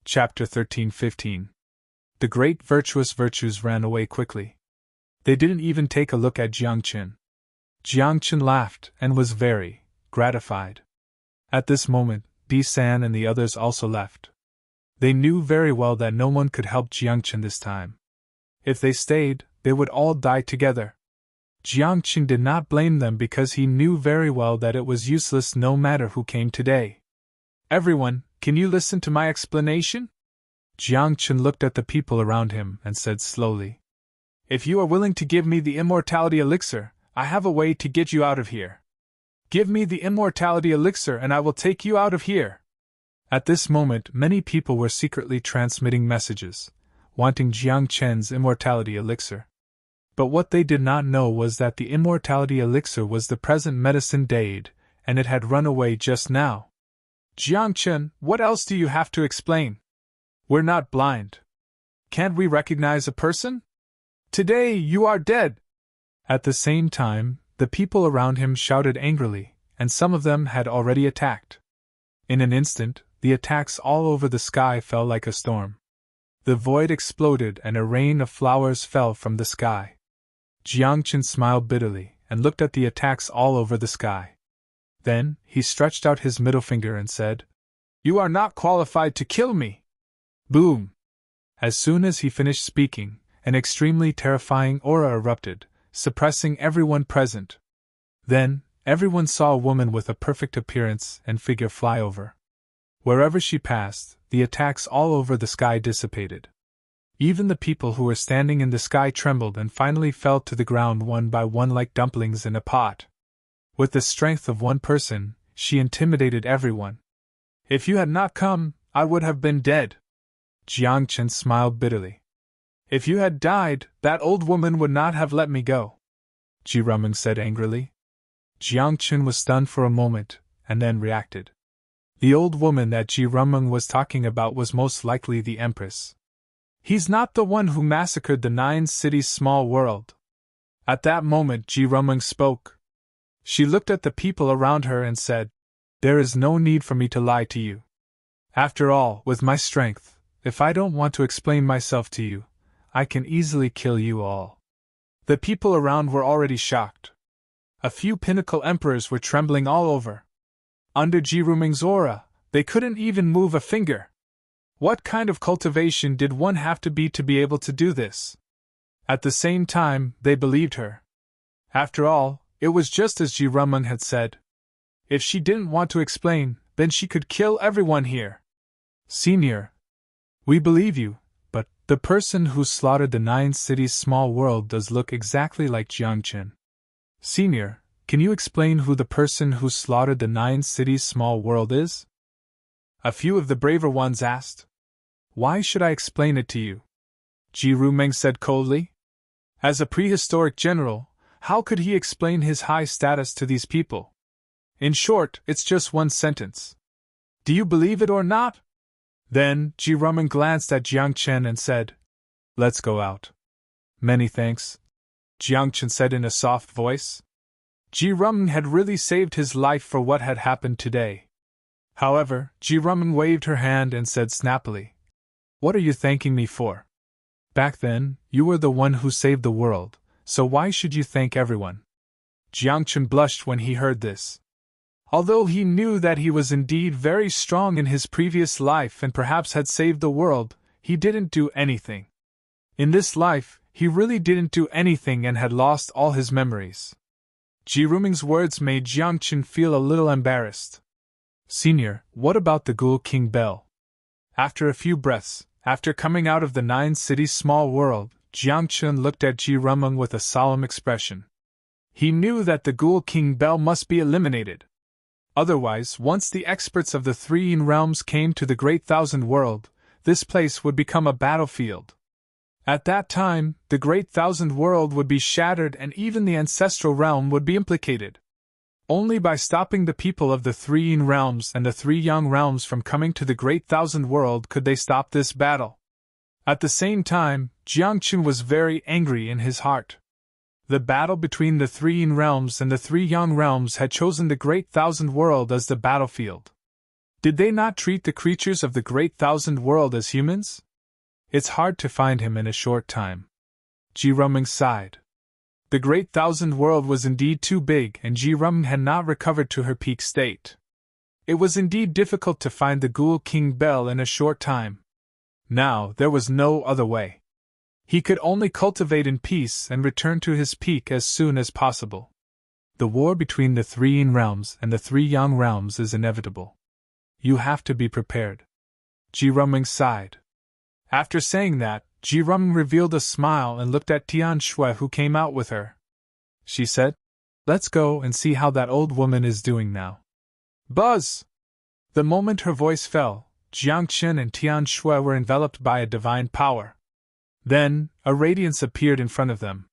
Chapter 13-15. The great virtuous virtues ran away quickly. They didn't even take a look at Jiangqin. Jiangqin laughed and was very gratified. At this moment, Di San and the others also left. They knew very well that no one could help Jiangqin this time. If they stayed, they would all die together. Jiangqin did not blame them because he knew very well that it was useless no matter who came today. Everyone, can you listen to my explanation? Jiangqin looked at the people around him and said slowly. If you are willing to give me the immortality elixir, I have a way to get you out of here. Give me the immortality elixir and I will take you out of here. At this moment, many people were secretly transmitting messages, wanting Jiangqin's immortality elixir. But what they did not know was that the immortality elixir was the present medicine deed, and it had run away just now. Jiangqin, what else do you have to explain? We're not blind. Can't we recognize a person? Today you are dead. At the same time, the people around him shouted angrily, and some of them had already attacked. In an instant, the attacks all over the sky fell like a storm. The void exploded and a rain of flowers fell from the sky. Jiangqin smiled bitterly and looked at the attacks all over the sky. Then, he stretched out his middle finger and said, You are not qualified to kill me! Boom! As soon as he finished speaking, an extremely terrifying aura erupted, suppressing everyone present. Then, everyone saw a woman with a perfect appearance and figure fly over. Wherever she passed, the attacks all over the sky dissipated. Even the people who were standing in the sky trembled and finally fell to the ground one by one like dumplings in a pot. With the strength of one person, she intimidated everyone. If you had not come, I would have been dead. Jiangqin smiled bitterly. If you had died, that old woman would not have let me go. Ji Rumeng said angrily. Jiangqin was stunned for a moment, and then reacted. The old woman that Ji Rumeng was talking about was most likely the Empress. He's not the one who massacred the 9 cities small world. At that moment Ji Rumeng spoke. She looked at the people around her and said, There is no need for me to lie to you. After all, with my strength, if I don't want to explain myself to you, I can easily kill you all. The people around were already shocked. A few pinnacle emperors were trembling all over. Under Ji Rumeng's aura, they couldn't even move a finger. What kind of cultivation did one have to be able to do this? At the same time, they believed her. After all, it was just as Ji Rumeng had said. If she didn't want to explain, then she could kill everyone here. Senior, we believe you, but the person who slaughtered the 9 cities small world does look exactly like Jiangqin. Senior, can you explain who the person who slaughtered the 9 cities small world is? A few of the braver ones asked. Why should I explain it to you? Ji Rumeng said coldly. As a prehistoric general, how could he explain his high status to these people? In short, it's just one sentence. Do you believe it or not? Then, Ji Rumeng glanced at Jiangqin and said, Let's go out. Many thanks, Jiangqin said in a soft voice. Ji Rumeng had really saved his life for what had happened today. However, Ji Rumeng waved her hand and said snappily, What are you thanking me for? Back then, you were the one who saved the world, so why should you thank everyone? Jiangqin blushed when he heard this. Although he knew that he was indeed very strong in his previous life and perhaps had saved the world, he didn't do anything. In this life, he really didn't do anything and had lost all his memories. Ji Rumeng's words made Jiangqin feel a little embarrassed. Senior, what about the Ghoul King Bell? After a few breaths, after coming out of the 9 cities small world, Jiangqin looked at Ji Rumeng with a solemn expression. He knew that the Ghoul King Bell must be eliminated. Otherwise, once the experts of the 3 realms came to the Great Thousand World, this place would become a battlefield. At that time, the Great Thousand World would be shattered and even the Ancestral Realm would be implicated. Only by stopping the people of the 3 realms and the 3 young realms from coming to the Great Thousand World could they stop this battle. At the same time, Jiangqin was very angry in his heart. The battle between the 3 realms and the 3 young realms had chosen the Great Thousand World as the battlefield. Did they not treat the creatures of the Great Thousand World as humans? It's hard to find him in a short time. Ji Ruming sighed. The Great Thousand World was indeed too big, and Ji Ruming had not recovered to her peak state. It was indeed difficult to find the Ghoul King Bell in a short time. Now, there was no other way. He could only cultivate in peace and return to his peak as soon as possible. The war between the three Yin realms and the three Yang realms is inevitable. You have to be prepared. Ji Ruming sighed. After saying that, Ji Ruming revealed a smile and looked at Tian Shui, who came out with her. She said, "Let's go and see how that old woman is doing now." Buzz! The moment her voice fell, Jiang Qin and Tian Shui were enveloped by a divine power. Then, a radiance appeared in front of them.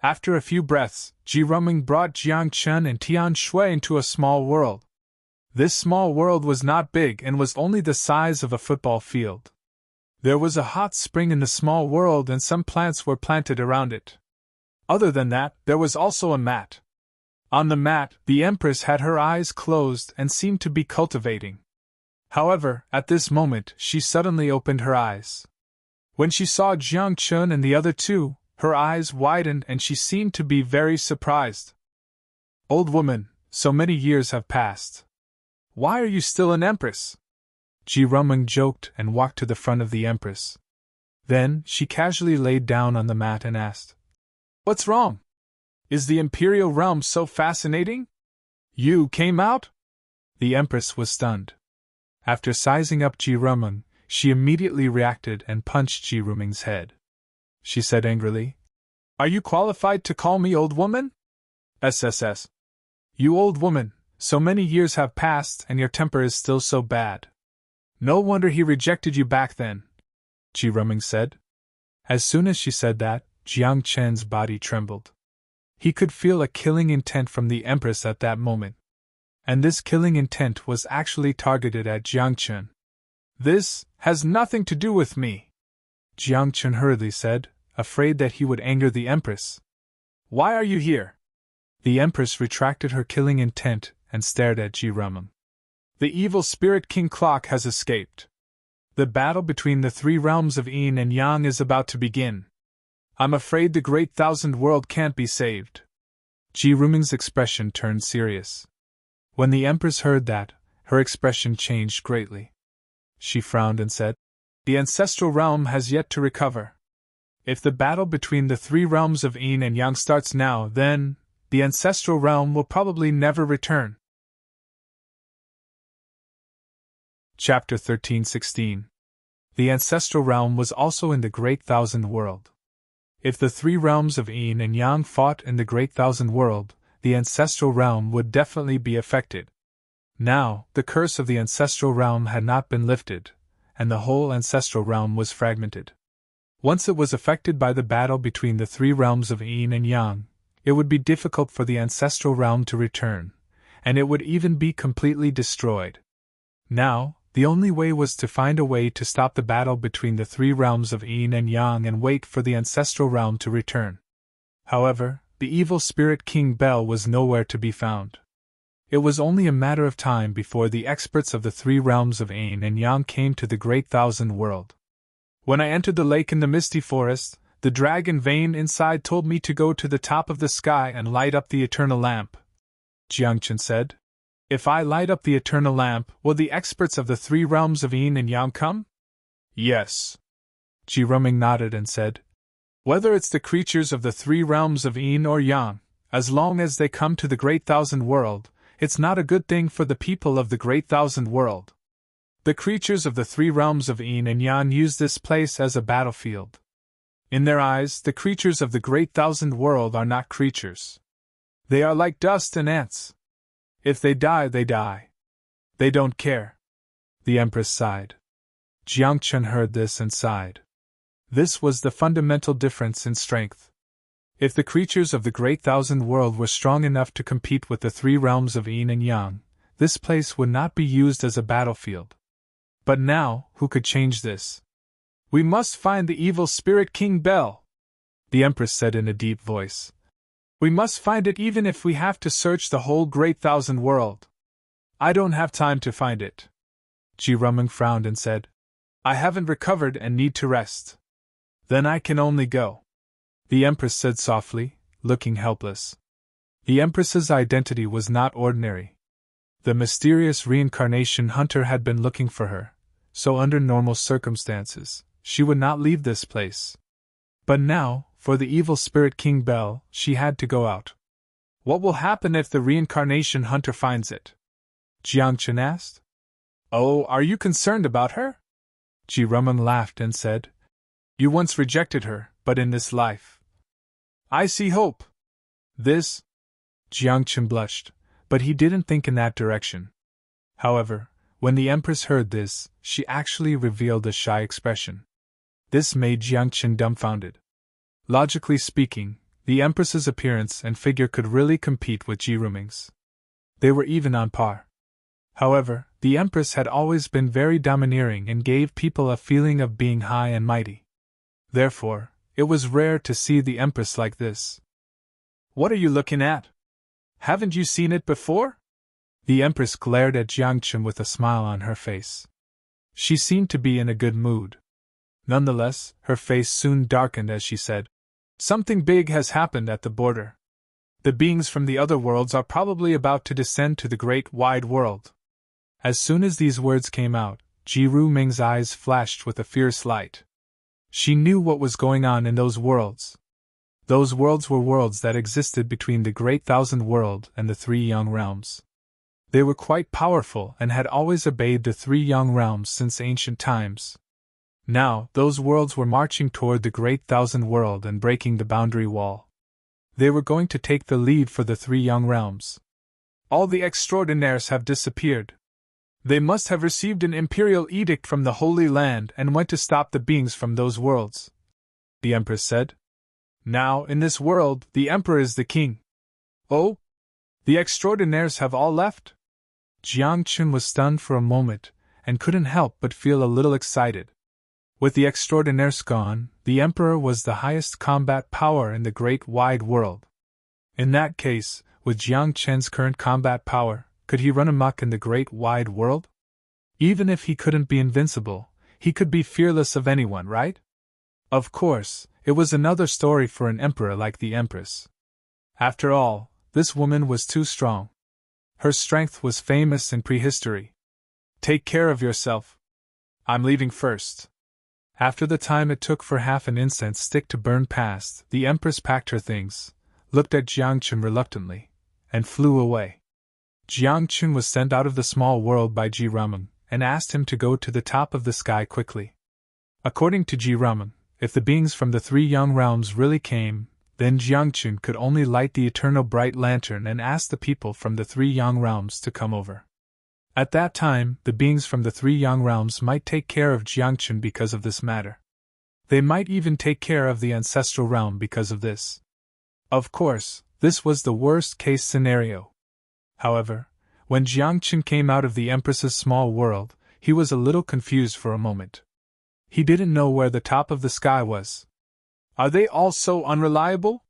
After a few breaths, Ji Ruming brought Jiang Qin and Tian Shui into a small world. This small world was not big and was only the size of a football field. There was a hot spring in the small world and some plants were planted around it. Other than that, there was also a mat. On the mat, the Empress had her eyes closed and seemed to be cultivating. However, at this moment, she suddenly opened her eyes. When she saw Jiang Qin and the other two, her eyes widened and she seemed to be very surprised. "Old woman, so many years have passed. Why are you still an Empress?" Ji Ruming joked and walked to the front of the Empress. Then, she casually laid down on the mat and asked, "What's wrong? Is the Imperial Realm so fascinating? You came out?" The Empress was stunned. After sizing up Ji Ruming, she immediately reacted and punched Ji Ruming's head. She said angrily, "Are you qualified to call me old woman? SSS. You old woman, so many years have passed and your temper is still so bad. No wonder he rejected you back then," Ji Ruming said. As soon as she said that, Jiang Qin's body trembled. He could feel a killing intent from the Empress at that moment. And this killing intent was actually targeted at Jiang Qin. "This has nothing to do with me," Jiang Qin hurriedly said, afraid that he would anger the Empress. "Why are you here?" The Empress retracted her killing intent and stared at Ji Ruming. "The evil spirit King Clock has escaped. The battle between the three realms of Yin and Yang is about to begin. I'm afraid the Great Thousand World can't be saved." Ji Ruming's expression turned serious. When the Empress heard that, her expression changed greatly. She frowned and said, "The ancestral realm has yet to recover. If the battle between the three realms of Yin and Yang starts now, then the ancestral realm will probably never return." Chapter 13:16. The ancestral realm was also in the Great Thousand World. If the three realms of Yin and Yang fought in the Great Thousand World, the ancestral realm would definitely be affected. Now, the curse of the ancestral realm had not been lifted, and the whole ancestral realm was fragmented. Once it was affected by the battle between the three realms of Yin and Yang, it would be difficult for the ancestral realm to return, and it would even be completely destroyed. Now, the only way was to find a way to stop the battle between the three realms of Yin and Yang and wait for the ancestral realm to return. However, the evil spirit King Bell was nowhere to be found. It was only a matter of time before the experts of the three realms of Yin and Yang came to the Great Thousand World. "When I entered the lake in the misty forest, the dragon vein inside told me to go to the top of the sky and light up the eternal lamp," Jiang Qin said. "If I light up the eternal lamp, will the experts of the three realms of Yin and Yang come?" "Yes." Ji Ruming nodded and said, "Whether it's the creatures of the three realms of Yin or Yang, as long as they come to the Great Thousand World, it's not a good thing for the people of the Great Thousand World. The creatures of the three realms of Yin and Yang use this place as a battlefield. In their eyes, the creatures of the Great Thousand World are not creatures. They are like dust and ants. If they die, they die. They don't care." The Empress sighed. Jiang Qin heard this and sighed. This was the fundamental difference in strength. If the creatures of the Great Thousand World were strong enough to compete with the three realms of Yin and Yang, this place would not be used as a battlefield. But now, who could change this? "We must find the evil spirit King Bell," the Empress said in a deep voice. "We must find it even if we have to search the whole Great Thousand World. I don't have time to find it. Ji Rumeng frowned and said, I haven't recovered and need to rest. Then I can only go. The Empress said softly, looking helpless. The Empress's identity was not ordinary. The mysterious reincarnation hunter had been looking for her, so under normal circumstances, she would not leave this place. But now, for the evil spirit King Bell, she had to go out. What will happen if the reincarnation hunter finds it? Jiangchen asked. Oh, are you concerned about her? Ji Rumeng laughed and said, You once rejected her, but in this life I see hope. This? Jiangchen blushed, but he didn't think in that direction. However, when the Empress heard this, she actually revealed a shy expression. This made Jiangchen dumbfounded. Logically speaking, the Empress's appearance and figure could really compete with Ji Rumeng's. They were even on par. However, the Empress had always been very domineering and gave people a feeling of being high and mighty. Therefore, it was rare to see the Empress like this. What are you looking at? Haven't you seen it before? The Empress glared at Jiangchen with a smile on her face. She seemed to be in a good mood. Nonetheless, her face soon darkened as she said, Something big has happened at the border. The beings from the other worlds are probably about to descend to the great wide world. As soon as these words came out, Ji Rumeng's eyes flashed with a fierce light. She knew what was going on in those worlds. Those worlds were worlds that existed between the Great Thousand World and the Three Young Realms. They were quite powerful and had always obeyed the Three Young Realms since ancient times. Now, those worlds were marching toward the Great Thousand World and breaking the boundary wall. They were going to take the lead for the Three Young Realms. All the extraordinaires have disappeared. They must have received an imperial edict from the Holy Land and went to stop the beings from those worlds, the Empress said. Now, in this world, the Emperor is the king. Oh? The extraordinaires have all left? Jiangchen was stunned for a moment, and couldn't help but feel a little excited. With the extraordinaires gone, the Emperor was the highest combat power in the great wide world. In that case, with Jiangchen's current combat power, could he run amok in the great wide world? Even if he couldn't be invincible, he could be fearless of anyone, right? Of course, it was another story for an emperor like the Empress. After all, this woman was too strong. Her strength was famous in prehistory. Take care of yourself. I'm leaving first. After the time it took for half an incense stick to burn past, the Empress packed her things, looked at Jiangchen reluctantly, and flew away. Jiangchen was sent out of the small world by Ji Rumeng, and asked him to go to the top of the sky quickly. According to Ji Rumeng, if the beings from the Three Young Realms really came, then Jiangchen could only light the eternal bright lantern and ask the people from the Three Young Realms to come over. At that time, the beings from the Three Young Realms might take care of Jiangchen because of this matter. They might even take care of the Ancestral Realm because of this. Of course, this was the worst-case scenario. However, when Jiangchen came out of the Empress's small world, he was a little confused for a moment. He didn't know where the top of the sky was. Are they all so unreliable?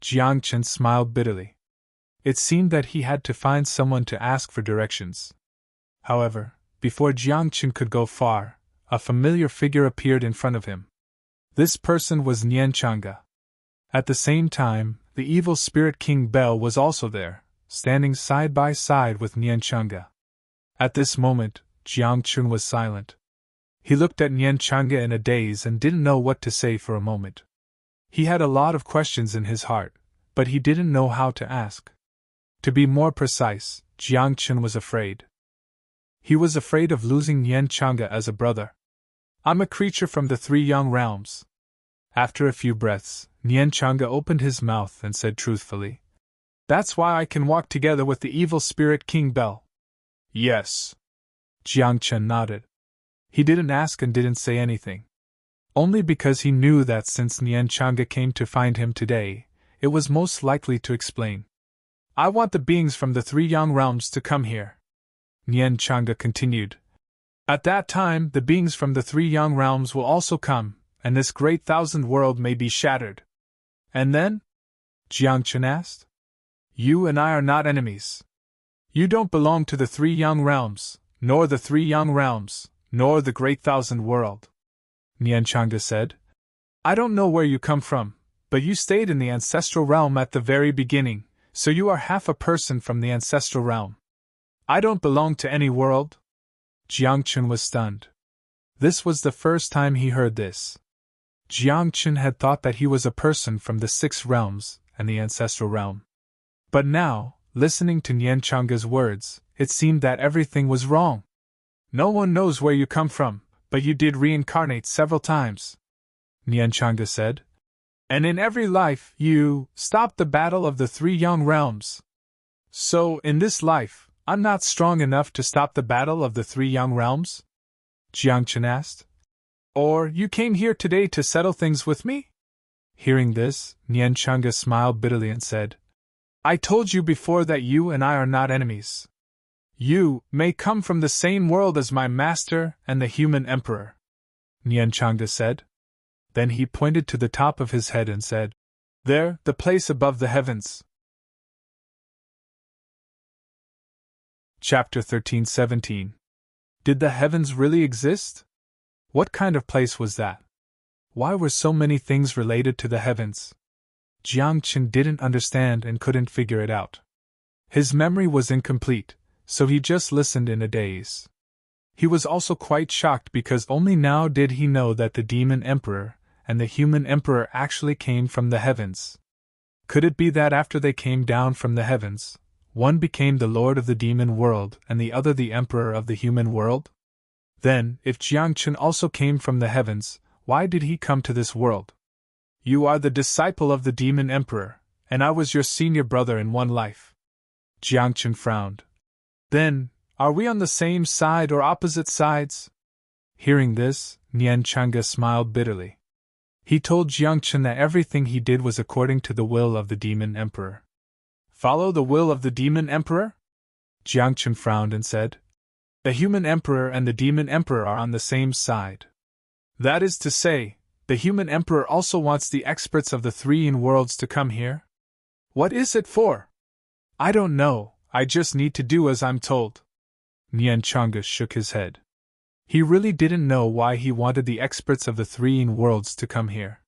Jiangchen smiled bitterly. It seemed that he had to find someone to ask for directions. However, before Jiangchen could go far, a familiar figure appeared in front of him. This person was Nian Chang'e. At the same time, the evil spirit King Bell was also there, standing side by side with Nian Chang'e. At this moment, Jiangchen was silent. He looked at Nian Chang'e in a daze and didn't know what to say for a moment. He had a lot of questions in his heart, but he didn't know how to ask. To be more precise, Jiangchen was afraid. He was afraid of losing Nian Chang'e as a brother. I'm a creature from the Three Young Realms. After a few breaths, Nian Chang'e opened his mouth and said truthfully, That's why I can walk together with the evil spirit King Bell. Yes. Jiangchen nodded. He didn't ask and didn't say anything. Only because he knew that since Nian Chang'e came to find him today, it was most likely to explain. I want the beings from the Three Young Realms to come here. Nian Chang'e continued. At that time, the beings from the Three Young Realms will also come, and this great thousand world may be shattered. And then? Jiangchen asked. You and I are not enemies. You don't belong to the Three Young Realms, nor the three young realms, nor the great thousand world. Nianchanga said. I don't know where you come from, but you stayed in the ancestral realm at the very beginning, so you are half a person from the ancestral realm. I don't belong to any world. Jiangchen was stunned. This was the first time he heard this. Jiangchen had thought that he was a person from the six realms and the ancestral realm. But now, listening to Nianchanga's words, it seemed that everything was wrong. No one knows where you come from, but you did reincarnate several times, Nianchanga said. And in every life, you stopped the battle of the three young realms. So, in this life, I'm not strong enough to stop the battle of the three young realms? Jiangchen asked. Or you came here today to settle things with me? Hearing this, Nianchanga smiled bitterly and said, I told you before that you and I are not enemies. You may come from the same world as my master and the human emperor, Nianchanga said. Then he pointed to the top of his head and said, There, the place above the heavens. Chapter 13-17. Did the heavens really exist? What kind of place was that? Why were so many things related to the heavens? Jiangchen didn't understand and couldn't figure it out. His memory was incomplete, so he just listened in a daze. He was also quite shocked because only now did he know that the demon emperor and the human emperor actually came from the heavens. Could it be that after they came down from the heavens, one became the lord of the demon world and the other the emperor of the human world? Then, if Jiangchen also came from the heavens, why did he come to this world? You are the disciple of the demon emperor, and I was your senior brother in one life. Jiangchen frowned. Then, are we on the same side or opposite sides? Hearing this, Nianchanga smiled bitterly. He told Jiangchen that everything he did was according to the will of the demon emperor. Follow the will of the demon emperor? Jiangchen frowned and said. The human emperor and the demon emperor are on the same side. That is to say, the human emperor also wants the experts of the three worlds to come here? What is it for? I don't know, I just need to do as I'm told. Nianchanga shook his head. He really didn't know why he wanted the experts of the three worlds to come here.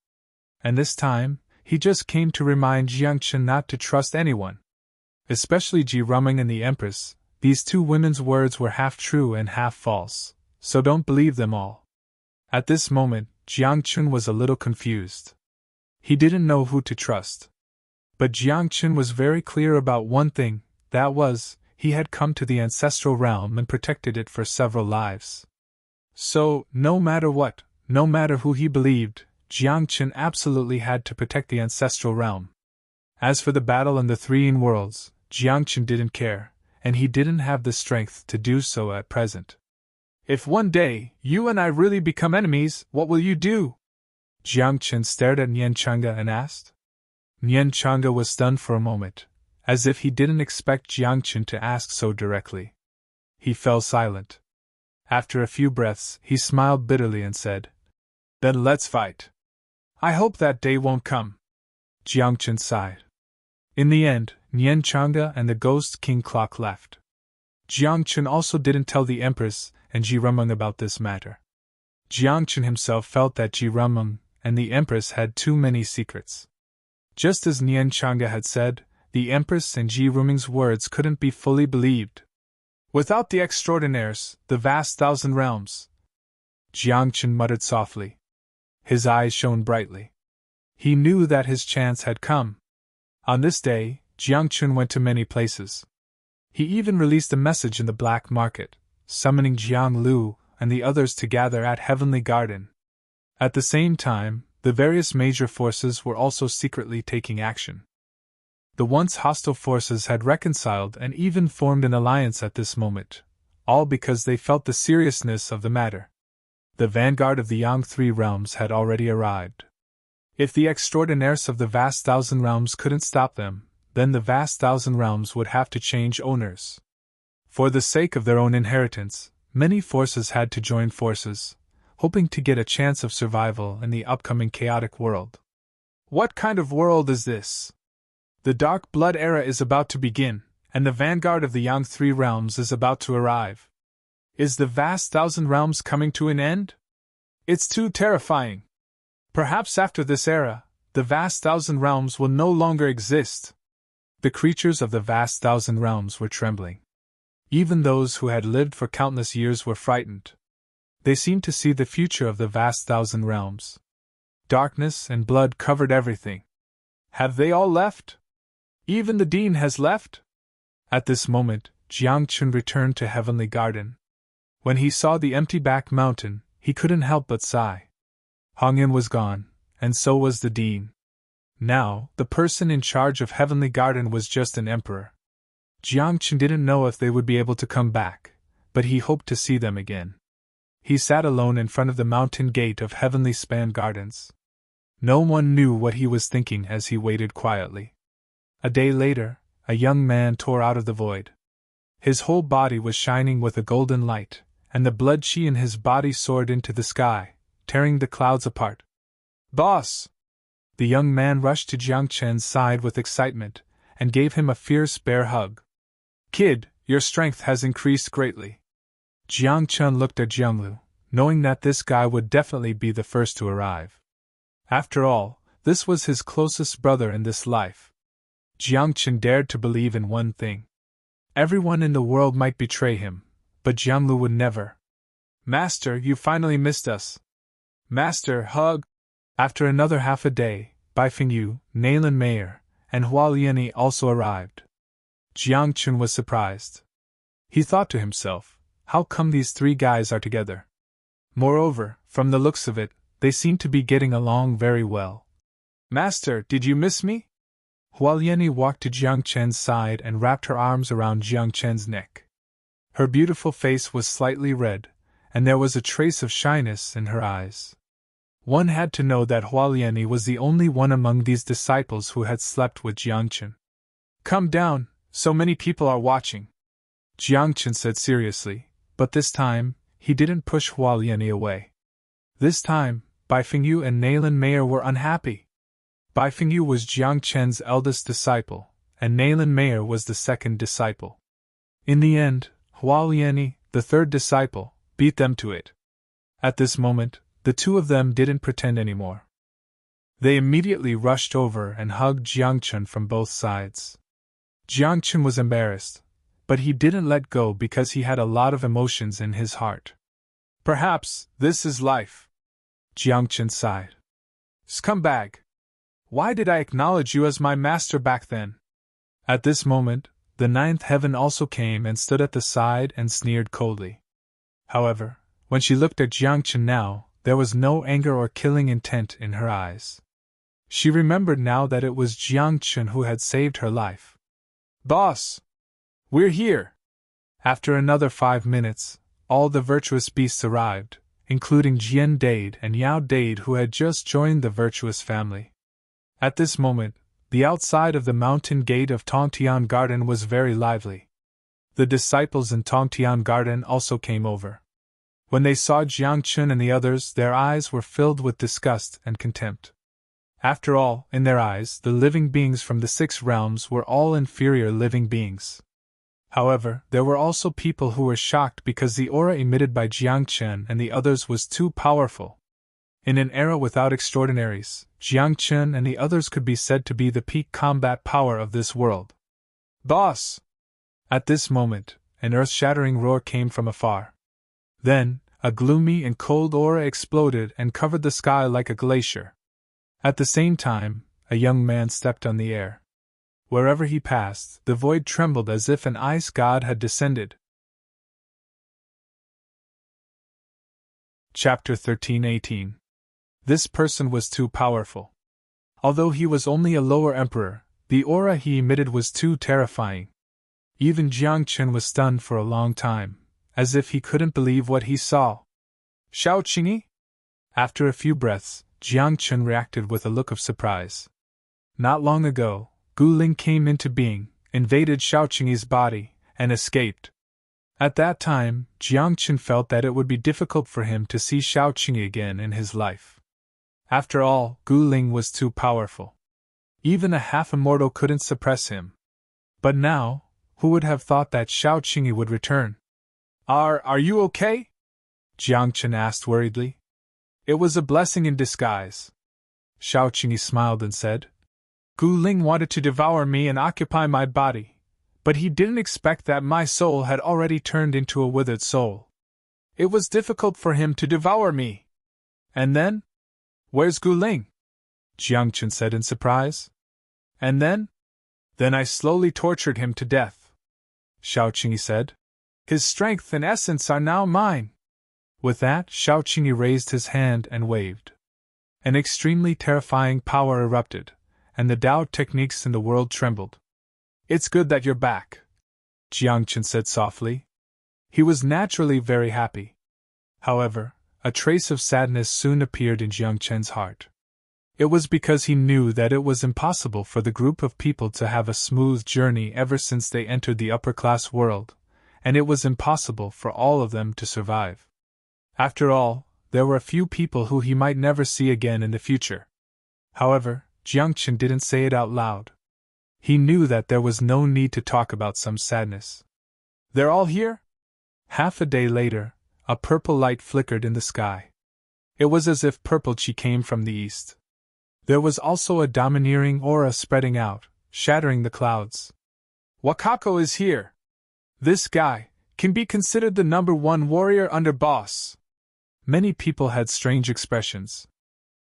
And this time, he just came to remind Jiangchen not to trust anyone. Especially Ji Ruming and the Empress. These two women's words were half true and half false, so don't believe them all. At this moment, Jiangchen was a little confused. He didn't know who to trust. But Jiangchen was very clear about one thing, that was, he had come to the ancestral realm and protected it for several lives. So, no matter what, no matter who he believed, Jiangchen absolutely had to protect the ancestral realm. As for the battle in the three worlds, Jiangchen didn't care, and he didn't have the strength to do so at present. If one day, you and I really become enemies, what will you do? Jiangchen stared at Nianchanga and asked. Nianchanga was stunned for a moment, as if he didn't expect Jiangchen to ask so directly. He fell silent. After a few breaths, he smiled bitterly and said, Then let's fight. I hope that day won't come. Jiangchen sighed. In the end, Nianchanga and the Ghost King Clock left. Jiangchen also didn't tell the Empress and Ji Ruming about this matter. Jiangchen himself felt that Ji Ruming and the Empress had too many secrets. Just as Nianchanga had said, the Empress and Ji Ruming's words couldn't be fully believed. Without the extraordinaires, the vast thousand realms. Jiangchen muttered softly. His eyes shone brightly. He knew that his chance had come. On this day, Jiangchen went to many places. He even released a message in the black market, summoning Jiang Lu and the others to gather at Heavenly Garden. At the same time, the various major forces were also secretly taking action. The once hostile forces had reconciled and even formed an alliance at this moment, all because they felt the seriousness of the matter. The vanguard of the Yang Three Realms had already arrived. If the extraordinaires of the vast thousand realms couldn't stop them, then the vast thousand realms would have to change owners. For the sake of their own inheritance, many forces had to join forces, hoping to get a chance of survival in the upcoming chaotic world. What kind of world is this? The Dark Blood era is about to begin, and the vanguard of the Yang Three Realms is about to arrive. Is the vast thousand realms coming to an end? It's too terrifying. Perhaps after this era, the vast thousand realms will no longer exist. The creatures of the vast thousand realms were trembling. Even those who had lived for countless years were frightened. They seemed to see the future of the vast thousand realms. Darkness and blood covered everything. Have they all left? Even the dean has left? At this moment, Jiangchun returned to Heavenly Garden. When he saw the empty back mountain, he couldn't help but sigh. Hongyan was gone, and so was the dean. Now, the person in charge of Heavenly Garden was just an emperor. Jiangchun didn't know if they would be able to come back, but he hoped to see them again. He sat alone in front of the mountain gate of Heavenly Span Gardens. No one knew what he was thinking as he waited quietly. A day later, a young man tore out of the void. His whole body was shining with a golden light, and the blood chi in his body soared into the sky, tearing the clouds apart. "Boss!" The young man rushed to Jiangchen's side with excitement, and gave him a fierce bear hug. "Kid, your strength has increased greatly." Jiangchen looked at Jianglu, knowing that this guy would definitely be the first to arrive. After all, this was his closest brother in this life. Jiangchen dared to believe in one thing. Everyone in the world might betray him, but Jianglu would never. "Master, you finally missed us." "Master, hug." After another half a day, Bai Fingyu, Naylan Mayer, and Hua Liani also arrived. Jiangchun was surprised. He thought to himself, how come these three guys are together? Moreover, from the looks of it, they seem to be getting along very well. "Master, did you miss me?" Hua Liani walked to Jiangchen's side and wrapped her arms around Jiangchen's neck. Her beautiful face was slightly red, and there was a trace of shyness in her eyes. One had to know that Hua Liani was the only one among these disciples who had slept with Jiangchen. "Come down, so many people are watching," Jiangchen said seriously, but this time, he didn't push Hua Liani away. This time, Bai Fingyu and Naylan Mayer were unhappy. Bai Fingyu was Jiangchen's eldest disciple, and Naylan Mayer was the second disciple. In the end, Hua Liani, the third disciple, beat them to it. At this moment, the two of them didn't pretend anymore. They immediately rushed over and hugged Jiangchen from both sides. Jiangchen was embarrassed, but he didn't let go because he had a lot of emotions in his heart. "Perhaps this is life," Jiangchen sighed. "Scumbag! Why did I acknowledge you as my master back then?" At this moment, the ninth heaven also came and stood at the side and sneered coldly. However, when she looked at Jiangchen now, there was no anger or killing intent in her eyes. She remembered now that it was Jiangchen who had saved her life. "Boss! We're here!" After another 5 minutes, all the virtuous beasts arrived, including Jian Dade and Yao Dade who had just joined the virtuous family. At this moment, the outside of the mountain gate of Tongtian Garden was very lively. The disciples in Tongtian Garden also came over. When they saw Jiangchen and the others, their eyes were filled with disgust and contempt. After all, in their eyes, the living beings from the 6 realms were all inferior living beings. However, there were also people who were shocked because the aura emitted by Jiangchen and the others was too powerful. In an era without extraordinaries, Jiangchen and the others could be said to be the peak combat power of this world. "Boss!" At this moment, an earth-shattering roar came from afar. Then, a gloomy and cold aura exploded and covered the sky like a glacier. At the same time, a young man stepped on the air. Wherever he passed, the void trembled as if an ice god had descended. Chapter 13:18. This person was too powerful. Although he was only a lower emperor, the aura he emitted was too terrifying. Even Jiangchen was stunned for a long time, as if he couldn't believe what he saw. "Shao Qingyi?" After a few breaths, Jiangchen reacted with a look of surprise. Not long ago, Gu Ling came into being, invaded Shao Qingyi's body, and escaped. At that time, Jiangchen felt that it would be difficult for him to see Shao Qingyi again in his life. After all, Gu Ling was too powerful. Even a half-immortal couldn't suppress him. But now, who would have thought that Shao Qingyi would return? Are you okay? Jiangchen asked worriedly. It was a blessing in disguise. Xiao Qingyi smiled and said, Gu Ling wanted to devour me and occupy my body, but he didn't expect that my soul had already turned into a withered soul. It was difficult for him to devour me. And then? Where's Gu Ling? Jiangchen said in surprise. And then? Then I slowly tortured him to death. Xiao Qingyi said. His strength and essence are now mine. With that, Xiao Qingyi raised his hand and waved. An extremely terrifying power erupted, and the Tao techniques in the world trembled. It's good that you're back, Jiangchen said softly. He was naturally very happy. However, a trace of sadness soon appeared in Jiangchen's heart. It was because he knew that it was impossible for the group of people to have a smooth journey ever since they entered the upper-class world, and it was impossible for all of them to survive. After all, there were a few people who he might never see again in the future. However, Jiangchen didn't say it out loud. He knew that there was no need to talk about some sadness. They're all here? Half a day later, a purple light flickered in the sky. It was as if purple chi came from the east. There was also a domineering aura spreading out, shattering the clouds. Wakako is here! This guy can be considered the #1 warrior under boss. Many people had strange expressions.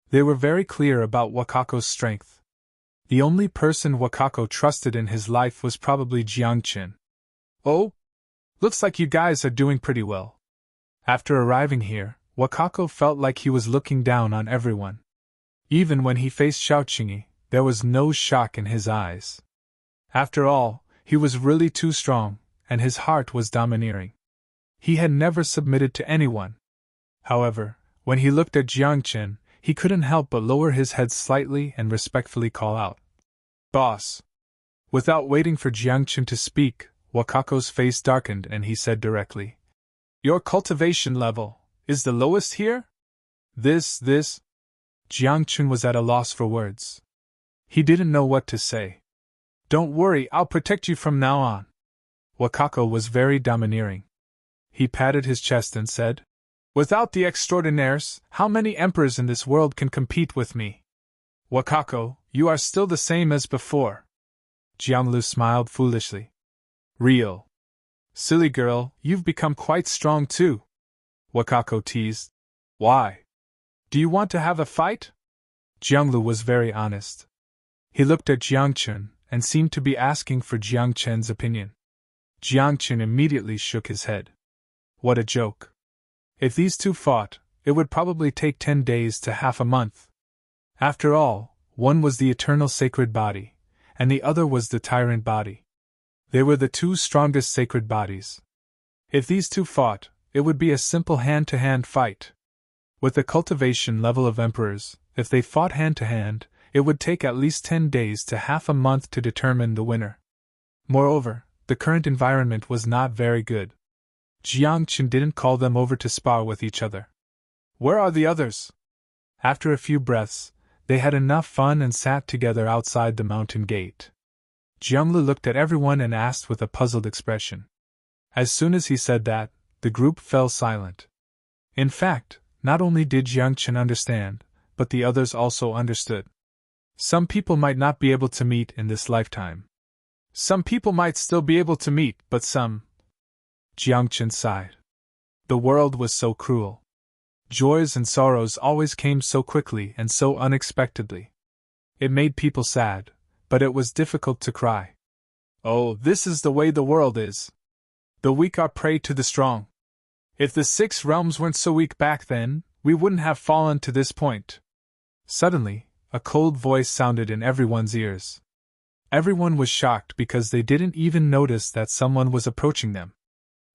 They were very clear about Wakako's strength. The only person Wakako trusted in his life was probably Jiangchen. Oh? Looks like you guys are doing pretty well. After arriving here, Wakako felt like he was looking down on everyone. Even when he faced Xiao Qingyi, there was no shock in his eyes. After all, he was really too strong, and his heart was domineering. He had never submitted to anyone. However, when he looked at Jiangchen, he couldn't help but lower his head slightly and respectfully call out, Boss! Without waiting for Jiangchen to speak, Wakako's face darkened and he said directly, Your cultivation level is the lowest here? This. Jiangchen was at a loss for words. He didn't know what to say. Don't worry, I'll protect you from now on. Wakako was very domineering. He patted his chest and said, Without the extraordinaires, how many emperors in this world can compete with me? Wakako, you are still the same as before. Jianglu smiled foolishly. Real. Silly girl, you've become quite strong too. Wakako teased. Why? Do you want to have a fight? Jianglu was very honest. He looked at Jiangchen and seemed to be asking for Jiangchen's opinion. Jiangchen immediately shook his head. What a joke. If these two fought, it would probably take 10 days to half a month. After all, one was the eternal sacred body, and the other was the tyrant body. They were the two strongest sacred bodies. If these two fought, it would be a simple hand-to-hand fight. With the cultivation level of emperors, if they fought hand-to-hand, it would take at least 10 days to half a month to determine the winner. Moreover, the current environment was not very good. Jiangchen didn't call them over to spar with each other. Where are the others? After a few breaths, they had enough fun and sat together outside the mountain gate. Jianglu looked at everyone and asked with a puzzled expression. As soon as he said that, the group fell silent. In fact, not only did Jiangchen understand, but the others also understood. Some people might not be able to meet in this lifetime. Some people might still be able to meet, but some... Jiangchen sighed. The world was so cruel. Joys and sorrows always came so quickly and so unexpectedly. It made people sad, but it was difficult to cry. Oh, this is the way the world is. The weak are prey to the strong. If the 6 realms weren't so weak back then, we wouldn't have fallen to this point. Suddenly, a cold voice sounded in everyone's ears. Everyone was shocked because they didn't even notice that someone was approaching them.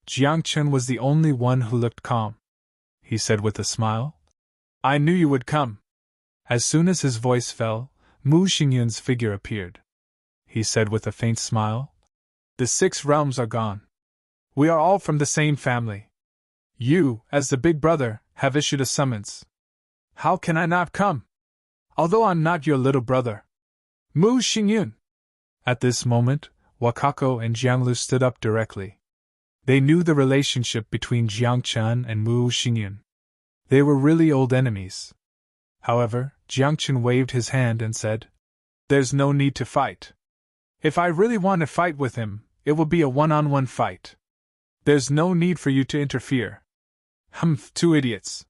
Jiangchen was the only one who looked calm. He said with a smile, I knew you would come. As soon as his voice fell, Mu Xingyun's figure appeared. He said with a faint smile, The 6 realms are gone. We are all from the same family. You, as the big brother, have issued a summons. How can I not come? Although I'm not your little brother. Mu Xingyun! At this moment, Wakako and Jianglu stood up directly. They knew the relationship between Jiang Chen and Mu Xingyun. They were really old enemies. However, Jiang Chen waved his hand and said, "There's no need to fight. If I really want to fight with him, it will be a one-on-one fight. There's no need for you to interfere." Humph, two idiots.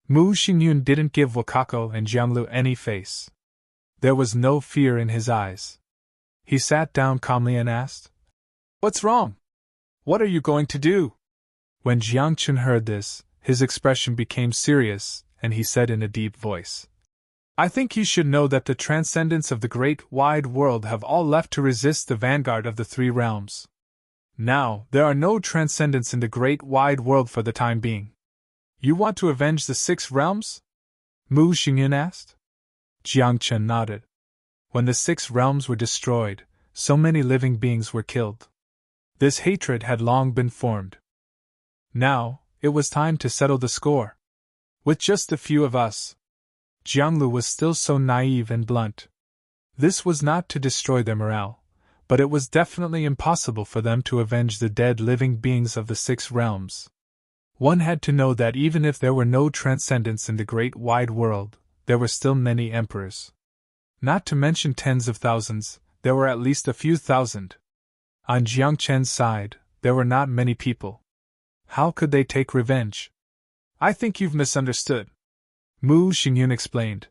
Mu Xingyun didn't give Wakako and Jianglu any face. There was no fear in his eyes. He sat down calmly and asked, "What's wrong? What are you going to do?" When Jiang Chen heard this, his expression became serious, and he said in a deep voice, "I think you should know that the transcendents of the great wide world have all left to resist the vanguard of the three realms. Now, there are no transcendents in the great wide world for the time being. You want to avenge the six realms?" Mu Xingyun asked. Jiang Chen nodded. When the six realms were destroyed, so many living beings were killed. This hatred had long been formed. Now, it was time to settle the score. With just a few of us. Jianglu was still so naive and blunt. This was not to destroy their morale, but it was definitely impossible for them to avenge the dead living beings of the six realms. One had to know that even if there were no transcendents in the great wide world, there were still many emperors. Not to mention tens of thousands, there were at least a few thousand. On Jiang Chen's side, there were not many people. How could they take revenge? "I think you've misunderstood," Mu Xingyun explained.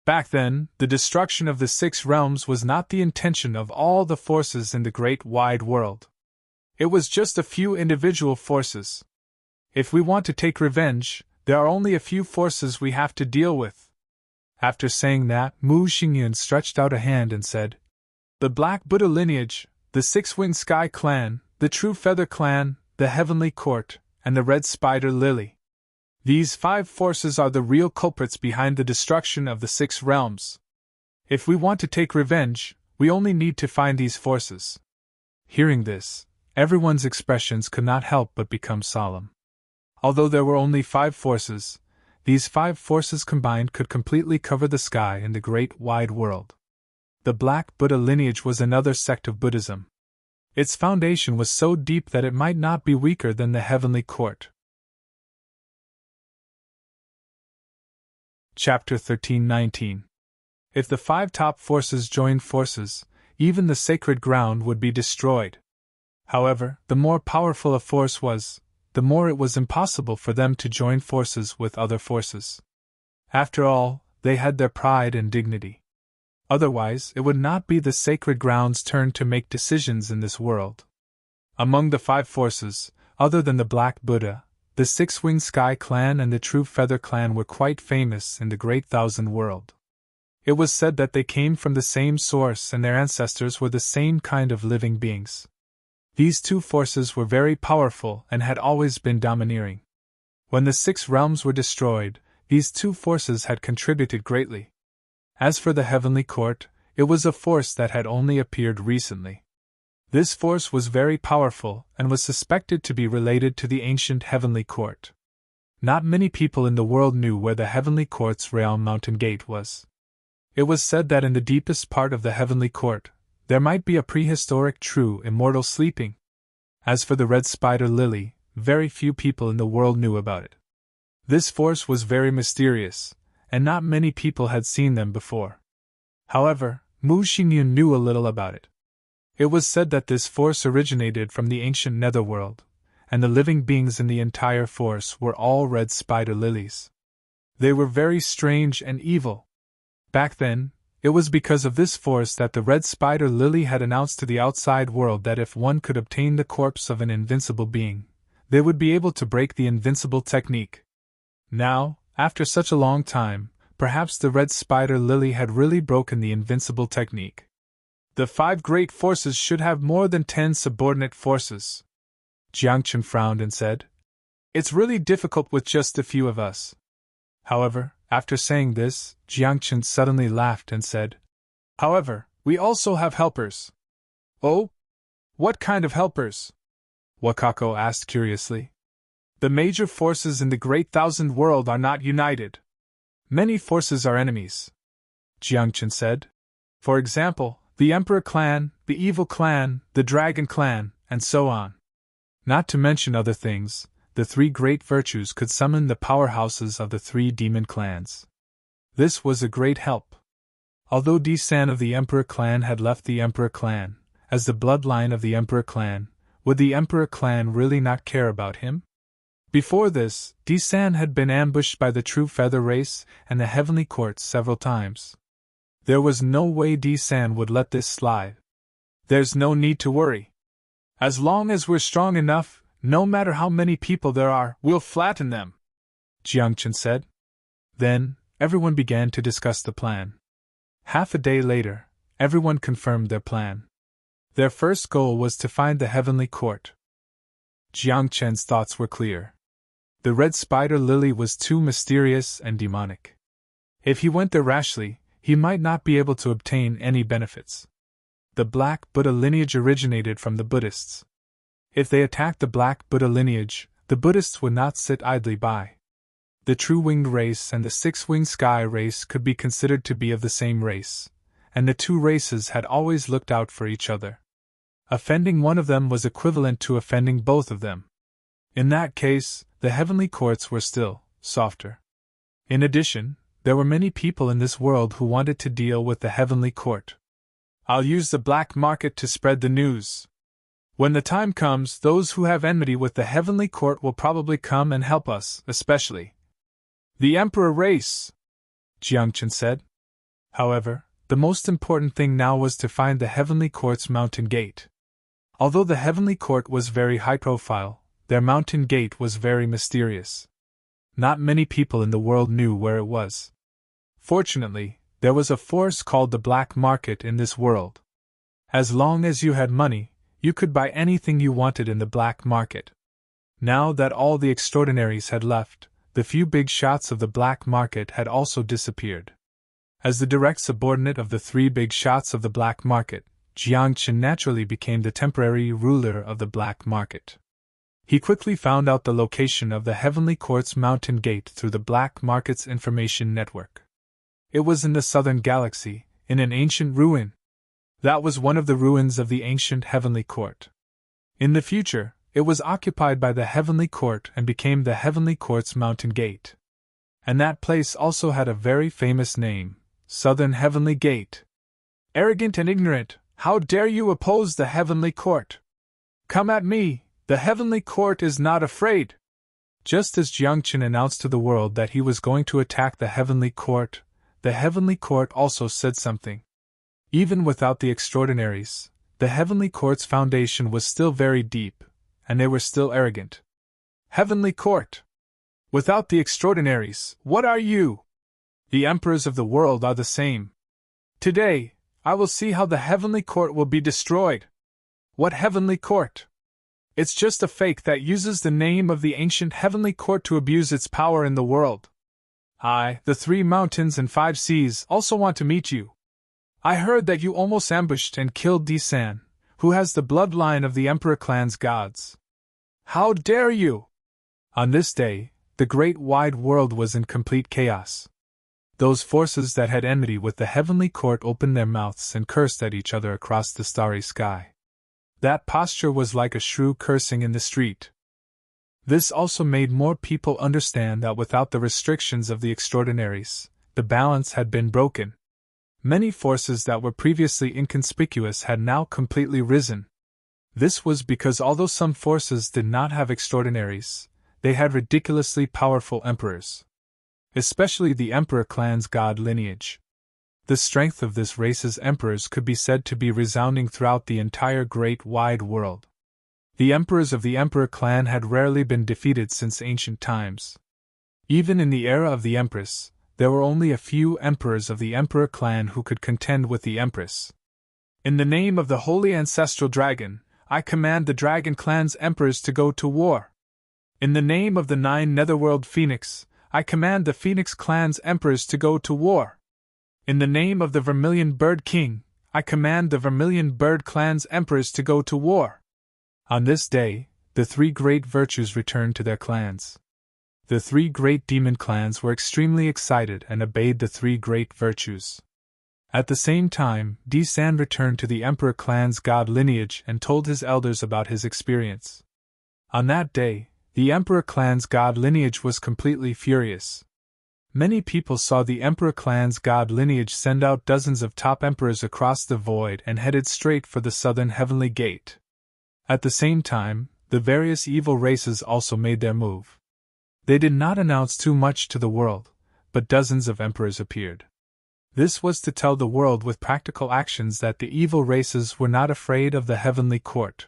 "Back then, the destruction of the six realms was not the intention of all the forces in the great wide world. It was just a few individual forces. If we want to take revenge, there are only a few forces we have to deal with." After saying that, Mu Xingyun stretched out a hand and said, "The Black Buddha lineage, the Six-Winged Sky clan, the True Feather clan, the Heavenly Court, and the Red Spider Lily. These 5 forces are the real culprits behind the destruction of the 6 realms. If we want to take revenge, we only need to find these forces." Hearing this, everyone's expressions could not help but become solemn. Although there were only 5 forces, these 5 forces combined could completely cover the sky in the great wide world. The Black Buddha lineage was another sect of Buddhism. Its foundation was so deep that it might not be weaker than the Heavenly Court. Chapter 13-19. If the 5 top forces joined forces, even the sacred ground would be destroyed. However, the more powerful a force was, the more it was impossible for them to join forces with other forces. After all, they had their pride and dignity. Otherwise, it would not be the sacred ground's turn to make decisions in this world. Among the 5 forces, other than the Black Buddha, the Six-Winged Sky clan and the True Feather clan were quite famous in the Great Thousand World. It was said that they came from the same source and their ancestors were the same kind of living beings. These 2 forces were very powerful and had always been domineering. When the 6 realms were destroyed, these 2 forces had contributed greatly. As for the Heavenly Court, it was a force that had only appeared recently. This force was very powerful and was suspected to be related to the ancient Heavenly Court. Not many people in the world knew where the Heavenly Court's realm mountain gate was. It was said that in the deepest part of the Heavenly Court, there might be a prehistoric true immortal sleeping. As for the Red Spider Lily, very few people in the world knew about it. This force was very mysterious, and not many people had seen them before. However, Mu Xingyun knew a little about it. It was said that this force originated from the ancient netherworld, and the living beings in the entire force were all red spider lilies. They were very strange and evil. Back then, it was because of this force that the red spider lily had announced to the outside world that if one could obtain the corpse of an invincible being, they would be able to break the invincible technique. Now, after such a long time, perhaps the red spider lily had really broken the invincible technique. The 5 great forces should have more than 10 subordinate forces. Jiang Chen frowned and said, "It's really difficult with just a few of us." However, after saying this, Jiang Chen suddenly laughed and said, "However, we also have helpers." "Oh? What kind of helpers?" Wakako asked curiously. "The major forces in the Great Thousand World are not united. Many forces are enemies," Jiang Chen said. "For example, the Emperor clan, the Evil clan, the Dragon clan, and so on. Not to mention other things, the three great virtues could summon the powerhouses of the three demon clans. This was a great help. Although D-San of the Emperor clan had left the Emperor clan, as the bloodline of the Emperor clan, would the Emperor clan really not care about him? Before this, D-San had been ambushed by the True Feather race and the Heavenly Court several times. There was no way D-San would let this slide. There's no need to worry. As long as we're strong enough, no matter how many people there are, we'll flatten them, Jiangchen said. Then, everyone began to discuss the plan. Half a day later, everyone confirmed their plan. Their first goal was to find the Heavenly Court. Jiangchen's thoughts were clear. The red spider lily was too mysterious and demonic. If he went there rashly, he might not be able to obtain any benefits. The Black Buddha lineage originated from the Buddhists. If they attacked the Black Buddha lineage, the Buddhists would not sit idly by. The True-Winged race and the Six-Winged Sky race could be considered to be of the same race, and the two races had always looked out for each other. Offending one of them was equivalent to offending both of them. In that case, the heavenly courts were still softer. In addition, there were many people in this world who wanted to deal with the heavenly court. I'll use the black market to spread the news. When the time comes, those who have enmity with the heavenly court will probably come and help us, especially the Emperor race, Jiangchen said. However, the most important thing now was to find the Heavenly Court's mountain gate. Although the Heavenly Court was very high profile, their mountain gate was very mysterious. Not many people in the world knew where it was. Fortunately, there was a force called the black market in this world. As long as you had money, you could buy anything you wanted in the black market. Now that all the extraordinaries had left, the few big shots of the black market had also disappeared. As the direct subordinate of the three big shots of the black market, Jiangchen naturally became the temporary ruler of the black market. He quickly found out the location of the Heavenly Court's mountain gate through the black market's information network. It was in the southern galaxy, in an ancient ruin. That was one of the ruins of the ancient Heavenly Court. In the future, it was occupied by the Heavenly Court and became the Heavenly Court's mountain gate. And that place also had a very famous name, Southern Heavenly Gate. Arrogant and ignorant, how dare you oppose the Heavenly Court? Come at me, the Heavenly Court is not afraid. Just as Jiangchen announced to the world that he was going to attack the Heavenly Court also said something. Even without the extraordinaries, the Heavenly Court's foundation was still very deep, and they were still arrogant. Heavenly Court! Without the extraordinaries, what are you? The emperors of the world are the same. Today, I will see how the Heavenly Court will be destroyed. What Heavenly Court? It's just a fake that uses the name of the ancient Heavenly Court to abuse its power in the world. I, the 3 mountains and 5 seas, also want to meet you. I heard that you almost ambushed and killed D-San, who has the bloodline of the Emperor clan's gods. How dare you? On this day, the great wide world was in complete chaos. Those forces that had enmity with the Heavenly Court opened their mouths and cursed at each other across the starry sky. That posture was like a shrew cursing in the street. This also made more people understand that without the restrictions of the extraordinaries, the balance had been broken. Many forces that were previously inconspicuous had now completely risen. This was because although some forces did not have extraordinaries, they had ridiculously powerful emperors. Especially the Emperor clan's god lineage. The strength of this race's emperors could be said to be resounding throughout the entire great wide world. The emperors of the Emperor clan had rarely been defeated since ancient times. Even in the era of the Empress, there were only a few emperors of the Emperor clan who could contend with the Empress. In the name of the Holy Ancestral Dragon, I command the Dragon clan's emperors to go to war. In the name of the 9 Netherworld Phoenix, I command the Phoenix clan's emperors to go to war. In the name of the Vermilion Bird King, I command the Vermilion Bird clan's emperors to go to war. On this day, the 3 great virtues returned to their clans. The 3 great demon clans were extremely excited and obeyed the 3 great virtues. At the same time, D-San returned to the Emperor clan's god lineage and told his elders about his experience. On that day, the Emperor clan's god lineage was completely furious. Many people saw the Emperor clan's god lineage send out dozens of top emperors across the void and headed straight for the southern heavenly gate. At the same time, the various evil races also made their move. They did not announce too much to the world, but dozens of emperors appeared. This was to tell the world with practical actions that the evil races were not afraid of the heavenly court.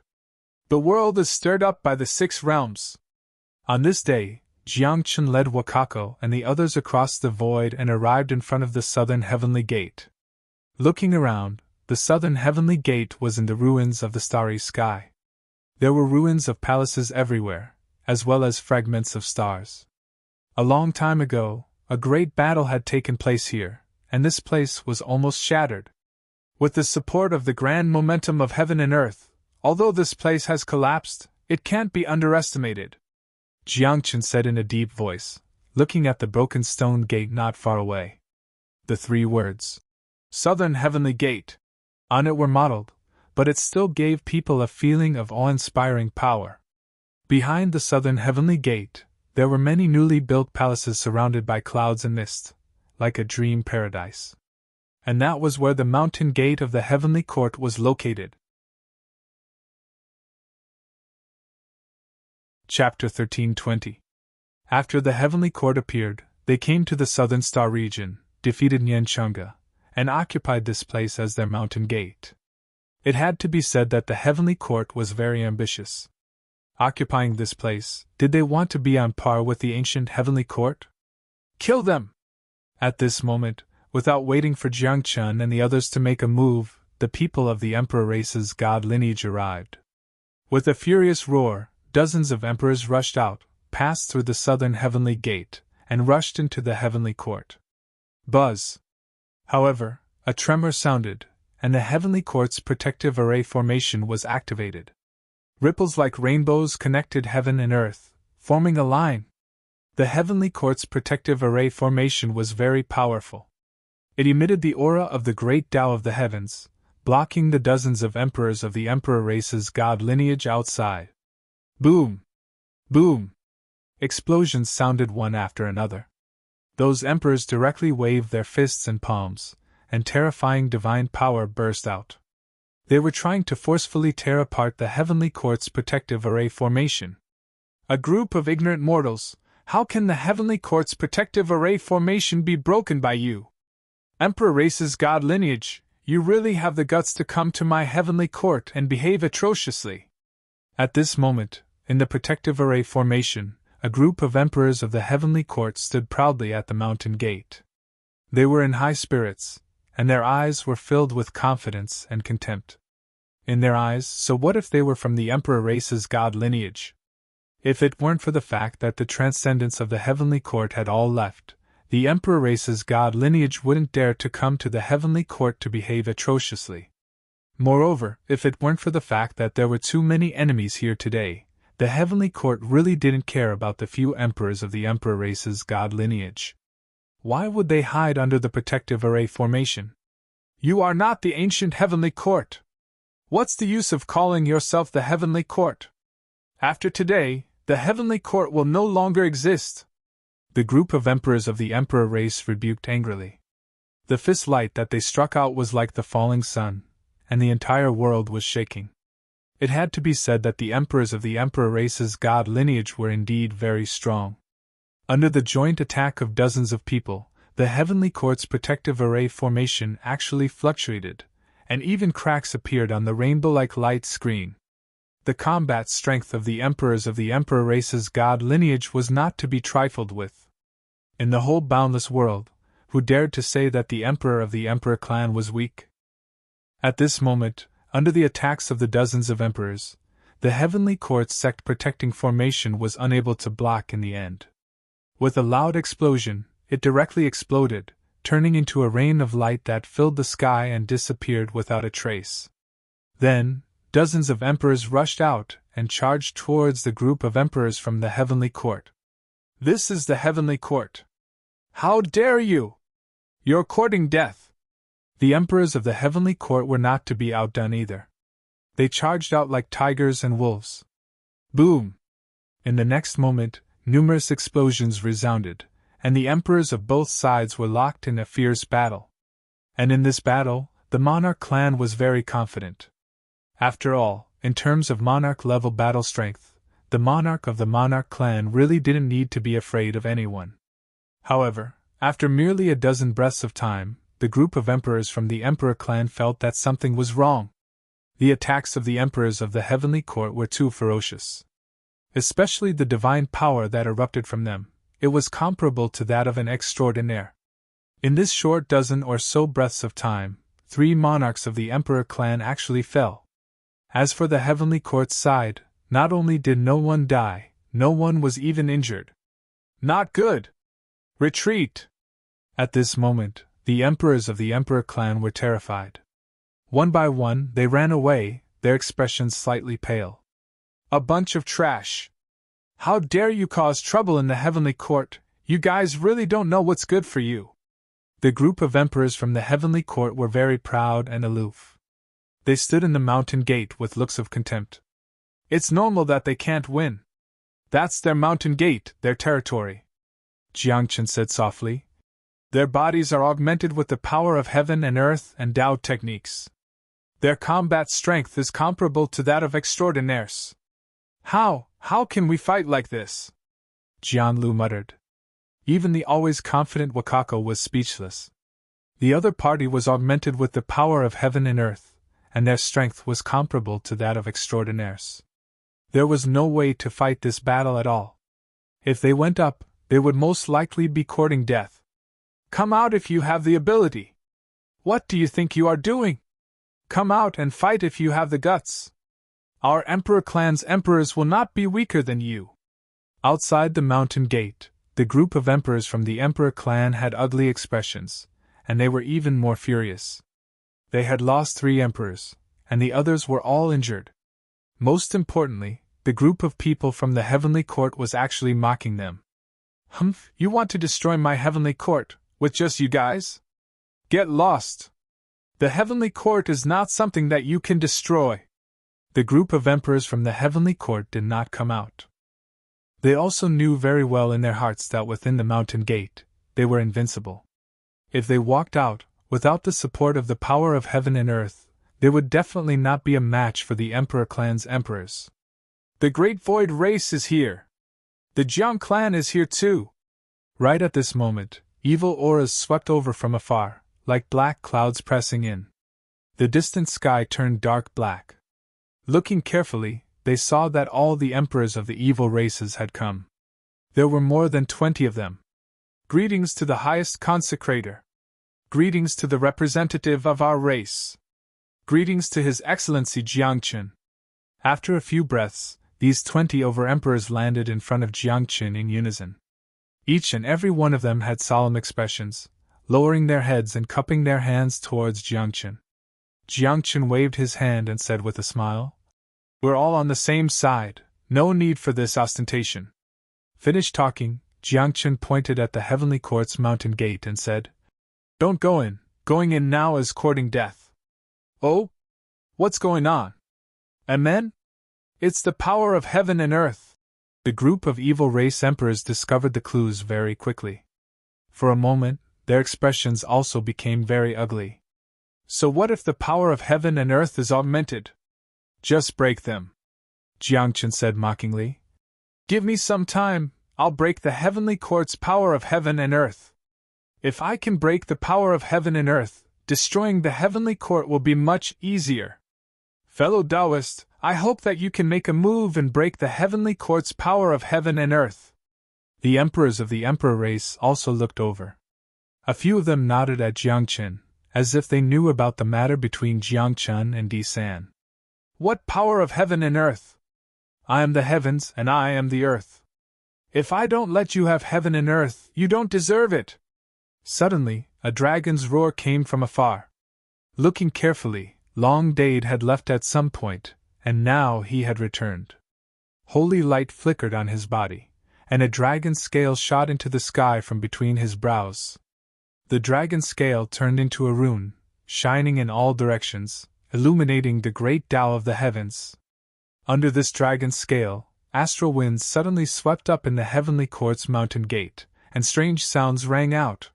The world is stirred up by the 6 realms. On this day, Jiangchen led Wakako and the others across the void and arrived in front of the southern heavenly gate. Looking around, the southern heavenly gate was in the ruins of the starry sky. There were ruins of palaces everywhere, as well as fragments of stars. A long time ago, a great battle had taken place here, and this place was almost shattered. With the support of the grand momentum of heaven and earth, although this place has collapsed, it can't be underestimated, Jiangchen said in a deep voice, looking at the broken stone gate not far away. The 3 words, "Southern Heavenly Gate," on it were modeled, but it still gave people a feeling of awe-inspiring power. Behind the southern heavenly gate, there were many newly built palaces surrounded by clouds and mist, like a dream paradise. And that was where the mountain gate of the heavenly court was located. Chapter 13:20. After the heavenly court appeared, they came to the southern star region, defeated Nianchunga, and occupied this place as their mountain gate. It had to be said that the heavenly court was very ambitious. Occupying this place, did they want to be on par with the ancient heavenly court? Kill them! At this moment, without waiting for Jiangchen and the others to make a move, the people of the emperor race's god lineage arrived. With a furious roar, dozens of emperors rushed out, passed through the southern heavenly gate, and rushed into the heavenly court. Buzz! However, a tremor sounded, and the heavenly court's protective array formation was activated. Ripples like rainbows connected heaven and earth, forming a line. The heavenly court's protective array formation was very powerful. It emitted the aura of the great Tao of the heavens, blocking the dozens of emperors of the emperor race's god lineage outside. Boom! Boom! Explosions sounded one after another. Those emperors directly waved their fists and palms, and terrifying divine power burst out. They were trying to forcefully tear apart the heavenly court's protective array formation. A group of ignorant mortals, how can the heavenly court's protective array formation be broken by you? Emperor race's god lineage, you really have the guts to come to my heavenly court and behave atrociously. At this moment, in the protective array formation, a group of emperors of the heavenly court stood proudly at the mountain gate. They were in high spirits, and their eyes were filled with confidence and contempt. In their eyes, so what if they were from the emperor race's god lineage? If it weren't for the fact that the transcendents of the heavenly court had all left, the emperor race's god lineage wouldn't dare to come to the heavenly court to behave atrociously. Moreover, if it weren't for the fact that there were too many enemies here today, the heavenly court really didn't care about the few emperors of the emperor race's god lineage. Why would they hide under the protective array formation? You are not the ancient heavenly court. What's the use of calling yourself the heavenly court? After today, the heavenly court will no longer exist. The group of emperors of the emperor race rebuked angrily. The fist light that they struck out was like the falling sun, and the entire world was shaking. It had to be said that the emperors of the emperor race's god lineage were indeed very strong. Under the joint attack of dozens of people, the heavenly court's protective array formation actually fluctuated, and even cracks appeared on the rainbow-like light screen. The combat strength of the emperors of the emperor race's god lineage was not to be trifled with. In the whole boundless world, who dared to say that the emperor of the emperor clan was weak? At this moment, under the attacks of the dozens of emperors, the heavenly court's sect-protecting formation was unable to block in the end. With a loud explosion, it directly exploded, turning into a rain of light that filled the sky and disappeared without a trace. Then, dozens of emperors rushed out and charged towards the group of emperors from the heavenly court. This is the heavenly court. How dare you! You're courting death! The emperors of the heavenly court were not to be outdone either. They charged out like tigers and wolves. Boom! In the next moment, numerous explosions resounded, and the emperors of both sides were locked in a fierce battle. And in this battle, the monarch clan was very confident. After all, in terms of monarch-level battle strength, the monarch of the monarch clan really didn't need to be afraid of anyone. However, after merely a dozen breaths of time, the group of emperors from the emperor clan felt that something was wrong. The attacks of the emperors of the heavenly court were too ferocious. Especially the divine power that erupted from them, it was comparable to that of an extraordinaire. In this short dozen or so breaths of time, 3 monarchs of the emperor clan actually fell. As for the heavenly court's side, not only did no one die, no one was even injured. Not good! Retreat! At this moment, the emperors of the emperor clan were terrified. One by one, they ran away, their expressions slightly pale. A bunch of trash! How dare you cause trouble in the heavenly court? You guys really don't know what's good for you. The group of emperors from the heavenly court were very proud and aloof. They stood in the mountain gate with looks of contempt. It's normal that they can't win. That's their mountain gate, their territory. Jiangchen said softly. Their bodies are augmented with the power of heaven and earth and Tao techniques. Their combat strength is comparable to that of extraordinaires. How can we fight like this? Jianlu muttered. Even the always confident Wakako was speechless. The other party was augmented with the power of heaven and earth, and their strength was comparable to that of extraordinaires. There was no way to fight this battle at all. If they went up, they would most likely be courting death. Come out if you have the ability. What do you think you are doing? Come out and fight if you have the guts. Our emperor clan's emperors will not be weaker than you. Outside the mountain gate, the group of emperors from the emperor clan had ugly expressions, and they were even more furious. They had lost 3 emperors, and the others were all injured. Most importantly, the group of people from the heavenly court was actually mocking them. Humph, you want to destroy my heavenly court, with just you guys? Get lost! The heavenly court is not something that you can destroy. The group of emperors from the heavenly court did not come out. They also knew very well in their hearts that within the mountain gate, they were invincible. If they walked out, without the support of the power of heaven and earth, they would definitely not be a match for the emperor clan's emperors. The Great Void race is here. The Jiang clan is here too. Right at this moment, evil auras swept over from afar, like black clouds pressing in. The distant sky turned dark black. Looking carefully, they saw that all the emperors of the evil races had come. There were more than 20 of them. Greetings to the highest consecrator. Greetings to the representative of our race. Greetings to His Excellency Jiangchen. After a few breaths, these 20 over-emperors landed in front of Jiangchen in unison. Each and every one of them had solemn expressions, lowering their heads and cupping their hands towards Jiangchen. Jiangchen waved his hand and said with a smile, We're all on the same side, no need for this ostentation. Finished talking, Jiangchen pointed at the heavenly court's mountain gate and said, Don't go in, going in now is courting death. Oh? What's going on? Amen? It's the power of heaven and earth. The group of evil race emperors discovered the clues very quickly. For a moment, their expressions also became very ugly. So what if the power of heaven and earth is augmented? Just break them. Jiangchen said mockingly. Give me some time, I'll break the heavenly court's power of heaven and earth. If I can break the power of heaven and earth, destroying the heavenly court will be much easier. Fellow Taoist, I hope that you can make a move and break the heavenly court's power of heaven and earth. The emperors of the emperor race also looked over. A few of them nodded at Jiangchen, as if they knew about the matter between Jiangchen and Di San. What power of heaven and earth? I am the heavens and I am the earth. If I don't let you have heaven and earth, you don't deserve it. Suddenly, a dragon's roar came from afar. Looking carefully, Long Dade had left at some point, and now he had returned. Holy light flickered on his body, and a dragon's scale shot into the sky from between his brows. The dragon's scale turned into a rune, shining in all directions, illuminating the great Tao of the heavens. Under this dragon's scale, astral winds suddenly swept up in the heavenly court's mountain gate, and strange sounds rang out.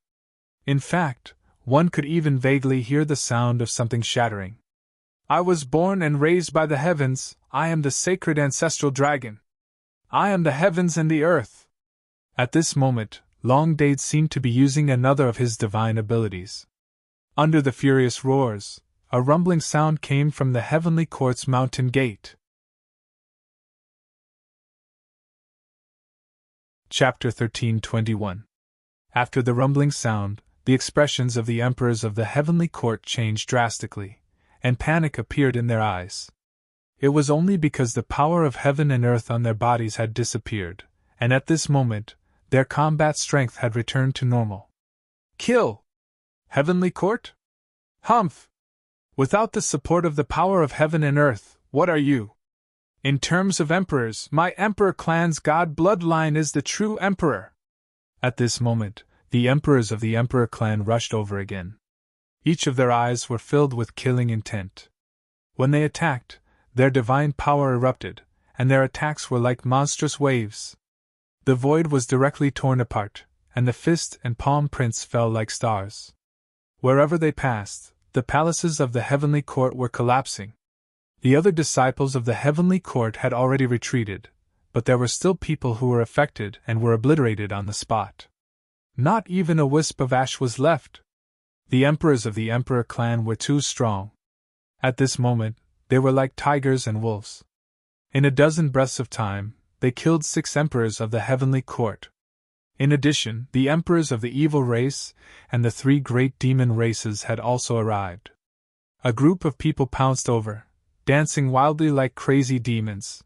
In fact, one could even vaguely hear the sound of something shattering. I was born and raised by the heavens, I am the sacred ancestral dragon. I am the heavens and the earth. At this moment, Long Dade seemed to be using another of his divine abilities. Under the furious roars, a rumbling sound came from the heavenly court's mountain gate. Chapter 13:21. After the rumbling sound, the expressions of the emperors of the heavenly court changed drastically, and panic appeared in their eyes. It was only because the power of heaven and earth on their bodies had disappeared, and at this moment, their combat strength had returned to normal. Kill! Heavenly court? Humph! Without the support of the power of heaven and earth, what are you? In terms of emperors, my emperor clan's god bloodline is the true emperor. At this moment, the emperors of the emperor clan rushed over again. Each of their eyes were filled with killing intent. When they attacked, their divine power erupted, and their attacks were like monstrous waves. The void was directly torn apart, and the fist and palm prints fell like stars. Wherever they passed, the palaces of the heavenly court were collapsing. The other disciples of the heavenly court had already retreated, but there were still people who were affected and were obliterated on the spot. Not even a wisp of ash was left. The emperors of the emperor clan were too strong. At this moment, they were like tigers and wolves. In a dozen breaths of time, they killed 6 emperors of the heavenly court. In addition, the emperors of the evil race and the 3 great demon races had also arrived. A group of people pounced over, dancing wildly like crazy demons.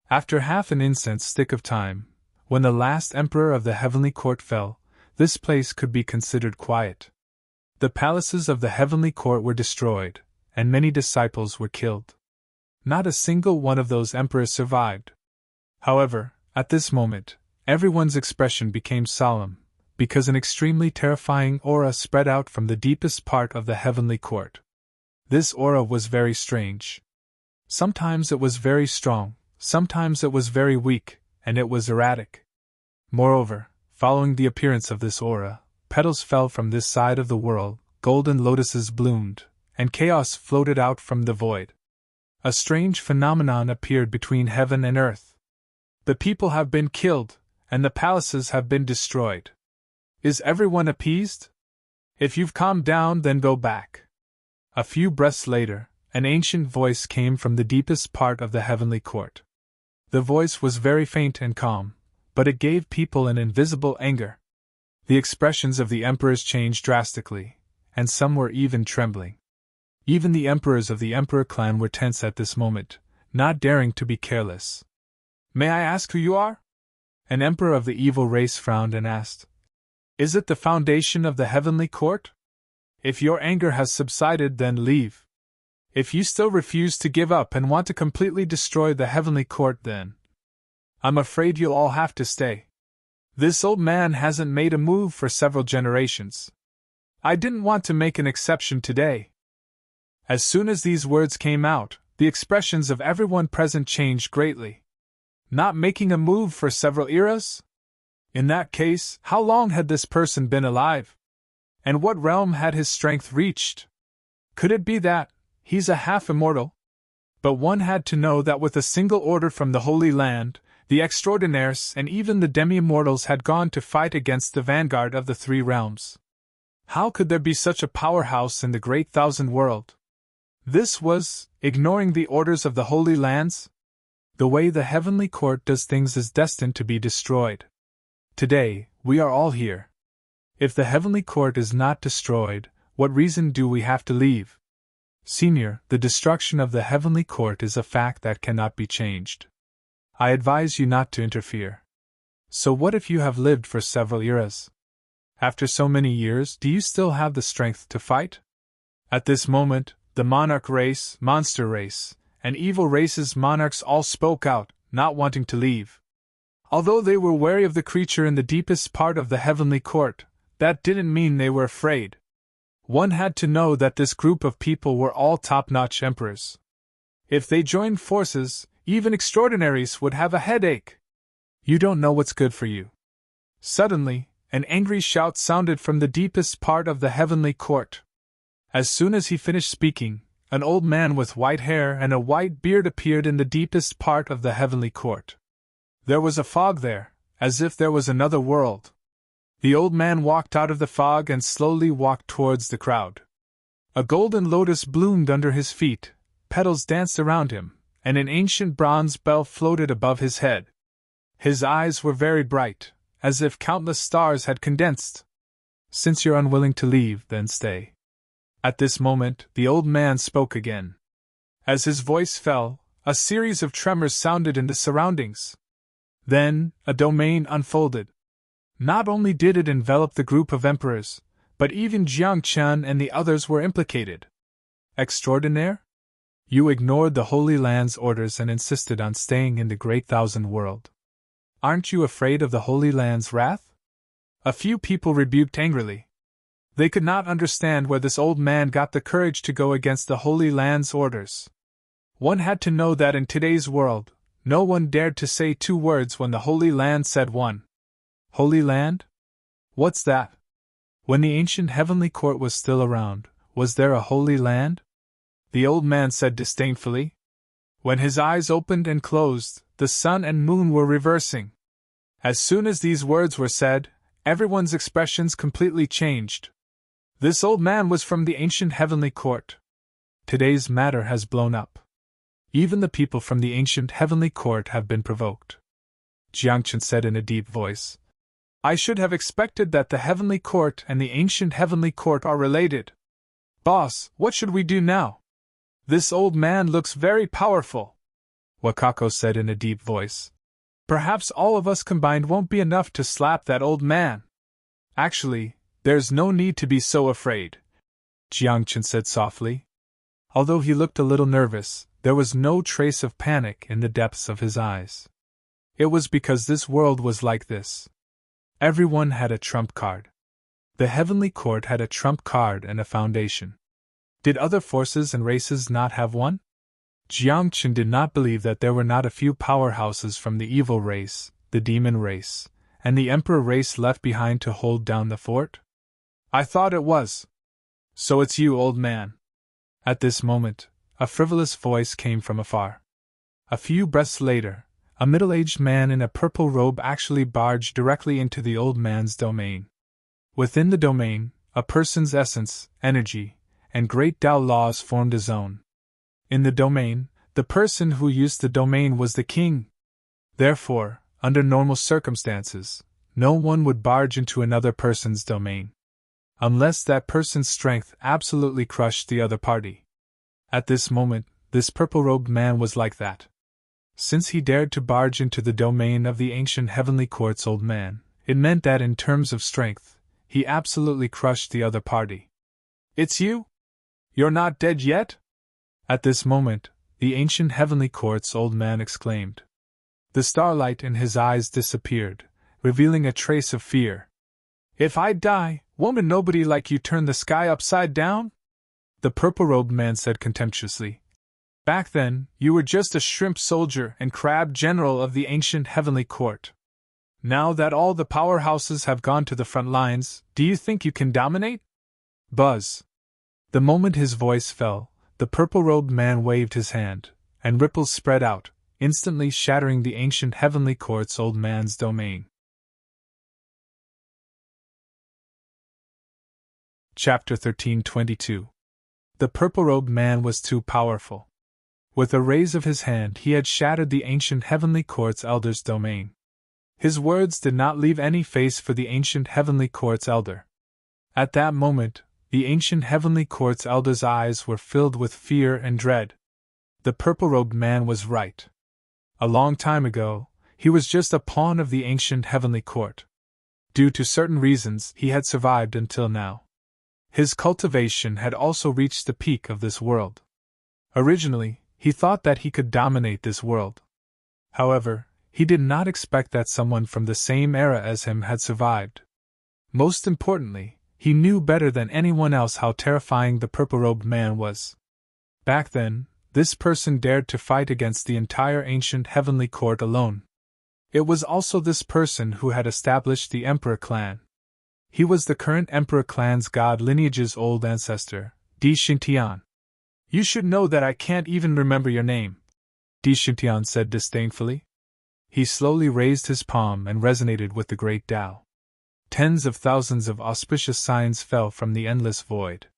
After half an incense stick of time, when the last emperor of the heavenly court fell, this place could be considered quiet. The palaces of the heavenly court were destroyed, and many disciples were killed. Not a single one of those emperors survived. However, at this moment, everyone's expression became solemn, because an extremely terrifying aura spread out from the deepest part of the heavenly court. This aura was very strange. Sometimes it was very strong, sometimes it was very weak, and it was erratic. Moreover, following the appearance of this aura, petals fell from this side of the world, golden lotuses bloomed, and chaos floated out from the void. A strange phenomenon appeared between heaven and earth. The people have been killed, and the palaces have been destroyed. Is everyone appeased? If you've calmed down, then go back. A few breaths later, an ancient voice came from the deepest part of the heavenly court. The voice was very faint and calm, but it gave people an invisible anger. The expressions of the emperors changed drastically, and some were even trembling. Even the emperors of the emperor clan were tense at this moment, not daring to be careless. May I ask who you are? An emperor of the evil race frowned and asked. Is it the foundation of the heavenly court? If your anger has subsided, then leave. If you still refuse to give up and want to completely destroy the heavenly court, then I'm afraid you'll all have to stay. This old man hasn't made a move for several generations. I didn't want to make an exception today. As soon as these words came out, the expressions of everyone present changed greatly. Not making a move for several eras? In that case, how long had this person been alive? And what realm had his strength reached? Could it be that he's a half-immortal? But one had to know that with a single order from the Holy Land, the extraordinaires and even the demi-immortals had gone to fight against the vanguard of the 3 realms. How could there be such a powerhouse in the great thousand world? This was ignoring the orders of the Holy Lands? The way the heavenly court does things is destined to be destroyed. Today, we are all here. If the heavenly court is not destroyed, what reason do we have to leave? Senior, the destruction of the heavenly court is a fact that cannot be changed. I advise you not to interfere. So what if you have lived for several eras? After so many years, do you still have the strength to fight? At this moment, the monarch race, monster race, and evil race's monarchs all spoke out, not wanting to leave. Although they were wary of the creature in the deepest part of the heavenly court, that didn't mean they were afraid. One had to know that this group of people were all top-notch emperors. If they joined forces, Even extraordinaries would have a headache. You don't know what's good for you. Suddenly, an angry shout sounded from the deepest part of the heavenly court. As soon as he finished speaking, an old man with white hair and a white beard appeared in the deepest part of the heavenly court. There was a fog there, as if there was another world. The old man walked out of the fog and slowly walked towards the crowd. A golden lotus bloomed under his feet, petals danced around him, and an ancient bronze bell floated above his head. His eyes were very bright, as if countless stars had condensed. Since you're unwilling to leave, then stay. At this moment, the old man spoke again. As his voice fell, a series of tremors sounded in the surroundings. Then, a domain unfolded. Not only did it envelop the group of emperors, but even Jiang Chen and the others were implicated. Extraordinaire? You ignored the Holy Land's orders and insisted on staying in the Great Thousand World. Aren't you afraid of the Holy Land's wrath? A few people rebuked angrily. They could not understand where this old man got the courage to go against the Holy Land's orders. One had to know that in today's world, no one dared to say two words when the Holy Land said one. Holy Land? What's that? When the ancient heavenly court was still around, was there a Holy Land? The old man said disdainfully. When his eyes opened and closed, the sun and moon were reversing. As soon as these words were said, everyone's expressions completely changed. This old man was from the ancient heavenly court. Today's matter has blown up. Even the people from the ancient heavenly court have been provoked. Jiang Chen said in a deep voice. I should have expected that the heavenly court and the ancient heavenly court are related. Boss, what should we do now? This old man looks very powerful. Wakako said in a deep voice. Perhaps all of us combined won't be enough to slap that old man. Actually, there's no need to be so afraid, Jiang Chen said softly. Although he looked a little nervous, there was no trace of panic in the depths of his eyes. It was because this world was like this. Everyone had a trump card. The heavenly court had a trump card and a foundation. Did other forces and races not have one? Jiang Chen did not believe that there were not a few powerhouses from the evil race, the demon race, and the emperor race left behind to hold down the fort. I thought it was. So it's you, old man. At this moment, a frivolous voice came from afar. A few breaths later, a middle-aged man in a purple robe actually barged directly into the old man's domain. Within the domain, a person's essence, energy, and great Tao laws formed a zone. In the domain, the person who used the domain was the king. Therefore, under normal circumstances, no one would barge into another person's domain. Unless that person's strength absolutely crushed the other party. At this moment, this purple-robed man was like that. Since he dared to barge into the domain of the ancient heavenly court's old man, it meant that in terms of strength, he absolutely crushed the other party. It's you? You're not dead yet? At this moment, the ancient heavenly court's old man exclaimed. The starlight in his eyes disappeared, revealing a trace of fear. If I die, won't a nobody like you turn the sky upside down? The purple-robed man said contemptuously. Back then, you were just a shrimp soldier and crab general of the ancient heavenly court. Now that all the powerhouses have gone to the front lines, do you think you can dominate? Buzz. The moment his voice fell, the purple-robed man waved his hand, and ripples spread out, instantly shattering the ancient heavenly court's old man's domain. Chapter 13:22. The purple-robed man was too powerful. With a raise of his hand he had shattered the ancient heavenly court's elder's domain. His words did not leave any face for the ancient heavenly court's elder. At that moment, the ancient heavenly court's elder's eyes were filled with fear and dread. The purple-robed man was right. A long time ago, he was just a pawn of the ancient heavenly court. Due to certain reasons, he had survived until now. His cultivation had also reached the peak of this world. Originally, he thought that he could dominate this world. However, he did not expect that someone from the same era as him had survived. Most importantly, he knew better than anyone else how terrifying the purple-robed man was. Back then, this person dared to fight against the entire ancient heavenly court alone. It was also this person who had established the Emperor clan. He was the current Emperor clan's god lineage's old ancestor, Di Xingtian. You should know that I can't even remember your name, Di Xingtian said disdainfully. He slowly raised his palm and resonated with the great Tao. Tens of thousands of auspicious signs fell from the endless void.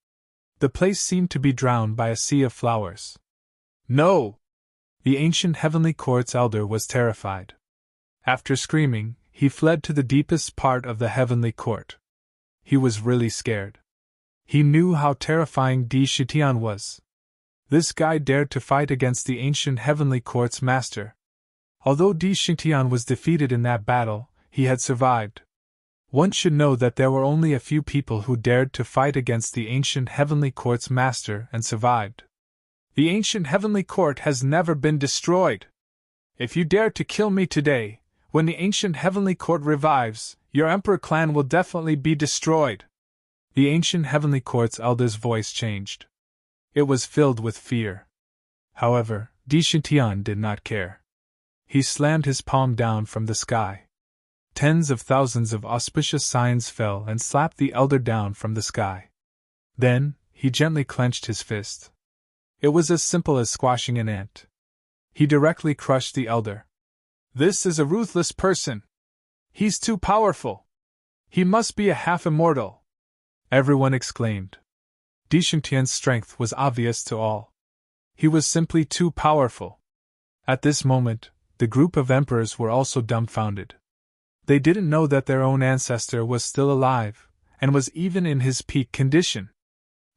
The place seemed to be drowned by a sea of flowers. No! The ancient heavenly court's elder was terrified. After screaming, he fled to the deepest part of the heavenly court. He was really scared. He knew how terrifying Di Xingtian was. This guy dared to fight against the ancient heavenly court's master. Although Di Xingtian was defeated in that battle, he had survived. One should know that there were only a few people who dared to fight against the ancient heavenly court's master and survived. The ancient heavenly court has never been destroyed. If you dare to kill me today, when the ancient heavenly court revives, your Emperor clan will definitely be destroyed. The ancient heavenly court's elder's voice changed. It was filled with fear. However, Di Xingtian did not care. He slammed his palm down from the sky. Tens of thousands of auspicious signs fell and slapped the elder down from the sky. Then, he gently clenched his fist. It was as simple as squashing an ant. He directly crushed the elder. This is a ruthless person. He's too powerful. He must be a half-immortal. Everyone exclaimed. Di Xingtian's strength was obvious to all. He was simply too powerful. At this moment, the group of emperors were also dumbfounded. They didn't know that their own ancestor was still alive, and was even in his peak condition.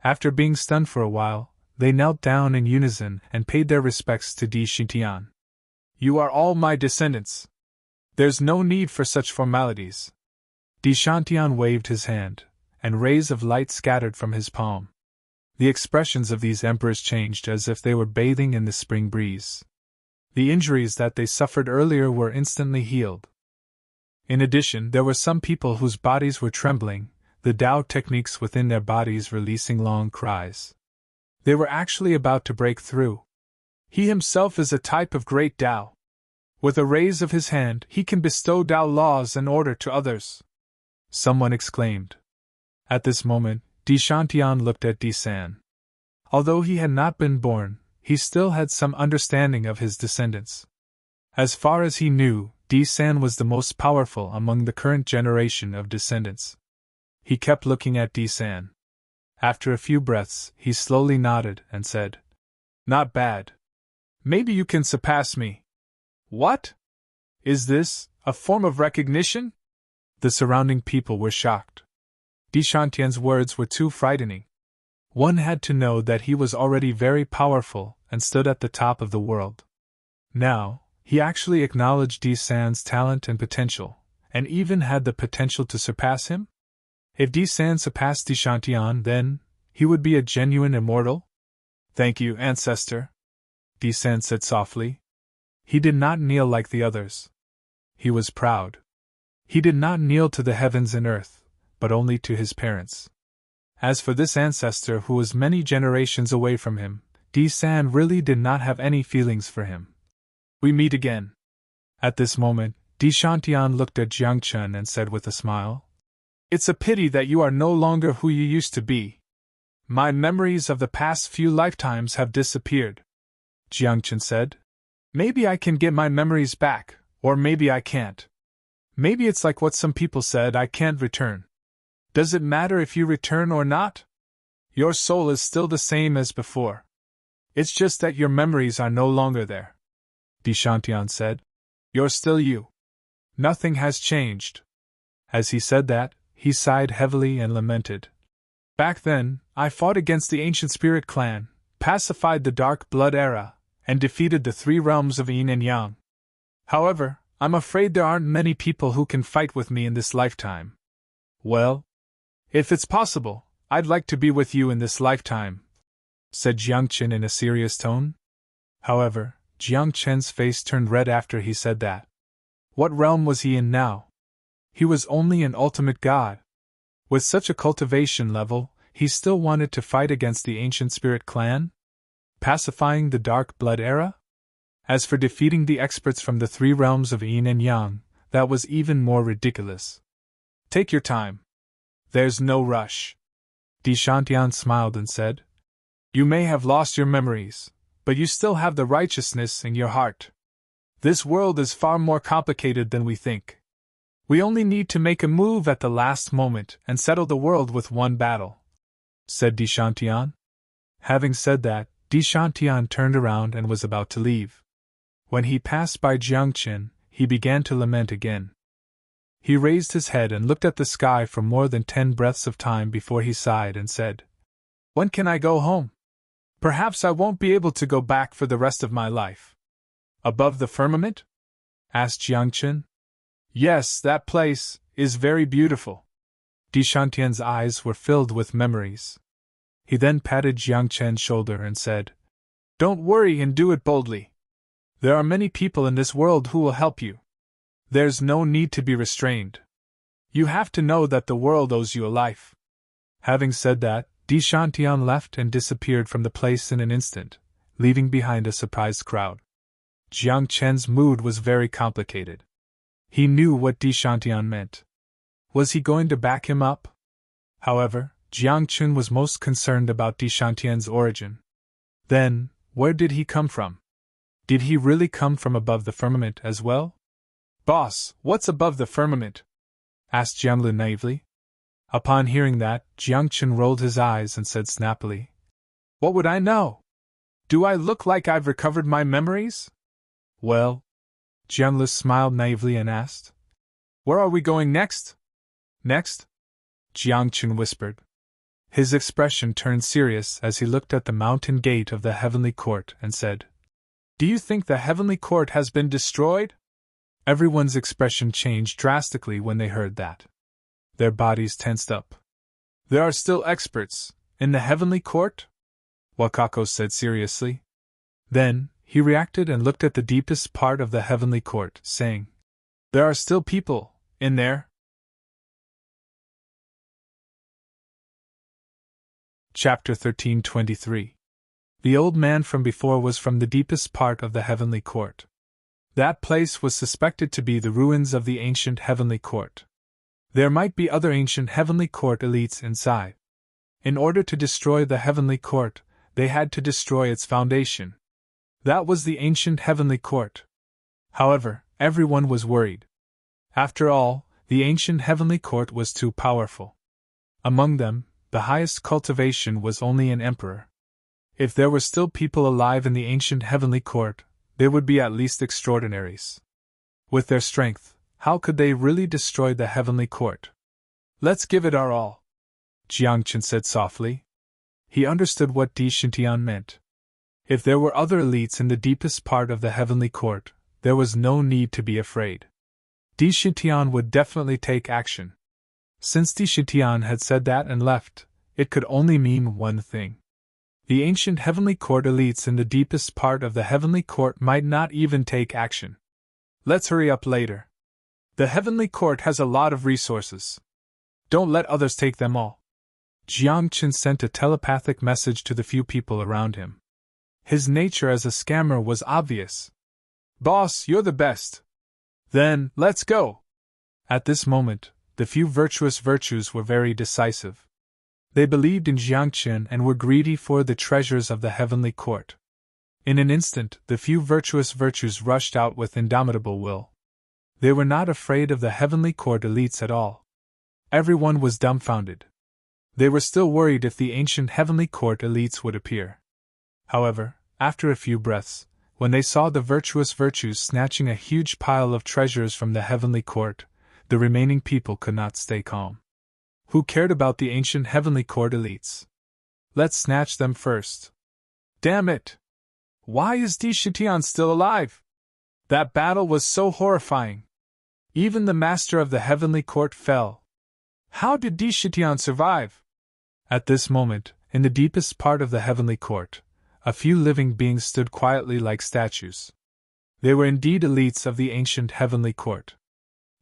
After being stunned for a while, they knelt down in unison and paid their respects to Di Xingtian. You are all my descendants. There's no need for such formalities. Di Xingtian waved his hand, and rays of light scattered from his palm. The expressions of these emperors changed as if they were bathing in the spring breeze. The injuries that they suffered earlier were instantly healed. In addition, there were some people whose bodies were trembling, the Tao techniques within their bodies releasing long cries. They were actually about to break through. He himself is a type of great Tao. With a raise of his hand, he can bestow Tao laws and order to others. Someone exclaimed. At this moment, Di Xingtian looked at Di San. Although he had not been born, he still had some understanding of his descendants. As far as he knew, Di San was the most powerful among the current generation of descendants. He kept looking at Di San. After a few breaths, he slowly nodded and said, Not bad. Maybe you can surpass me. What? Is this a form of recognition? The surrounding people were shocked. Di Xingtian's words were too frightening. One had to know that he was already very powerful and stood at the top of the world. Now, he actually acknowledged Di San's talent and potential, and even had the potential to surpass him? If Di San surpassed Di Xingtian, then he would be a genuine immortal? Thank you, ancestor, Di San said softly. He did not kneel like the others. He was proud. He did not kneel to the heavens and earth, but only to his parents. As for this ancestor who was many generations away from him, Di San really did not have any feelings for him. We meet again. At this moment, Di Xingtian looked at Jiang Chen and said with a smile, It's a pity that you are no longer who you used to be. My memories of the past few lifetimes have disappeared. Jiang Chen said. Maybe I can get my memories back, or maybe I can't. Maybe it's like what some people said, I can't return. Does it matter if you return or not? Your soul is still the same as before. It's just that your memories are no longer there. Di Xingtian said. You're still you. Nothing has changed. As he said that, he sighed heavily and lamented. Back then, I fought against the ancient spirit clan, pacified the dark blood era, and defeated the three realms of yin and yang. However, I'm afraid there aren't many people who can fight with me in this lifetime. Well, if it's possible, I'd like to be with you in this lifetime, said Jiang Chen in a serious tone. However, Jiang Chen's face turned red after he said that. What realm was he in now? He was only an ultimate god. With such a cultivation level, he still wanted to fight against the ancient spirit clan? Pacifying the Dark Blood era? As for defeating the experts from the three realms of Yin and Yang, that was even more ridiculous. Take your time. There's no rush. Dishantian smiled and said, You may have lost your memories, but you still have the righteousness in your heart. This world is far more complicated than we think. We only need to make a move at the last moment and settle the world with one battle, said Dishantian. Having said that, Dishantian turned around and was about to leave. When he passed by Jiangqin, he began to lament again. He raised his head and looked at the sky for more than 10 breaths of time before he sighed and said, When can I go home? Perhaps I won't be able to go back for the rest of my life. Above the firmament? Asked Jiangqin. Yes, that place is very beautiful. Dishantian's eyes were filled with memories. He then patted Jiangqin's shoulder and said, Don't worry and do it boldly. There are many people in this world who will help you. There's no need to be restrained. You have to know that the world owes you a life. Having said that, Dishantian left and disappeared from the place in an instant, leaving behind a surprised crowd. Jiangqin's mood was very complicated. He knew what Dishantian meant. Was he going to back him up? However, Jiangqin was most concerned about Dishantian's origin. Then, where did he come from? Did he really come from above the firmament as well? Boss, what's above the firmament? Asked Jianglu naively. Upon hearing that, Jiangqin rolled his eyes and said snappily, What would I know? Do I look like I've recovered my memories? Well, Jianglu smiled naively and asked, Where are we going next? Next? Jiangqin whispered. His expression turned serious as he looked at the mountain gate of the heavenly court and said, Do you think the heavenly court has been destroyed? Everyone's expression changed drastically when they heard that. Their bodies tensed up. There are still experts in the heavenly court? Wakako said seriously. Then, he reacted and looked at the deepest part of the heavenly court, saying, There are still people in there? Chapter 13:23. The old man from before was from the deepest part of the heavenly court. That place was suspected to be the ruins of the ancient heavenly court. There might be other ancient heavenly court elites inside. In order to destroy the heavenly court, they had to destroy its foundation. That was the ancient heavenly court. However, everyone was worried. After all, the ancient heavenly court was too powerful. Among them, the highest cultivation was only an emperor. If there were still people alive in the ancient heavenly court, they would be at least extraordinaries. With their strength, how could they really destroy the heavenly court? Let's give it our all, Jiangqin said softly. He understood what Dishantian meant. If there were other elites in the deepest part of the heavenly court, there was no need to be afraid. Dishantian would definitely take action. Since Dishantian had said that and left, it could only mean one thing. The ancient heavenly court elites in the deepest part of the heavenly court might not even take action. Let's hurry up later. The heavenly court has a lot of resources. Don't let others take them all. Jiangqin sent a telepathic message to the few people around him. His nature as a scammer was obvious. Boss, you're the best. Then, let's go. At this moment, the few virtuous virtues were very decisive. They believed in Jiangqin and were greedy for the treasures of the heavenly court. In an instant, the few virtuous virtues rushed out with indomitable will. They were not afraid of the heavenly court elites at all. Everyone was dumbfounded. They were still worried if the ancient heavenly court elites would appear. However, after a few breaths, when they saw the virtuous virtues snatching a huge pile of treasures from the heavenly court, the remaining people could not stay calm. Who cared about the ancient heavenly court elites? Let's snatch them first. Damn it! Why is Dishantian still alive? That battle was so horrifying. Even the master of the heavenly court fell. How did Dishantian survive? At this moment, in the deepest part of the heavenly court, a few living beings stood quietly like statues. They were indeed elites of the ancient heavenly court.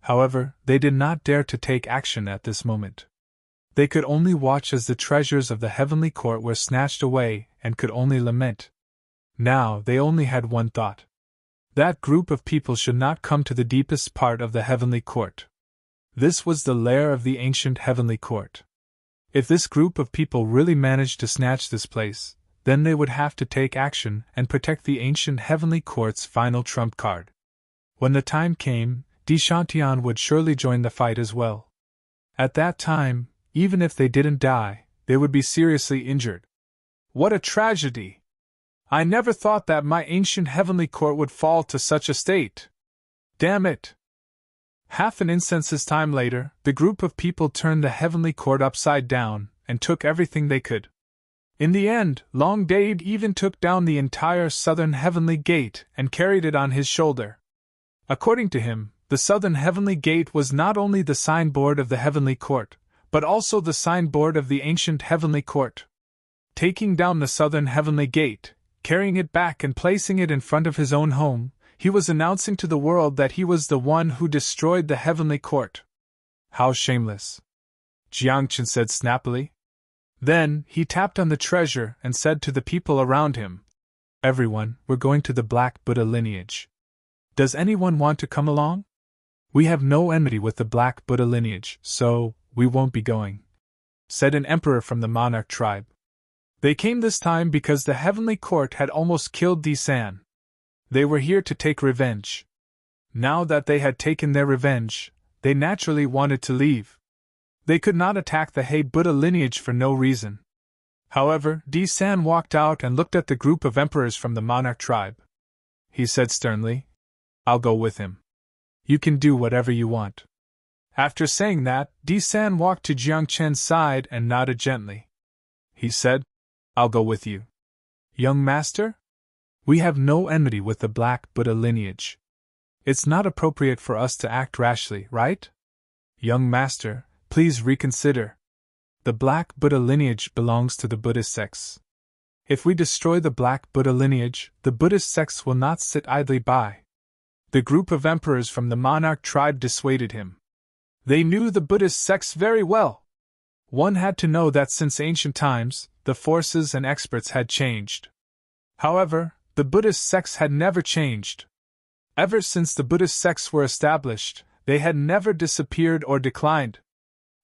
However, they did not dare to take action at this moment. They could only watch as the treasures of the heavenly court were snatched away and could only lament. Now they only had one thought. That group of people should not come to the deepest part of the heavenly court. This was the lair of the ancient heavenly court. If this group of people really managed to snatch this place, then they would have to take action and protect the ancient heavenly court's final trump card. When the time came, D'Chantillon would surely join the fight as well. At that time, even if they didn't die, they would be seriously injured. What a tragedy! I never thought that my ancient heavenly court would fall to such a state. Damn it! Half an incense's time later, the group of people turned the heavenly court upside down and took everything they could. In the end, Long Dade even took down the entire southern heavenly gate and carried it on his shoulder. According to him, the southern heavenly gate was not only the signboard of the heavenly court, but also the signboard of the ancient heavenly court. Taking down the southern heavenly gate, carrying it back and placing it in front of his own home, he was announcing to the world that he was the one who destroyed the heavenly court. How shameless! Jiangchen said snappily. Then, he tapped on the treasure and said to the people around him, "Everyone, we're going to the Black Buddha lineage. Does anyone want to come along? We have no enmity with the Black Buddha lineage, so we won't be going," said an emperor from the monarch tribe. They came this time because the heavenly court had almost killed Disan. They were here to take revenge. Now that they had taken their revenge, they naturally wanted to leave. They could not attack the He Buddha lineage for no reason. However, Disan walked out and looked at the group of emperors from the monarch tribe. He said sternly, "I'll go with him. You can do whatever you want." After saying that, Disan walked to Jiangchen's side and nodded gently. He said, "I'll go with you. Young master? We have no enmity with the Black Buddha lineage. It's not appropriate for us to act rashly, right? Young master, please reconsider. The Black Buddha lineage belongs to the Buddhist sects. If we destroy the Black Buddha lineage, the Buddhist sects will not sit idly by." The group of emperors from the monarch tribe dissuaded him. They knew the Buddhist sects very well. One had to know that since ancient times, the forces and experts had changed. However, the Buddhist sects had never changed. Ever since the Buddhist sects were established, they had never disappeared or declined.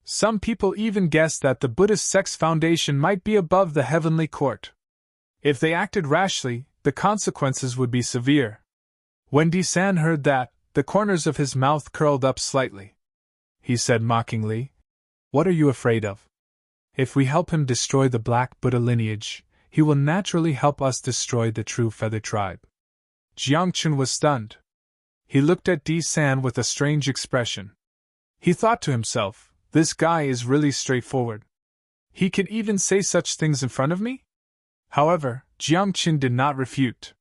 Some people even guessed that the Buddhist sect's foundation might be above the heavenly court. If they acted rashly, the consequences would be severe. When Disan heard that, the corners of his mouth curled up slightly. He said mockingly, "What are you afraid of? If we help him destroy the Black Buddha lineage, he will naturally help us destroy the true Feather tribe." Jiangchen was stunned. He looked at Disan with a strange expression. He thought to himself, "This guy is really straightforward. He can even say such things in front of me?" However, Jiangchen did not refute.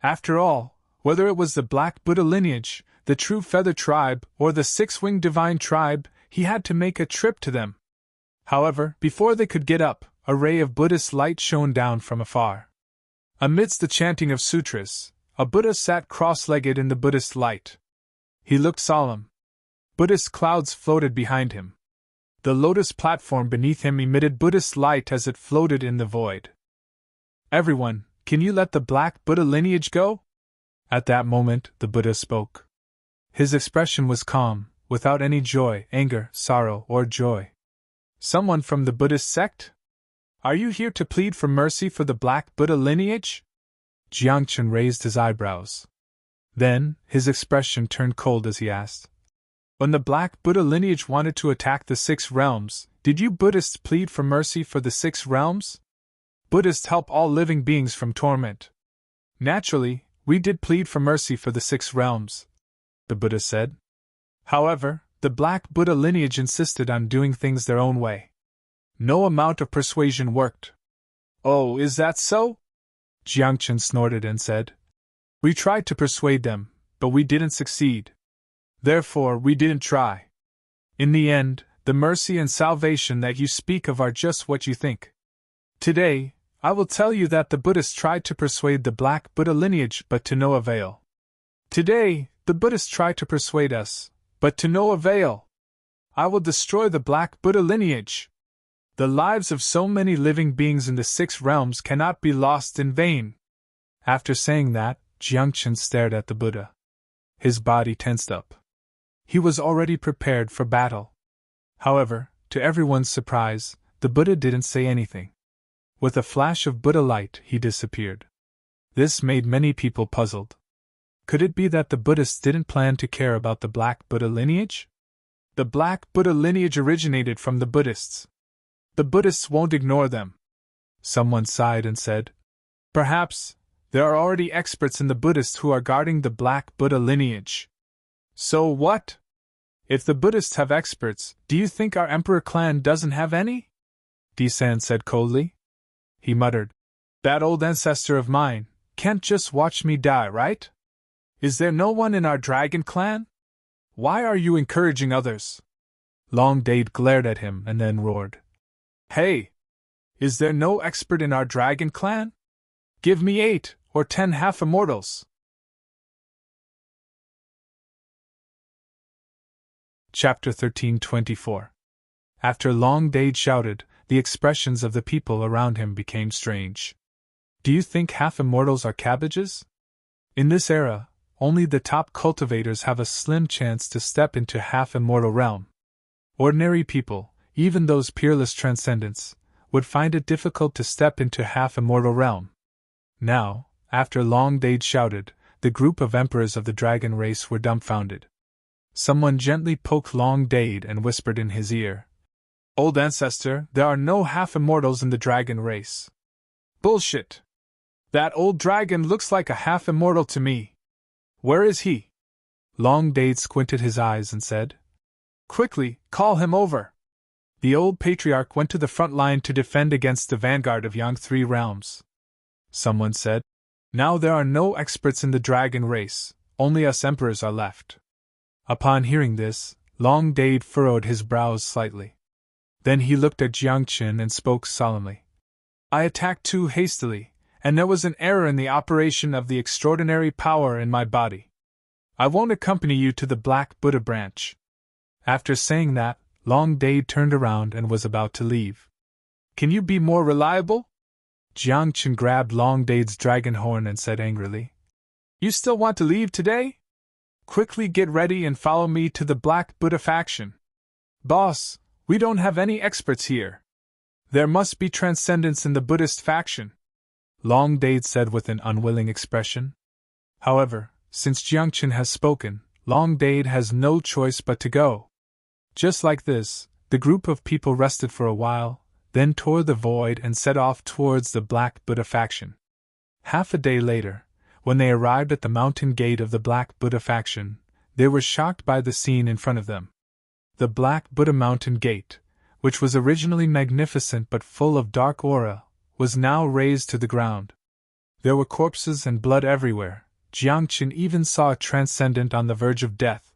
After all, whether it was the Black Buddha lineage, the true Feather tribe, or the Six-Winged Divine tribe, he had to make a trip to them. However, before they could get up, a ray of Buddhist light shone down from afar. Amidst the chanting of sutras, a Buddha sat cross-legged in the Buddhist light. He looked solemn. Buddhist clouds floated behind him. The lotus platform beneath him emitted Buddhist light as it floated in the void. "Everyone, can you let the Black Buddha lineage go?" At that moment, the Buddha spoke. His expression was calm, without any joy, anger, sorrow, or joy. "Someone from the Buddhist sect? Are you here to plead for mercy for the Black Buddha lineage?" Jiangchen raised his eyebrows. Then, his expression turned cold as he asked, "When the Black Buddha lineage wanted to attack the 6 realms, did you Buddhists plead for mercy for the 6 realms? Buddhists help all living beings from torment. Naturally, we did plead for mercy for the 6 realms," the Buddha said. However, the Black Buddha lineage insisted on doing things their own way. No amount of persuasion worked. "Oh, is that so?" Jiangchen snorted and said. "We tried to persuade them, but we didn't succeed. Therefore, we didn't try. In the end, the mercy and salvation that you speak of are just what you think. Today, I will tell you that the Buddhists tried to persuade the Black Buddha lineage but to no avail. Today, the Buddhists try to persuade us, but to no avail. I will destroy the Black Buddha lineage. The lives of so many living beings in the 6 realms cannot be lost in vain." After saying that, Jiangchen stared at the Buddha. His body tensed up. He was already prepared for battle. However, to everyone's surprise, the Buddha didn't say anything. With a flash of Buddha light, he disappeared. This made many people puzzled. Could it be that the Buddhists didn't plan to care about the Black Buddha lineage? The Black Buddha lineage originated from the Buddhists. The Buddhists won't ignore them. Someone sighed and said, "Perhaps there are already experts in the Buddhists who are guarding the Black Buddha lineage." So what? If the Buddhists have experts, do you think our Emperor clan doesn't have any? Disan said coldly. He muttered, "That old ancestor of mine can't just watch me die, right? Is there no one in our dragon clan? Why are you encouraging others?" Long Dade glared at him and then roared, "Hey! Is there no expert in our dragon clan? Give me 8 or 10 half-immortals." Chapter 13:24. After Long Dade shouted, the expressions of the people around him became strange. Do you think half-immortals are cabbages? In this era, only the top cultivators have a slim chance to step into half-immortal realm. Ordinary people, even those peerless transcendents, would find it difficult to step into half-immortal realm. Now, after Long Dade shouted, the group of emperors of the dragon race were dumbfounded. Someone gently poked Long Dade and whispered in his ear, "Old ancestor, there are no half-immortals in the dragon race." "Bullshit! That old dragon looks like a half-immortal to me. Where is he?" Long Dade squinted his eyes and said, "Quickly, call him over." The old patriarch went to the front line to defend against the vanguard of Yang Three Realms. Someone said, "Now there are no experts in the dragon race, only us emperors are left." Upon hearing this, Long Dade furrowed his brows slightly. Then he looked at Jiangchen and spoke solemnly. "I attacked too hastily, and there was an error in the operation of the extraordinary power in my body. I won't accompany you to the Black Buddha branch." After saying that, Long Dade turned around and was about to leave. "Can you be more reliable?" Jiangchen grabbed Long Dade's dragon horn and said angrily, "You still want to leave today? Quickly get ready and follow me to the Black Buddha faction. Boss, we don't have any experts here. There must be transcendents in the Buddhist faction," Long Dade said with an unwilling expression. However, since Jiangchen has spoken, Long Dade has no choice but to go. Just like this, the group of people rested for a while, then tore the void and set off towards the Black Buddha faction. Half a day later, when they arrived at the mountain gate of the Black Buddha faction, they were shocked by the scene in front of them. The Black Buddha mountain gate, which was originally magnificent but full of dark aura, was now razed to the ground. There were corpses and blood everywhere. Jiangchen even saw a transcendent on the verge of death.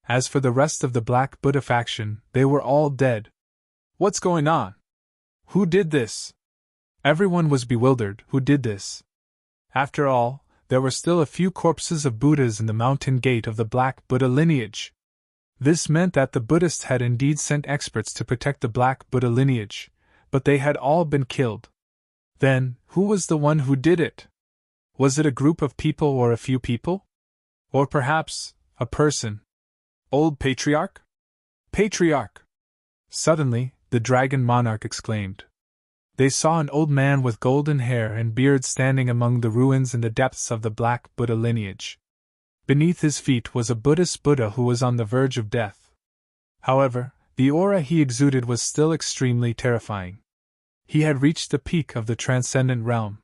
As for the rest of the Black Buddha faction, they were all dead. What's going on? Who did this? Everyone was bewildered. Who did this? After all, there were still a few corpses of Buddhas in the mountain gate of the Black Buddha lineage. This meant that the Buddhists had indeed sent experts to protect the Black Buddha lineage, but they had all been killed. Then, who was the one who did it? Was it a group of people or a few people? Or perhaps, a person? Old Patriarch? Patriarch! Suddenly, the Dragon Monarch exclaimed. They saw an old man with golden hair and beard standing among the ruins in the depths of the Black Buddha lineage. Beneath his feet was a Buddhist Buddha who was on the verge of death. However, the aura he exuded was still extremely terrifying. He had reached the peak of the transcendent realm.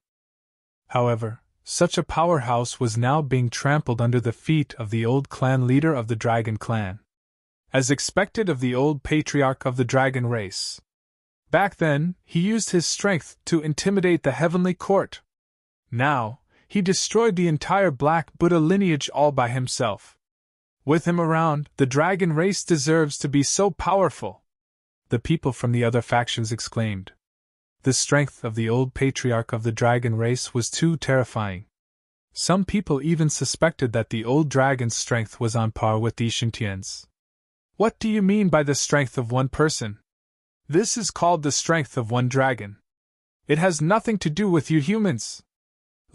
However, such a powerhouse was now being trampled under the feet of the old clan leader of the Dragon Clan. As expected of the old patriarch of the dragon race. Back then, he used his strength to intimidate the heavenly court. Now, he destroyed the entire Black Buddha lineage all by himself. With him around, the dragon race deserves to be so powerful. The people from the other factions exclaimed. The strength of the old patriarch of the dragon race was too terrifying. Some people even suspected that the old dragon's strength was on par with the Shintian's. What do you mean by the strength of one person? This is called the strength of one dragon. It has nothing to do with you humans.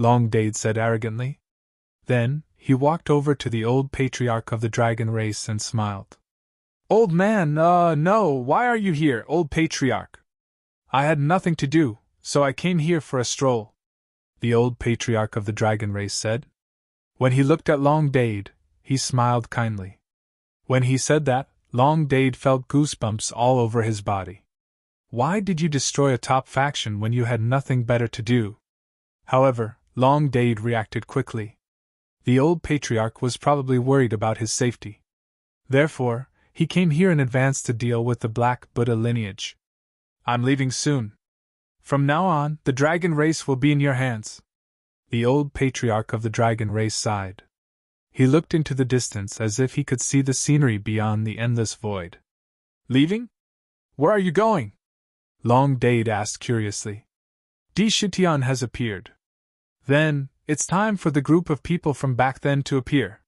Long Dade said arrogantly. Then, he walked over to the old patriarch of the dragon race and smiled. Old man, no, why are you here, old patriarch? I had nothing to do, so I came here for a stroll, the old patriarch of the dragon race said. When he looked at Long Dade, he smiled kindly. When he said that, Long Dade felt goosebumps all over his body. Why did you destroy a top faction when you had nothing better to do? However, Long Dade reacted quickly. The old patriarch was probably worried about his safety. Therefore, he came here in advance to deal with the Black Buddha lineage. I'm leaving soon. From now on, the dragon race will be in your hands. The old patriarch of the dragon race sighed. He looked into the distance as if he could see the scenery beyond the endless void. Leaving? Where are you going? Long Dade asked curiously. Dishitian has appeared. Then, it's time for the group of people from back then to appear.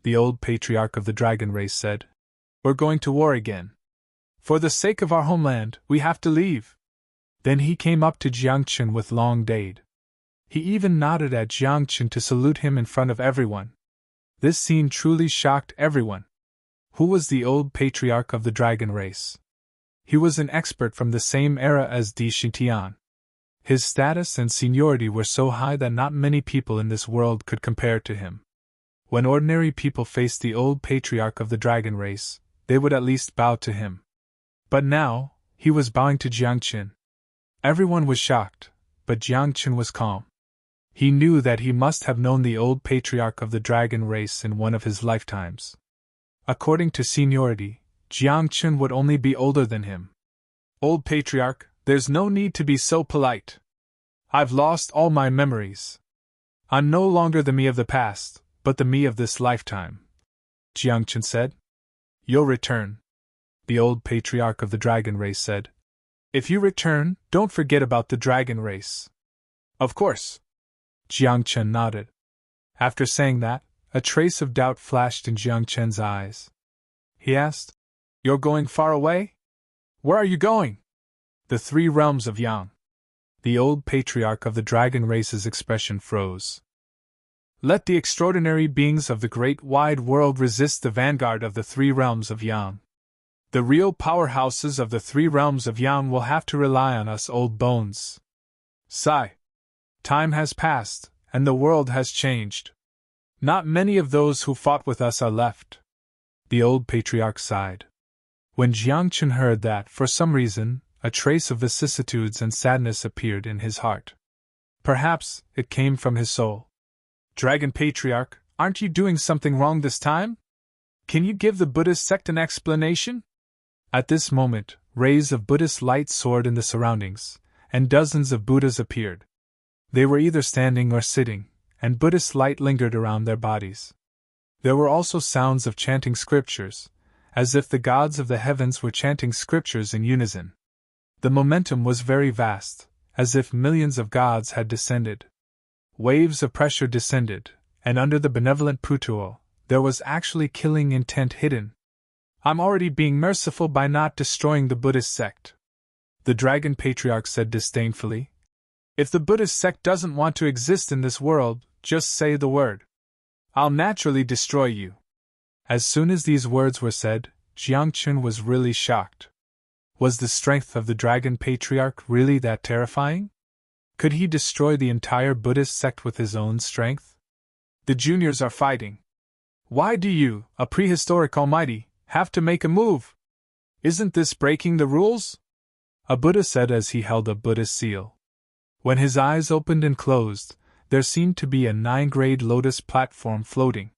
The old patriarch of the dragon race said. We're going to war again. For the sake of our homeland, we have to leave. Then he came up to Jiangchen with Long Dade. He even nodded at Jiangchen to salute him in front of everyone. This scene truly shocked everyone. Who was the old patriarch of the dragon race? He was an expert from the same era as Dishitian. His status and seniority were so high that not many people in this world could compare to him. When ordinary people faced the old patriarch of the dragon race, they would at least bow to him. But now, he was bowing to Jiangchen. Everyone was shocked, but Jiangchen was calm. He knew that he must have known the old patriarch of the dragon race in one of his lifetimes. According to seniority, Jiangchen would only be older than him. Old patriarch, there's no need to be so polite. I've lost all my memories. I'm no longer the me of the past, but the me of this lifetime, Jiangchen said. You'll return, the old patriarch of the dragon race said. If you return, don't forget about the dragon race. Of course. Jiangchen nodded. After saying that, a trace of doubt flashed in Jiangchen's eyes. He asked, You're going far away? Where are you going? The 3 realms of Yang. The old patriarch of the dragon race's expression froze. Let the extraordinary beings of the great wide world resist the vanguard of the 3 realms of Yang. The real powerhouses of the 3 realms of Yang will have to rely on us old bones. Sigh. Time has passed, and the world has changed. Not many of those who fought with us are left. The old patriarch sighed. When Jiangchen heard that, for some reason, a trace of vicissitudes and sadness appeared in his heart. Perhaps it came from his soul. Dragon Patriarch, aren't you doing something wrong this time? Can you give the Buddhist sect an explanation? At this moment, rays of Buddhist light soared in the surroundings, and dozens of Buddhas appeared. They were either standing or sitting, and Buddhist light lingered around their bodies. There were also sounds of chanting scriptures, as if the gods of the heavens were chanting scriptures in unison. The momentum was very vast, as if millions of gods had descended. Waves of pressure descended, and under the benevolent Putuo, there was actually killing intent hidden. I'm already being merciful by not destroying the Buddhist sect, the Dragon Patriarch said disdainfully. If the Buddhist sect doesn't want to exist in this world, just say the word. I'll naturally destroy you. As soon as these words were said, Jiangchen was really shocked. Was the strength of the Dragon Patriarch really that terrifying? Could he destroy the entire Buddhist sect with his own strength? The juniors are fighting. Why do you, a prehistoric almighty, have to make a move? Isn't this breaking the rules? A Buddha said as he held a Buddhist seal. When his eyes opened and closed, there seemed to be a 9-grade lotus platform floating.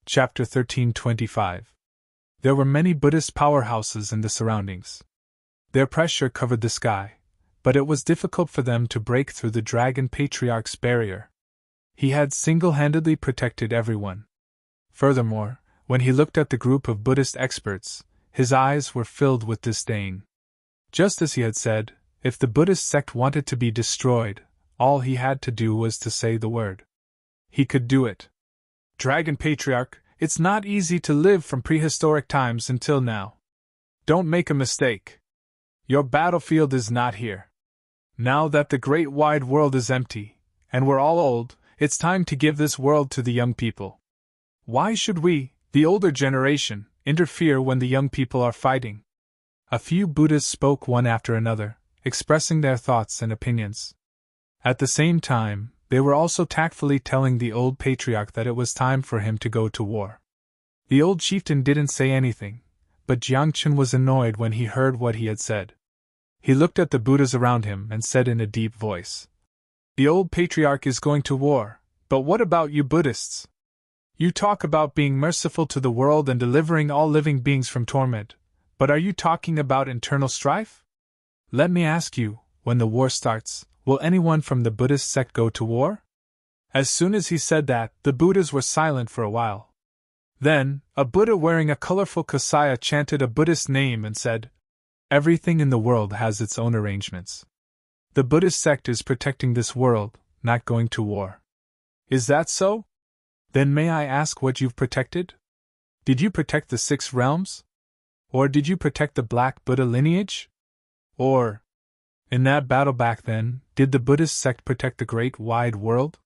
Chapter 1325. There were many Buddhist powerhouses in the surroundings. Their pressure covered the sky, but it was difficult for them to break through the Dragon Patriarch's barrier. He had single-handedly protected everyone. Furthermore, when he looked at the group of Buddhist experts, his eyes were filled with disdain. Just as he had said, if the Buddhist sect wanted to be destroyed, all he had to do was to say the word. He could do it. Dragon Patriarch, it's not easy to live from prehistoric times until now. Don't make a mistake. Your battlefield is not here. Now that the great wide world is empty, and we're all old, it's time to give this world to the young people. Why should we, the older generation, interfere when the young people are fighting? A few Buddhas spoke one after another, expressing their thoughts and opinions. At the same time, they were also tactfully telling the old patriarch that it was time for him to go to war. The old chieftain didn't say anything, but Jiangchen was annoyed when he heard what he had said. He looked at the Buddhas around him and said in a deep voice, "The old patriarch is going to war, but what about you Buddhists? You talk about being merciful to the world and delivering all living beings from torment, but are you talking about internal strife? Let me ask you, when the war starts, will anyone from the Buddhist sect go to war?" As soon as he said that, the Buddhas were silent for a while. Then, a Buddha wearing a colorful kasaya chanted a Buddhist name and said, "Everything in the world has its own arrangements. The Buddhist sect is protecting this world, not going to war. Is that so? Then may I ask what you've protected? Did you protect the 6 realms? Or did you protect the Black Buddha lineage? Or, in that battle back then, did the Buddhist sect protect the great wide world?"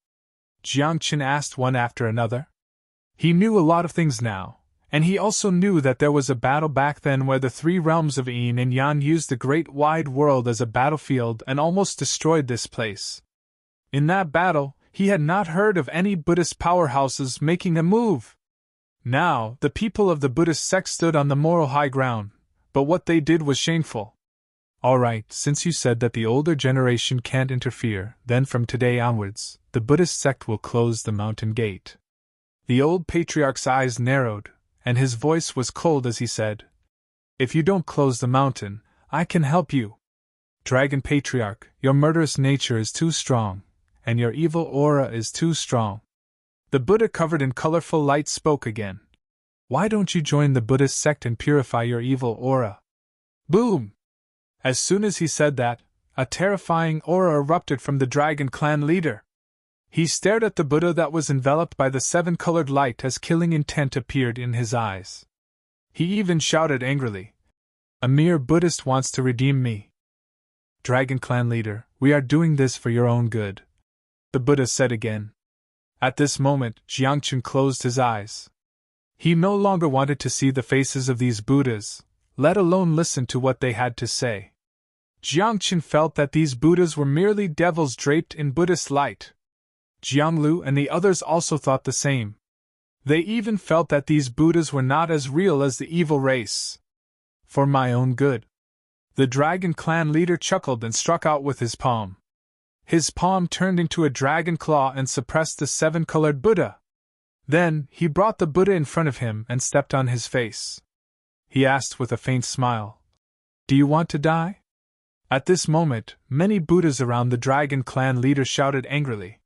Jiangchen asked one after another. He knew a lot of things now, and he also knew that there was a battle back then where the 3 realms of Yin and Yang used the great wide world as a battlefield and almost destroyed this place. In that battle, he had not heard of any Buddhist powerhouses making a move. Now, the people of the Buddhist sect stood on the moral high ground, but what they did was shameful. All right, since you said that the older generation can't interfere, then from today onwards, the Buddhist sect will close the mountain gate. The old patriarch's eyes narrowed, and his voice was cold as he said, "If you don't close the mountain, I can help you. Dragon Patriarch, your murderous nature is too strong, and your evil aura is too strong." The Buddha covered in colorful light spoke again. "Why don't you join the Buddhist sect and purify your evil aura?" Boom! As soon as he said that, a terrifying aura erupted from the Dragon Clan leader. He stared at the Buddha that was enveloped by the 7-colored light as killing intent appeared in his eyes. He even shouted angrily, "A mere Buddhist wants to redeem me." "Dragon Clan leader, we are doing this for your own good," the Buddha said again. At this moment, Jiangchen closed his eyes. He no longer wanted to see the faces of these Buddhas, let alone listen to what they had to say. Jiangchen felt that these Buddhas were merely devils draped in Buddhist light. Jianglu and the others also thought the same. They even felt that these Buddhas were not as real as the evil race. "For my own good." The Dragon Clan leader chuckled and struck out with his palm. His palm turned into a dragon claw and suppressed the 7-colored Buddha. Then, he brought the Buddha in front of him and stepped on his face. He asked with a faint smile, "Do you want to die?" At this moment, many Buddhas around the Dragon Clan leader shouted angrily.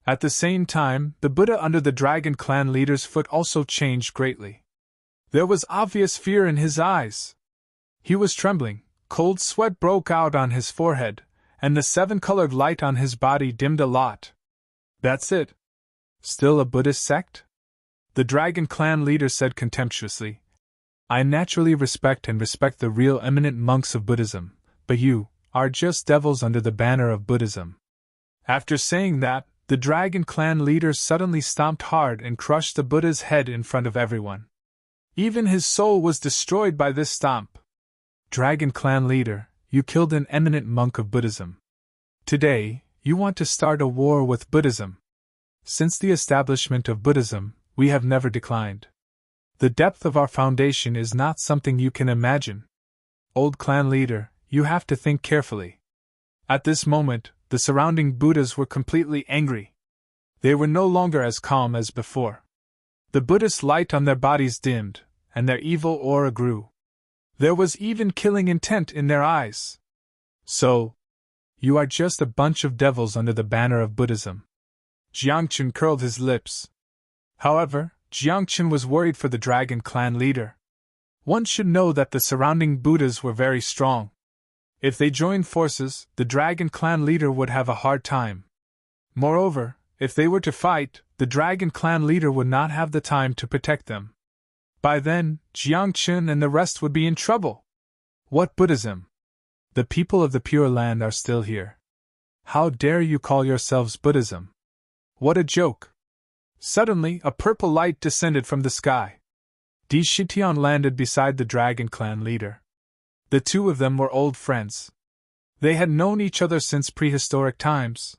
At the same time, the Buddha under the Dragon Clan leader's foot also changed greatly. There was obvious fear in his eyes. He was trembling, cold sweat broke out on his forehead, and the 7-colored light on his body dimmed a lot. "That's it? Still a Buddhist sect?" The Dragon Clan leader said contemptuously. "I naturally respect the real eminent monks of Buddhism, but you are just devils under the banner of Buddhism." After saying that, the Dragon Clan leader suddenly stomped hard and crushed the Buddha's head in front of everyone. Even his soul was destroyed by this stomp. "Dragon Clan leader, you killed an eminent monk of Buddhism. Today, you want to start a war with Buddhism. Since the establishment of Buddhism, we have never declined. The depth of our foundation is not something you can imagine. Old clan leader, you have to think carefully." At this moment, the surrounding Buddhas were completely angry. They were no longer as calm as before. The Buddhist light on their bodies dimmed, and their evil aura grew. There was even killing intent in their eyes. "So, you are just a bunch of devils under the banner of Buddhism." Jiangchen curled his lips. However, Jiangchen was worried for the Dragon Clan leader. One should know that the surrounding Buddhas were very strong. If they joined forces, the Dragon Clan leader would have a hard time. Moreover, if they were to fight, the Dragon Clan leader would not have the time to protect them. By then, Jiangchen and the rest would be in trouble. What Buddhism? The people of the Pure Land are still here. How dare you call yourselves Buddhism? What a joke! Suddenly, a purple light descended from the sky. Di Shitian landed beside the Dragon Clan leader. The two of them were old friends. They had known each other since prehistoric times.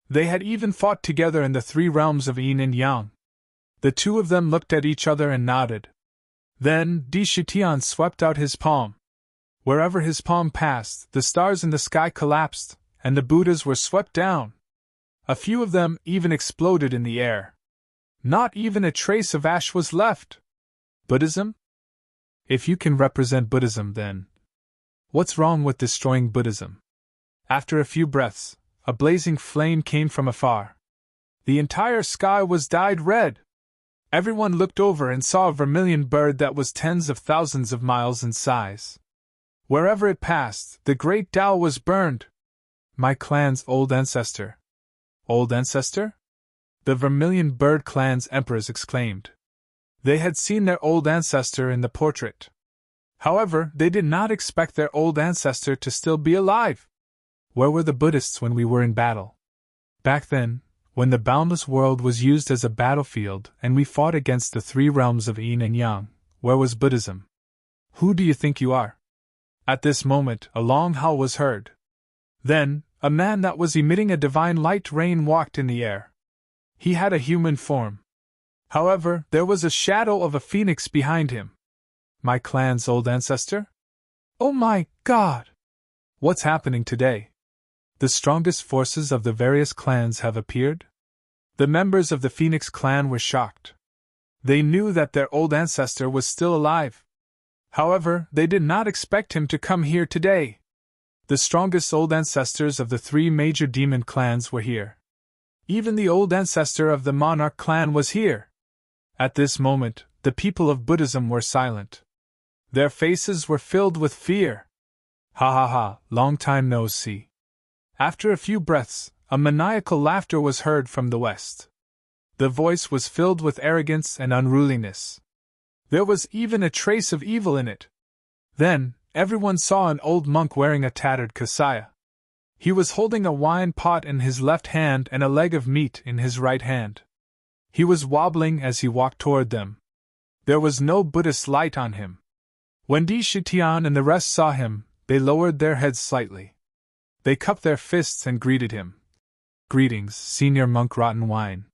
They had even fought together in the three realms of Yin and Yang. The two of them looked at each other and nodded. Then, Di Shitian swept out his palm. Wherever his palm passed, the stars in the sky collapsed, and the Buddhas were swept down. A few of them even exploded in the air. Not even a trace of ash was left. Buddhism? If you can represent Buddhism, then what's wrong with destroying Buddhism? After a few breaths, a blazing flame came from afar. The entire sky was dyed red. Everyone looked over and saw a vermilion bird that was tens of thousands of miles in size. Wherever it passed, the great Tao was burned. My clan's old ancestor. Old ancestor? The Vermilion Bird clan's emperors exclaimed. They had seen their old ancestor in the portrait. However, they did not expect their old ancestor to still be alive. Where were the Buddhists when we were in battle? Back then, when the boundless world was used as a battlefield and we fought against the three realms of Yin and Yang, where was Buddhism? Who do you think you are? At this moment, a long howl was heard. Then, a man that was emitting a divine light rain walked in the air. He had a human form. However, there was a shadow of a phoenix behind him. My clan's old ancestor? Oh my God! What's happening today? The strongest forces of the various clans have appeared? The members of the Phoenix clan were shocked. They knew that their old ancestor was still alive. However, they did not expect him to come here today. The strongest old ancestors of the three major demon clans were here. Even the old ancestor of the Monarch clan was here. At this moment, the people of Buddhism were silent. Their faces were filled with fear. Ha ha ha, long time no see. After a few breaths, a maniacal laughter was heard from the west. The voice was filled with arrogance and unruliness. There was even a trace of evil in it. Then, everyone saw an old monk wearing a tattered kasaya. He was holding a wine pot in his left hand and a leg of meat in his right hand. He was wobbling as he walked toward them. There was no Buddhist light on him. When Di Shitian and the rest saw him, they lowered their heads slightly. They cupped their fists and greeted him. Greetings, Senior Monk Rotten Wine.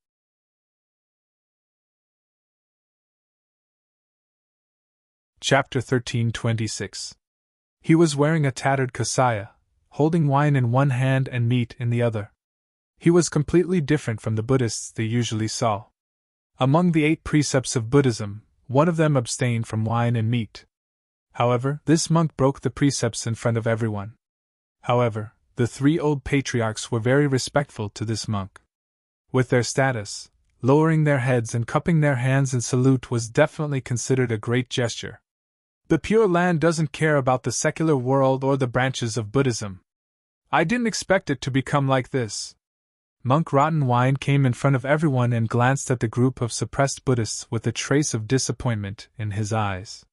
Chapter 13:26. He was wearing a tattered kasaya, holding wine in one hand and meat in the other. He was completely different from the Buddhists they usually saw. Among the 8 precepts of Buddhism, one of them abstained from wine and meat. However, this monk broke the precepts in front of everyone. However, the 3 old patriarchs were very respectful to this monk. With their status, lowering their heads and cupping their hands in salute was definitely considered a great gesture. The Pure Land doesn't care about the secular world or the branches of Buddhism. I didn't expect it to become like this. Monk Rotten Wine came in front of everyone and glanced at the group of suppressed Buddhists with a trace of disappointment in his eyes.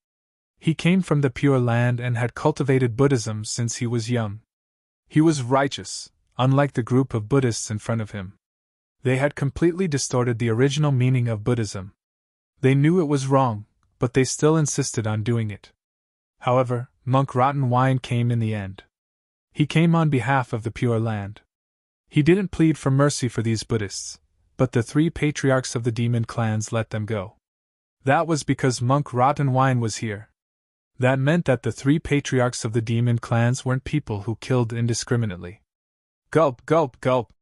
He came from the Pure Land and had cultivated Buddhism since he was young. He was righteous, unlike the group of Buddhists in front of him. They had completely distorted the original meaning of Buddhism. They knew it was wrong, but they still insisted on doing it. However, Monk Rotten Wine came in the end. He came on behalf of the Pure Land. He didn't plead for mercy for these Buddhists, but the 3 patriarchs of the demon clans let them go. That was because Monk Rotten Wine was here. That meant that the 3 patriarchs of the demon clans weren't people who killed indiscriminately. Gulp, gulp, gulp.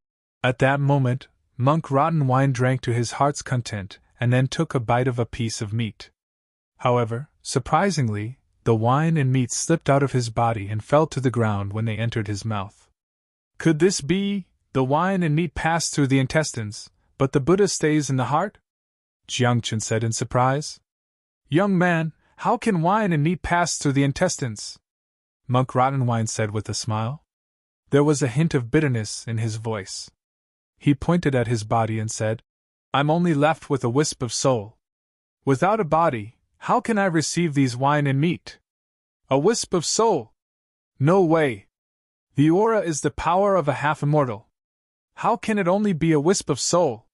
At that moment, Monk Rotten Wine drank to his heart's content and then took a bite of a piece of meat. However, surprisingly, the wine and meat slipped out of his body and fell to the ground when they entered his mouth. Could this be? The wine and meat passed through the intestines, but the Buddha stays in the heart? Jiangchen said in surprise. Young man, how can wine and meat pass through the intestines? Monk Rotten Wine said with a smile. There was a hint of bitterness in his voice. He pointed at his body and said, I'm only left with a wisp of soul. Without a body, how can I receive these wine and meat? A wisp of soul! No way! The aura is the power of a half-immortal. How can it only be a wisp of soul?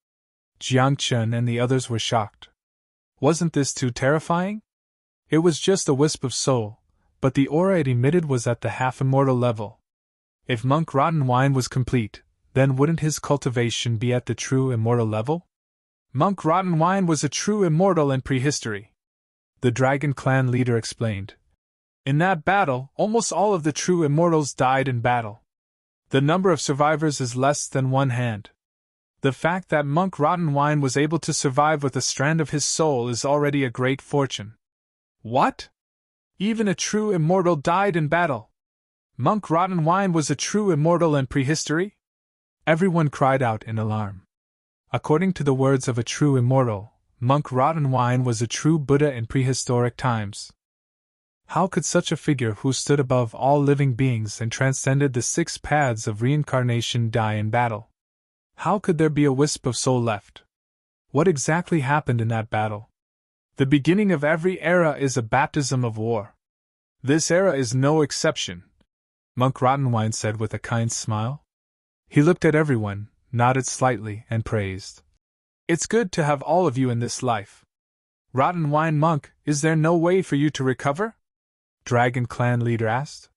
Jiangchen and the others were shocked. Wasn't this too terrifying? It was just a wisp of soul, but the aura it emitted was at the half-immortal level. If Monk Rottenwine was complete, then wouldn't his cultivation be at the true immortal level? Monk Rottenwine was a true immortal in prehistory. The Dragon Clan leader explained. In that battle, almost all of the true immortals died in battle. The number of survivors is less than one hand. The fact that Monk Rottenwine was able to survive with a strand of his soul is already a great fortune. What? Even a true immortal died in battle? Monk Rottenwine was a true immortal in prehistory? Everyone cried out in alarm. According to the words of a true immortal, Monk Rottenwine was a true Buddha in prehistoric times. How could such a figure who stood above all living beings and transcended the 6 paths of reincarnation die in battle? How could there be a wisp of soul left? What exactly happened in that battle? The beginning of every era is a baptism of war. This era is no exception, Monk Rottenwine said with a kind smile. He looked at everyone, nodded slightly, and praised. It's good to have all of you in this life. Rottenwine monk, is there no way for you to recover? Dragon Clan leader asked.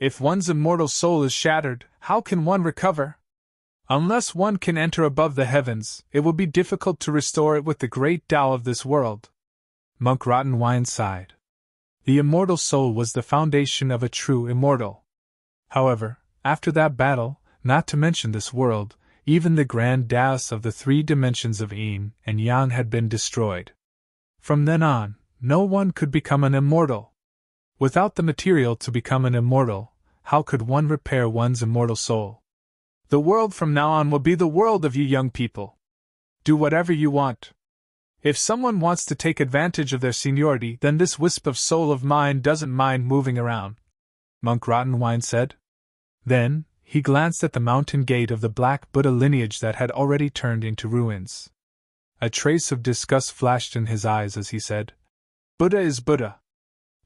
If one's immortal soul is shattered, how can one recover? Unless one can enter above the heavens, it will be difficult to restore it with the great Tao of this world. Monk Rottenwine sighed. The immortal soul was the foundation of a true immortal. However, after that battle, not to mention this world, even the grand Taoists of the 3 dimensions of Yin and Yang had been destroyed. From then on, no one could become an immortal. Without the material to become an immortal, how could one repair one's immortal soul? The world from now on will be the world of you young people. Do whatever you want. If someone wants to take advantage of their seniority, then this wisp of soul of mine doesn't mind moving around, Monk Rottenwine said. Then, he glanced at the mountain gate of the Black Buddha lineage that had already turned into ruins. A trace of disgust flashed in his eyes as he said, Buddha is Buddha.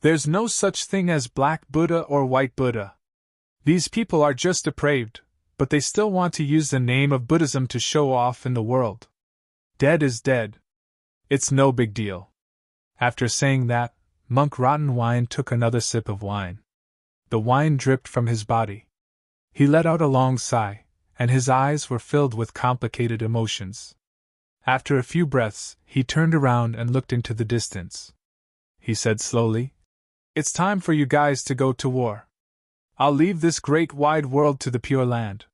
There's no such thing as Black Buddha or White Buddha. These people are just depraved, but they still want to use the name of Buddhism to show off in the world. Dead is dead. It's no big deal. After saying that, Monk Rottenwine took another sip of wine. The wine dripped from his body. He let out a long sigh, and his eyes were filled with complicated emotions. After a few breaths, he turned around and looked into the distance. He said slowly, It's time for you guys to go to war. I'll leave this great wide world to the Pure Land.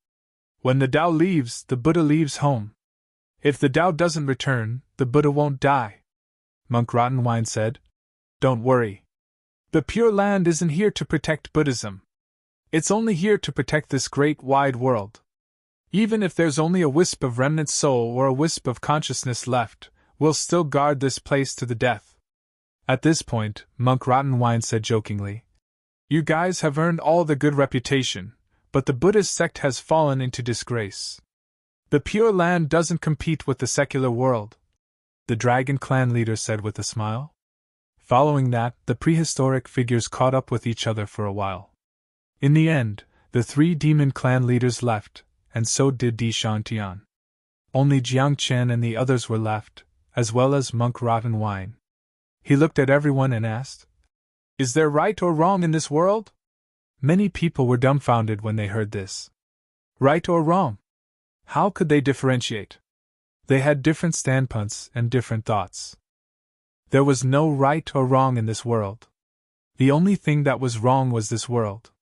When the Tao leaves, the Buddha leaves home. If the Tao doesn't return, the Buddha won't die. Monk Rottenwine said, Don't worry. The Pure Land isn't here to protect Buddhism. It's only here to protect this great wide world. Even if there's only a wisp of remnant soul or a wisp of consciousness left, we'll still guard this place to the death. At this point, Monk Rottenwine said jokingly, You guys have earned all the good reputation, but the Buddhist sect has fallen into disgrace. The Pure Land doesn't compete with the secular world, the Dragon Clan leader said with a smile. Following that, the prehistoric figures caught up with each other for a while. In the end, the 3 demon clan leaders left, and so did Di Shantian. Only Jiang Chen and the others were left, as well as Monk Rottenwine. He looked at everyone and asked, Is there right or wrong in this world? Many people were dumbfounded when they heard this. Right or wrong? How could they differentiate? They had different standpoints and different thoughts. There was no right or wrong in this world. The only thing that was wrong was this world.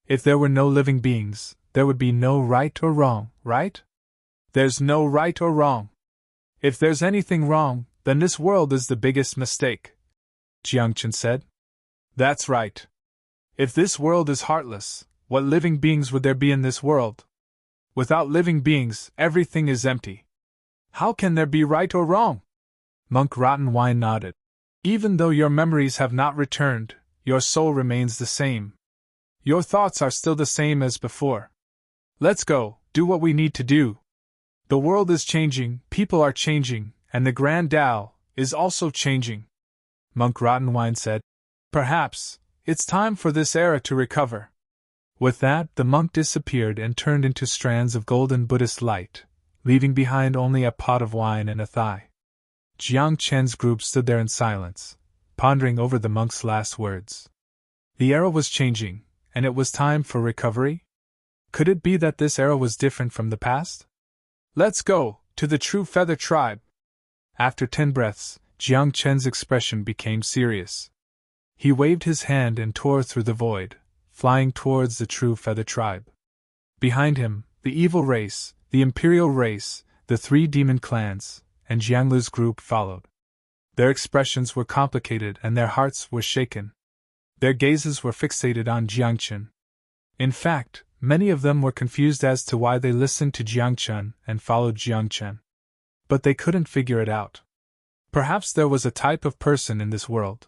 If there were no living beings, there would be no right or wrong, right? There's no right or wrong. If there's anything wrong, then this world is the biggest mistake, Jiangchen said. That's right. If this world is heartless, what living beings would there be in this world? Without living beings, everything is empty. How can there be right or wrong? Monk Rottenwine nodded. Even though your memories have not returned, your soul remains the same. Your thoughts are still the same as before. Let's go, do what we need to do. The world is changing, people are changing, and the Grand Tao is also changing. Monk Rottenwine said, Perhaps, it's time for this era to recover. With that, the monk disappeared and turned into strands of golden Buddhist light, leaving behind only a pot of wine and a thigh. Jiang Chen's group stood there in silence, pondering over the monk's last words. The era was changing, and it was time for recovery? Could it be that this era was different from the past? Let's go, to the True Feather Tribe! After 10 breaths, Jiang Chen's expression became serious. He waved his hand and tore through the void, flying towards the True Feather Tribe. Behind him, the evil race, the imperial race, the 3 demon clans, and Jianglu's group followed. Their expressions were complicated and their hearts were shaken. Their gazes were fixated on Jiang Chen. In fact, many of them were confused as to why they listened to Jiang Chen and followed Jiang Chen. But they couldn't figure it out. Perhaps there was a type of person in this world.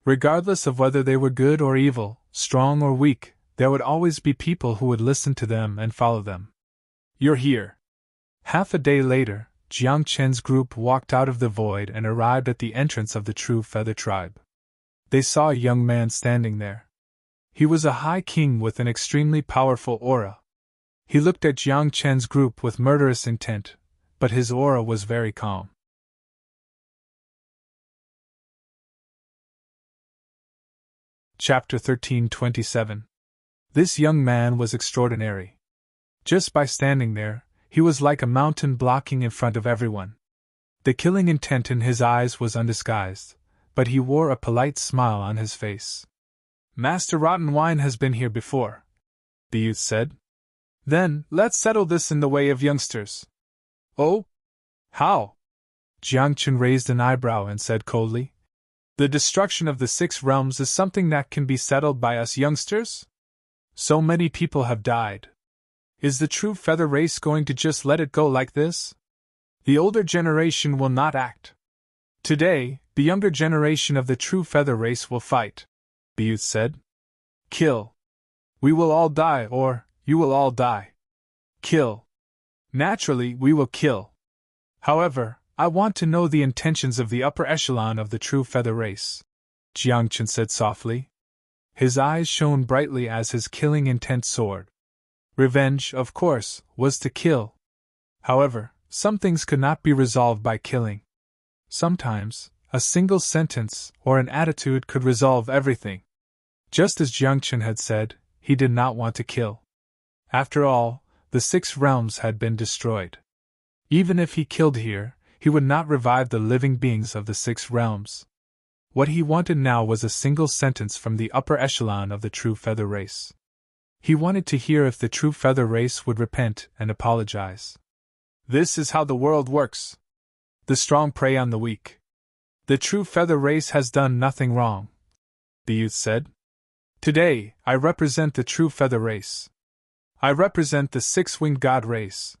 Regardless of whether they were good or evil, strong or weak, there would always be people who would listen to them and follow them. You're here. Half a day later, Jiang Chen's group walked out of the void and arrived at the entrance of the True Feather Tribe. They saw a young man standing there. He was a high king with an extremely powerful aura. He looked at Jiang Chen's group with murderous intent, but his aura was very calm. Chapter 13:27. This young man was extraordinary. Just by standing there, he was like a mountain blocking in front of everyone. The killing intent in his eyes was undisguised, but he wore a polite smile on his face. Master Rotten Wine has been here before, the youth said. Then, let's settle this in the way of youngsters. Oh? How? Jiang Chen raised an eyebrow and said coldly. The destruction of the 6 realms is something that can be settled by us youngsters? So many people have died. Is the True Feather race going to just let it go like this? The older generation will not act. Today, the younger generation of the True Feather race will fight, the youth said. Kill. We will all die, or you will all die. Kill. Naturally, we will kill. However, I want to know the intentions of the upper echelon of the True Feather race, Jiang Chen said softly. His eyes shone brightly as his killing intent soared. Revenge, of course, was to kill. However, some things could not be resolved by killing. Sometimes, a single sentence or an attitude could resolve everything. Just as Jiang Chen had said, he did not want to kill. After all, the 6 realms had been destroyed. Even if he killed here, he would not revive the living beings of the 6 realms. What he wanted now was a single sentence from the upper echelon of the True Feather race. He wanted to hear if the True Feather race would repent and apologize. This is how the world works. The strong prey on the weak. The True Feather race has done nothing wrong, the youth said. Today, I represent the True Feather race. I represent the 6-winged god race.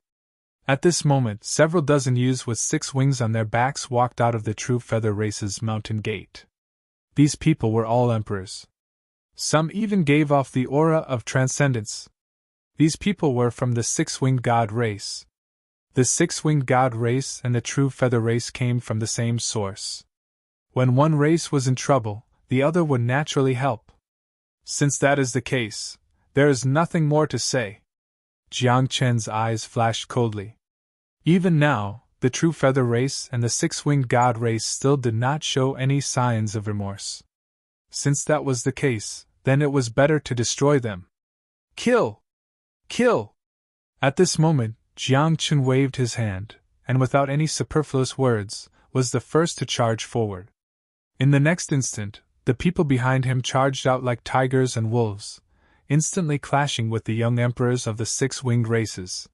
At this moment, several dozen youths with 6 wings on their backs walked out of the True Feather race's mountain gate. These people were all emperors. Some even gave off the aura of transcendence. These people were from the 6-winged god race. The 6-winged god race and the True Feather race came from the same source. When one race was in trouble, the other would naturally help. Since that is the case, there is nothing more to say. Jiang Chen's eyes flashed coldly. Even now, the True Feather race and the 6-winged god race still did not show any signs of remorse. Since that was the case, then it was better to destroy them. Kill! Kill! At this moment, Jiang Chen waved his hand, and without any superfluous words, was the first to charge forward. In the next instant, the people behind him charged out like tigers and wolves, instantly clashing with the young emperors of the 6-winged races.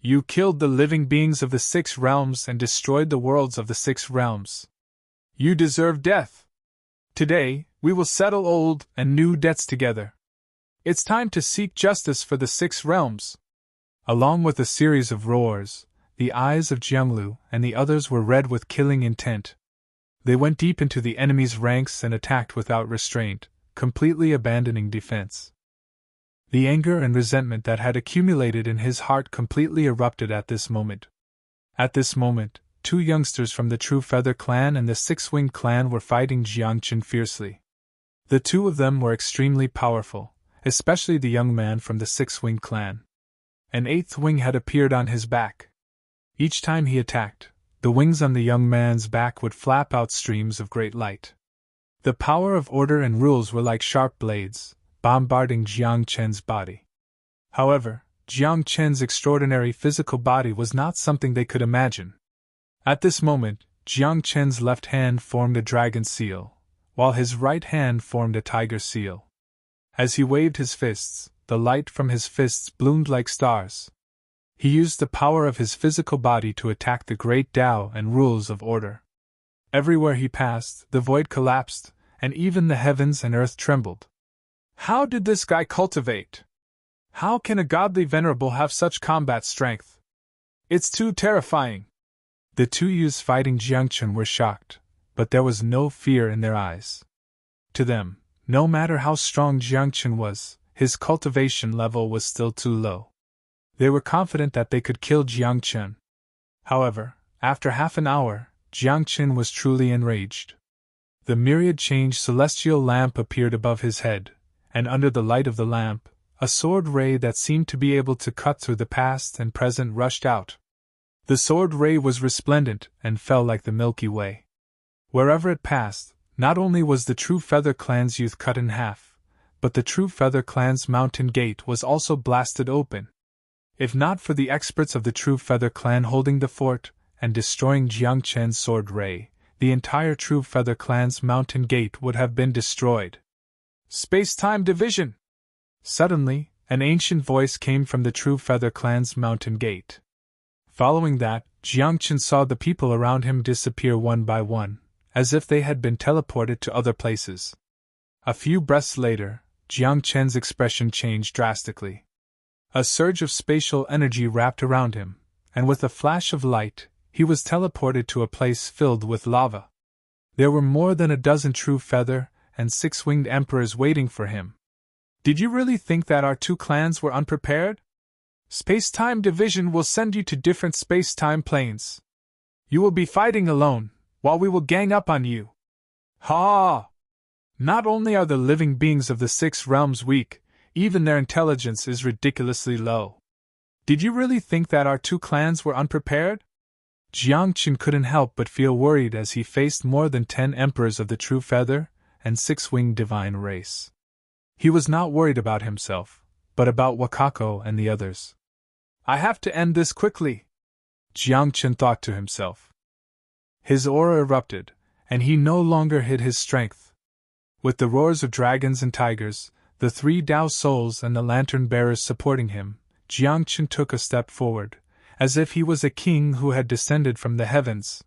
You killed the living beings of the 6 realms and destroyed the worlds of the 6 realms. You deserve death. Today, we will settle old and new debts together. It's time to seek justice for the 6 realms. Along with a series of roars, the eyes of Jianglu and the others were red with killing intent. They went deep into the enemy's ranks and attacked without restraint, completely abandoning defense. The anger and resentment that had accumulated in his heart completely erupted at this moment. At this moment, 2 youngsters from the True Feather clan and the 6-winged clan were fighting Jiang Chen fiercely. The 2 of them were extremely powerful, especially the young man from the six-winged clan. An eighth wing had appeared on his back. Each time he attacked, the wings on the young man's back would flap out streams of great light. The power of order and rules were like sharp blades, bombarding Jiang Chen's body. However, Jiang Chen's extraordinary physical body was not something they could imagine. At this moment, Jiang Chen's left hand formed a dragon seal, while his right hand formed a tiger seal. As he waved his fists, the light from his fists bloomed like stars. He used the power of his physical body to attack the great Tao and rules of order. Everywhere he passed, the void collapsed, and even the heavens and earth trembled. How did this guy cultivate? How can a godly venerable have such combat strength? It's too terrifying. The two youths fighting Jiang Chen were shocked, but there was no fear in their eyes. To them, no matter how strong Jiang Chen was, his cultivation level was still too low. They were confident that they could kill Jiang Chen. However, after half an hour, Jiang Chen was truly enraged. The myriad-changed celestial lamp appeared above his head, and under the light of the lamp, a sword ray that seemed to be able to cut through the past and present rushed out. The sword ray was resplendent and fell like the Milky Way. Wherever it passed, not only was the True Feather Clan's youth cut in half, but the True Feather Clan's mountain gate was also blasted open. If not for the experts of the True Feather Clan holding the fort and destroying Jiang Chen's sword ray, the entire True Feather Clan's mountain gate would have been destroyed. Space-time division! Suddenly, an ancient voice came from the True Feather Clan's mountain gate. Following that, Jiang Chen saw the people around him disappear one by one, as if they had been teleported to other places. A few breaths later, Jiang Chen's expression changed drastically. A surge of spatial energy wrapped around him, and with a flash of light, he was teleported to a place filled with lava. There were more than a dozen True Feather and six-winged emperors waiting for him. Did you really think that our two clans were unprepared? Space-time division will send you to different space-time planes. You will be fighting alone, while we will gang up on you. Ha! Not only are the living beings of the six realms weak, even their intelligence is ridiculously low. Did you really think that our two clans were unprepared? Jiang Chen couldn't help but feel worried as he faced more than 10 emperors of the True Feather and six-winged divine race. He was not worried about himself, but about Wakako and the others. I have to end this quickly, Jiang Chen thought to himself. His aura erupted, and he no longer hid his strength. With the roars of dragons and tigers, the 3 Tao souls and the lantern bearers supporting him, Jiang Chen took a step forward, as if he was a king who had descended from the heavens.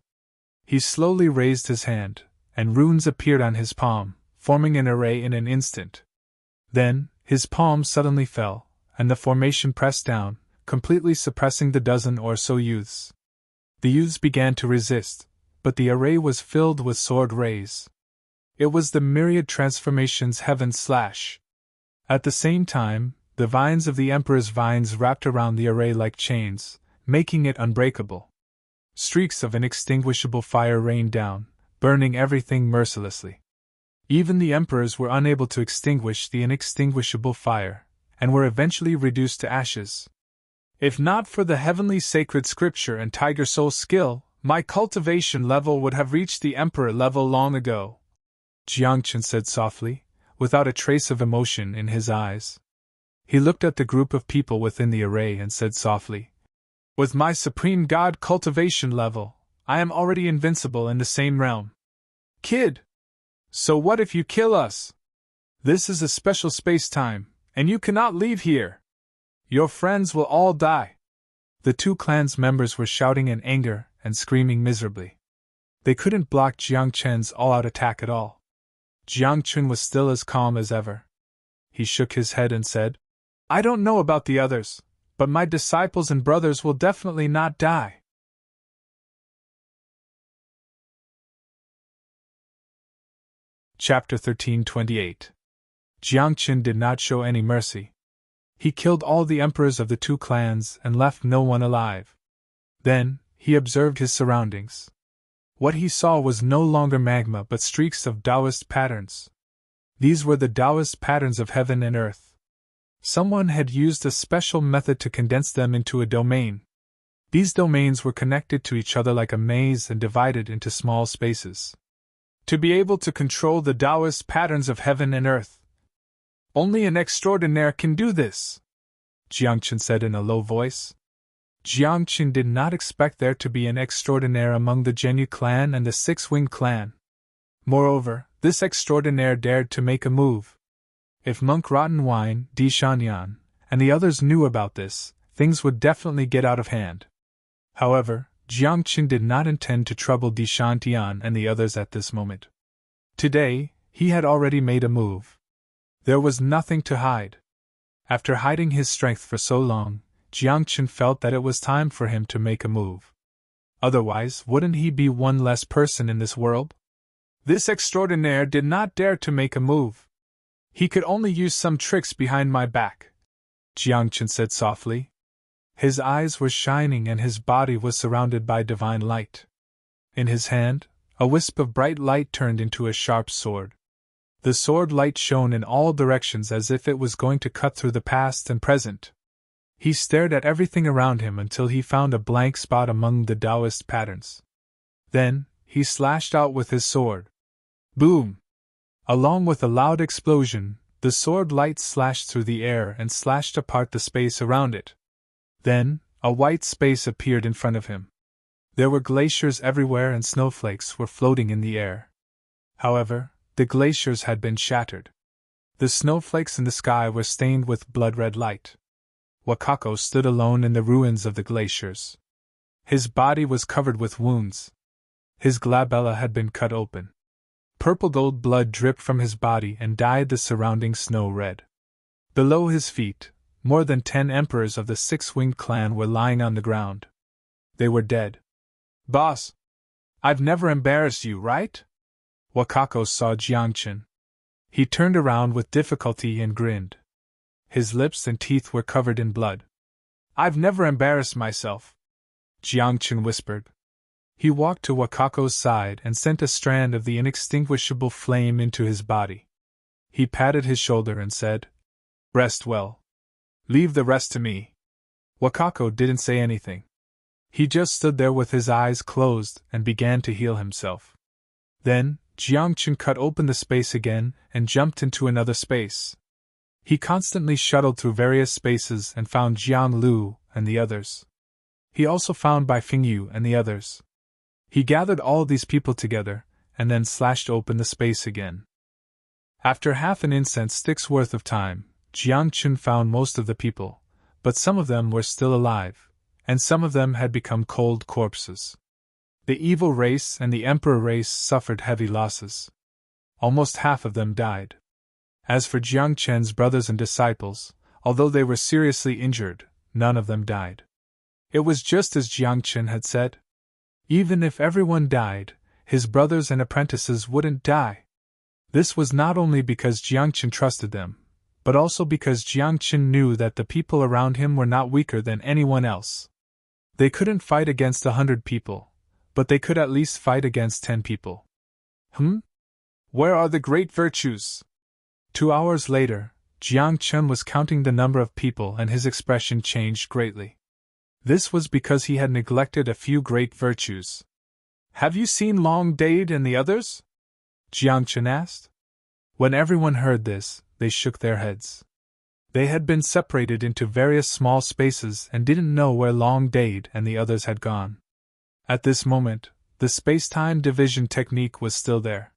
He slowly raised his hand, and runes appeared on his palm, forming an array in an instant. Then, his palm suddenly fell, and the formation pressed down, completely suppressing the dozen or so youths. The youths began to resist, but the array was filled with sword rays. It was the myriad transformations heaven slash. At the same time, the vines of the Emperor's vines wrapped around the array like chains, making it unbreakable. Streaks of inextinguishable fire rained down, burning everything mercilessly. Even the emperors were unable to extinguish the inextinguishable fire, and were eventually reduced to ashes. If not for the heavenly sacred scripture and tiger soul skill, my cultivation level would have reached the emperor level long ago, Jiang Chen said softly, without a trace of emotion in his eyes. He looked at the group of people within the array and said softly, with my supreme god cultivation level, I am already invincible in the same realm. Kid! So what if you kill us? This is a special space-time, and you cannot leave here. Your friends will all die. The two clans' members were shouting in anger and screaming miserably. They couldn't block Jiang Chen's all-out attack at all. Jiang Chen was still as calm as ever. He shook his head and said, I don't know about the others, but my disciples and brothers will definitely not die. Chapter 13:28. Jiang Chen did not show any mercy. He killed all the emperors of the two clans and left no one alive. Then, he observed his surroundings. What he saw was no longer magma but streaks of Taoist patterns. These were the Taoist patterns of heaven and earth, Someone had used a special method to condense them into a domain. These domains were connected to each other like a maze and divided into small spaces. To be able to control the Taoist patterns of heaven and earth. Only an extraordinaire can do this, Jiangchen said in a low voice. Jiangchen did not expect there to be an extraordinaire among the Zhenyu clan and the Six-Winged clan. Moreover, this extraordinaire dared to make a move. If Monk Rottenwine, Di Shanyan, and the others knew about this, things would definitely get out of hand. However, Jiangchen did not intend to trouble Di Shantian and the others at this moment. Today, he had already made a move. There was nothing to hide. After hiding his strength for so long, Jiangchen felt that it was time for him to make a move. Otherwise, wouldn't he be one less person in this world? This extraordinaire did not dare to make a move. He could only use some tricks behind my back, Jiangchen said softly. His eyes were shining and his body was surrounded by divine light. In his hand, a wisp of bright light turned into a sharp sword. The sword light shone in all directions as if it was going to cut through the past and present. He stared at everything around him until he found a blank spot among the Taoist patterns. Then, he slashed out with his sword. Boom! Along with a loud explosion, the sword light slashed through the air and slashed apart the space around it. Then, a white space appeared in front of him. There were glaciers everywhere and snowflakes were floating in the air. However, the glaciers had been shattered. The snowflakes in the sky were stained with blood-red light. Wakako stood alone in the ruins of the glaciers. His body was covered with wounds. His glabella had been cut open. Purple gold blood dripped from his body and dyed the surrounding snow red. Below his feet, more than 10 emperors of the Six-Winged clan were lying on the ground. They were dead. Boss! I've never embarrassed you, right? Wakako saw Jiangchen. He turned around with difficulty and grinned. His lips and teeth were covered in blood. I've never embarrassed myself, Jiangchen whispered. He walked to Wakako's side and sent a strand of the inextinguishable flame into his body. He patted his shoulder and said, "Rest well. Leave the rest to me." Wakako didn't say anything. He just stood there with his eyes closed and began to heal himself. Then, Jiangchen cut open the space again and jumped into another space. He constantly shuttled through various spaces and found Jiang Lu and the others. He also found Bai Fingyu and the others. He gathered all these people together, and then slashed open the space again. After half an incense stick's worth of time, Jiangchen found most of the people, but some of them were still alive, and some of them had become cold corpses. The evil race and the emperor race suffered heavy losses. Almost half of them died. As for Jiangchen's brothers and disciples, although they were seriously injured, none of them died. It was just as Jiangchen had said. Even if everyone died, his brothers and apprentices wouldn't die. This was not only because Jiangchen trusted them, but also because Jiangchen knew that the people around him were not weaker than anyone else. They couldn't fight against 100 people, but they could at least fight against 10 people. Where are the great virtues? 2 hours later, Jiangchen was counting the number of people and his expression changed greatly. This was because he had neglected a few great virtues. Have you seen Long Dade and the others? Jiangchen asked. When everyone heard this, they shook their heads. They had been separated into various small spaces and didn't know where Long Dade and the others had gone. At this moment, the space-time division technique was still there.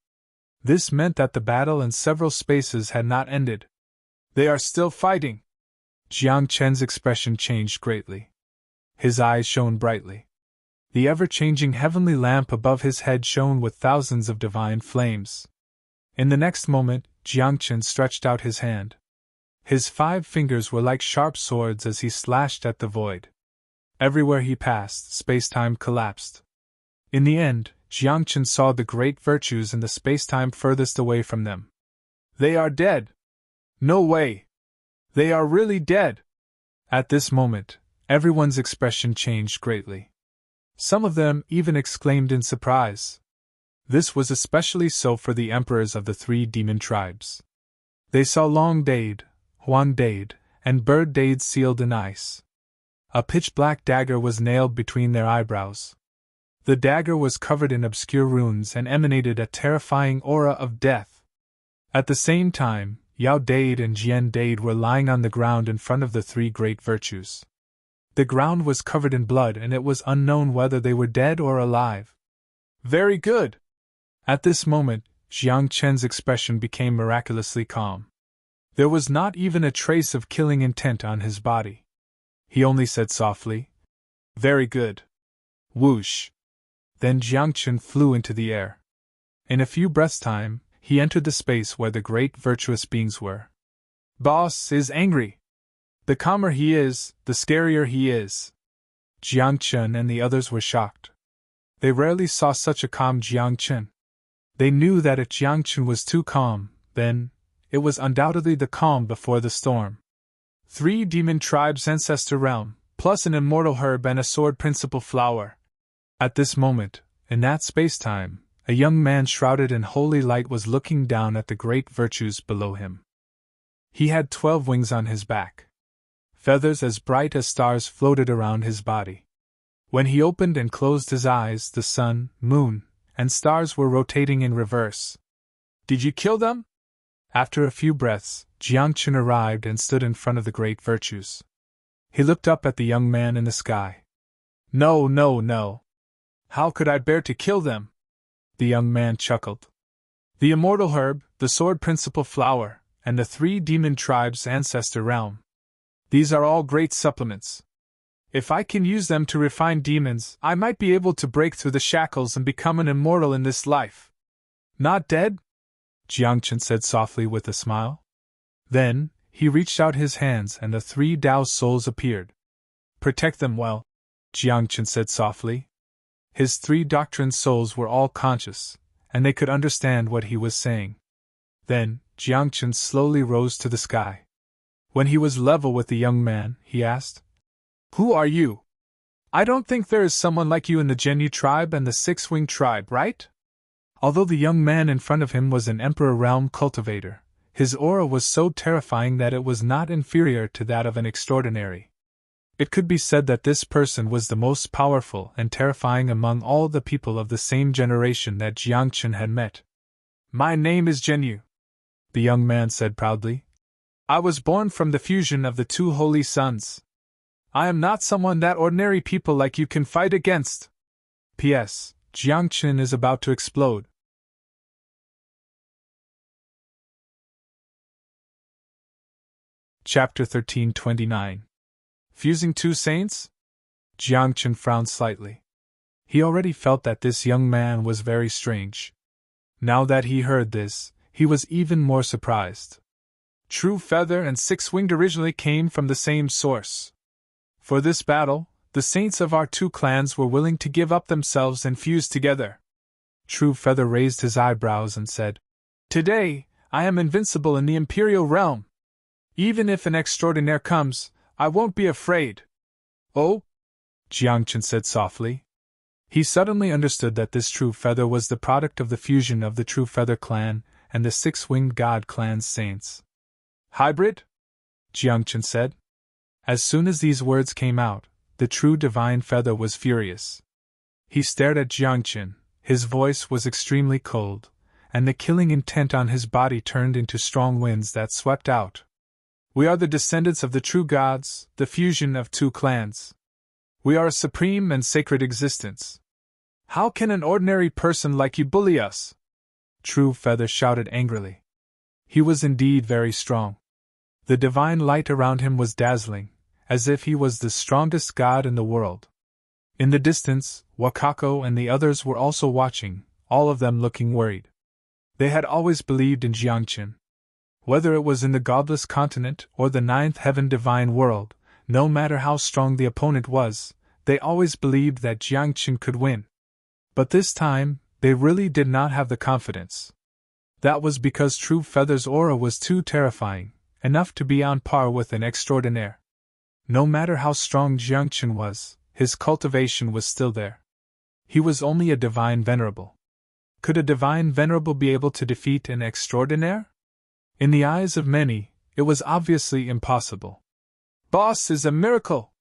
This meant that the battle in several spaces had not ended. They are still fighting. Jiangchen's expression changed greatly. His eyes shone brightly. The ever-changing heavenly lamp above his head shone with thousands of divine flames. In the next moment, Jiangchen stretched out his hand. His 5 fingers were like sharp swords as he slashed at the void. Everywhere he passed, space-time collapsed. In the end, Jiangchen saw the great virtues in the space-time furthest away from them. They are dead! No way! They are really dead! At this moment, everyone's expression changed greatly. Some of them even exclaimed in surprise. This was especially so for the emperors of the 3 demon tribes. They saw Long Dade, Huan Dade, and bird days sealed in ice. A pitch-black dagger was nailed between their eyebrows. The dagger was covered in obscure runes and emanated a terrifying aura of death. At the same time, Yao Dade and Jian Dade were lying on the ground in front of the three great virtues. The ground was covered in blood and it was unknown whether they were dead or alive. Very good! At this moment, Jiang Chen's expression became miraculously calm. There was not even a trace of killing intent on his body. He only said softly, "Very good." Whoosh! Then Jiang Chen flew into the air. In a few breaths' time, he entered the space where the great virtuous beings were. Boss is angry. The calmer he is, the scarier he is. Jiang Chen and the others were shocked. They rarely saw such a calm Jiang Chen. They knew that if Jiang Chen was too calm, then it was undoubtedly the calm before the storm. 3 demon tribes ancestor realm, plus an immortal herb and a sword principal flower. At this moment, in that space-time, a young man shrouded in holy light was looking down at the great virtues below him. He had 12 wings on his back. Feathers as bright as stars floated around his body. When he opened and closed his eyes, the sun, moon, and stars were rotating in reverse. Did you kill them? After a few breaths, Jiang Chen arrived and stood in front of the great virtues. He looked up at the young man in the sky. No, no, no. How could I bear to kill them? The young man chuckled. The immortal herb, the sword principal flower, and the 3 demon tribes ancestor realm. These are all great supplements. If I can use them to refine demons, I might be able to break through the shackles and become an immortal in this life. Not dead? Jiang Chen said softly with a smile. Then, he reached out his hands and the 3 Tao souls appeared. Protect them well, Jiang Chen said softly. His 3 doctrine souls were all conscious, and they could understand what he was saying. Then, Jiang Chen slowly rose to the sky. When he was level with the young man, he asked, "Who are you? I don't think there is someone like you in the Zhenyu tribe and the 6-winged tribe, right?" Although the young man in front of him was an Emperor realm cultivator, his aura was so terrifying that it was not inferior to that of an extraordinary. It could be said that this person was the most powerful and terrifying among all the people of the same generation that Jiang Chen had met. "My name is Zhenyu," the young man said proudly. "I was born from the fusion of the 2 holy suns. I am not someone that ordinary people like you can fight against. P.S. Jiang Chen is about to explode." Chapter 1329. Fusing 2 saints? Jiang Chen frowned slightly. He already felt that this young man was very strange. Now that he heard this, he was even more surprised. True Feather and 6-Winged originally came from the same source. For this battle, the saints of our 2 clans were willing to give up themselves and fuse together. True Feather raised his eyebrows and said, "Today, I am invincible in the Imperial realm. Even if an extraordinaire comes, I won't be afraid." "Oh?" Jiang Chen said softly. He suddenly understood that this True Feather was the product of the fusion of the True Feather clan and the 6-Winged God clan's saints. "Hybrid?" Jiang Chen said. As soon as these words came out, the true Divine Feather was furious. He stared at Jiang Chen, his voice was extremely cold, and the killing intent on his body turned into strong winds that swept out. "We are the descendants of the true gods, the fusion of 2 clans. We are a supreme and sacred existence. How can an ordinary person like you bully us?" True Feather shouted angrily. He was indeed very strong. The divine light around him was dazzling, as if he was the strongest god in the world. In the distance, Wakako and the others were also watching, all of them looking worried. They had always believed in Jiang Chen. Whether it was in the godless continent or the 9th heaven divine world, no matter how strong the opponent was, they always believed that Jiang Chen could win. But this time, they really did not have the confidence. That was because True Feather's aura was too terrifying, enough to be on par with an extraordinaire. No matter how strong Jiang Chen was, his cultivation was still there. He was only a divine venerable. Could a divine venerable be able to defeat an extraordinaire? In the eyes of many, it was obviously impossible. boss is a miracle.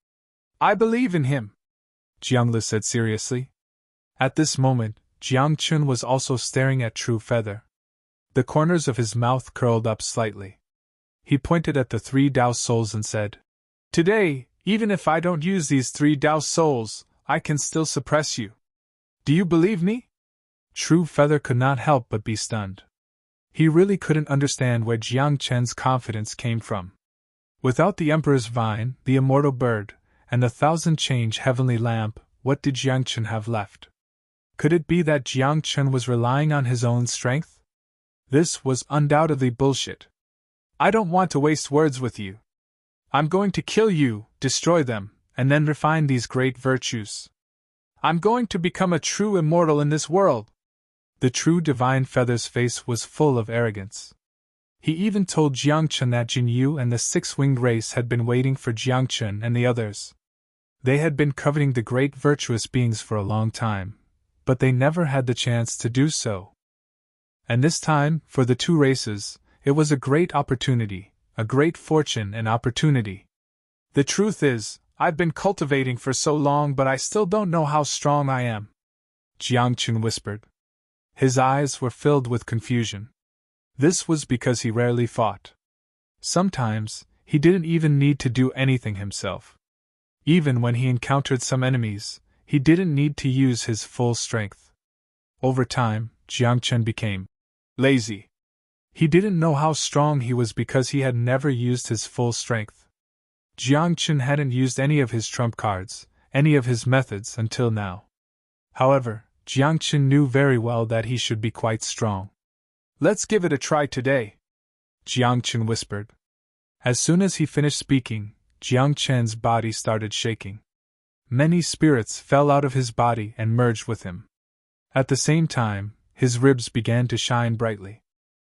I believe in him, Jiangli said seriously. At this moment, Jiang Chun was also staring at True Feather. The corners of his mouth curled up slightly. He pointed at the 3 Tao souls and said, "Today, even if I don't use these 3 Tao souls, I can still suppress you. Do you believe me?" True Feather could not help but be stunned. He really couldn't understand where Jiang Chen's confidence came from. Without the Emperor's Vine, the Immortal Bird, and the 1,000-change heavenly lamp, what did Jiang Chen have left? Could it be that Jiang Chen was relying on his own strength? This was undoubtedly bullshit. "I don't want to waste words with you. I'm going to kill you, destroy them, and then refine these great virtues. I'm going to become a true immortal in this world." The true Divine Feather's face was full of arrogance. He even told Jiang Chen that Jin Yu and the 6-winged race had been waiting for Jiang Chen and the others. They had been coveting the great virtuous beings for a long time, but they never had the chance to do so. And this time, for the 2 races, it was a great opportunity, a great fortune and opportunity. "The truth is, I've been cultivating for so long, but I still don't know how strong I am," Jiang Chen whispered. His eyes were filled with confusion. This was because he rarely fought. Sometimes, he didn't even need to do anything himself. Even when he encountered some enemies, he didn't need to use his full strength. Over time, Jiang Chen became lazy. He didn't know how strong he was because he had never used his full strength. Jiang Chen hadn't used any of his trump cards, any of his methods until now. However, Jiang Chen knew very well that he should be quite strong. "Let's give it a try today," Jiang Chen whispered. As soon as he finished speaking, Jiang Chen's body started shaking. Many spirits fell out of his body and merged with him. At the same time, his ribs began to shine brightly.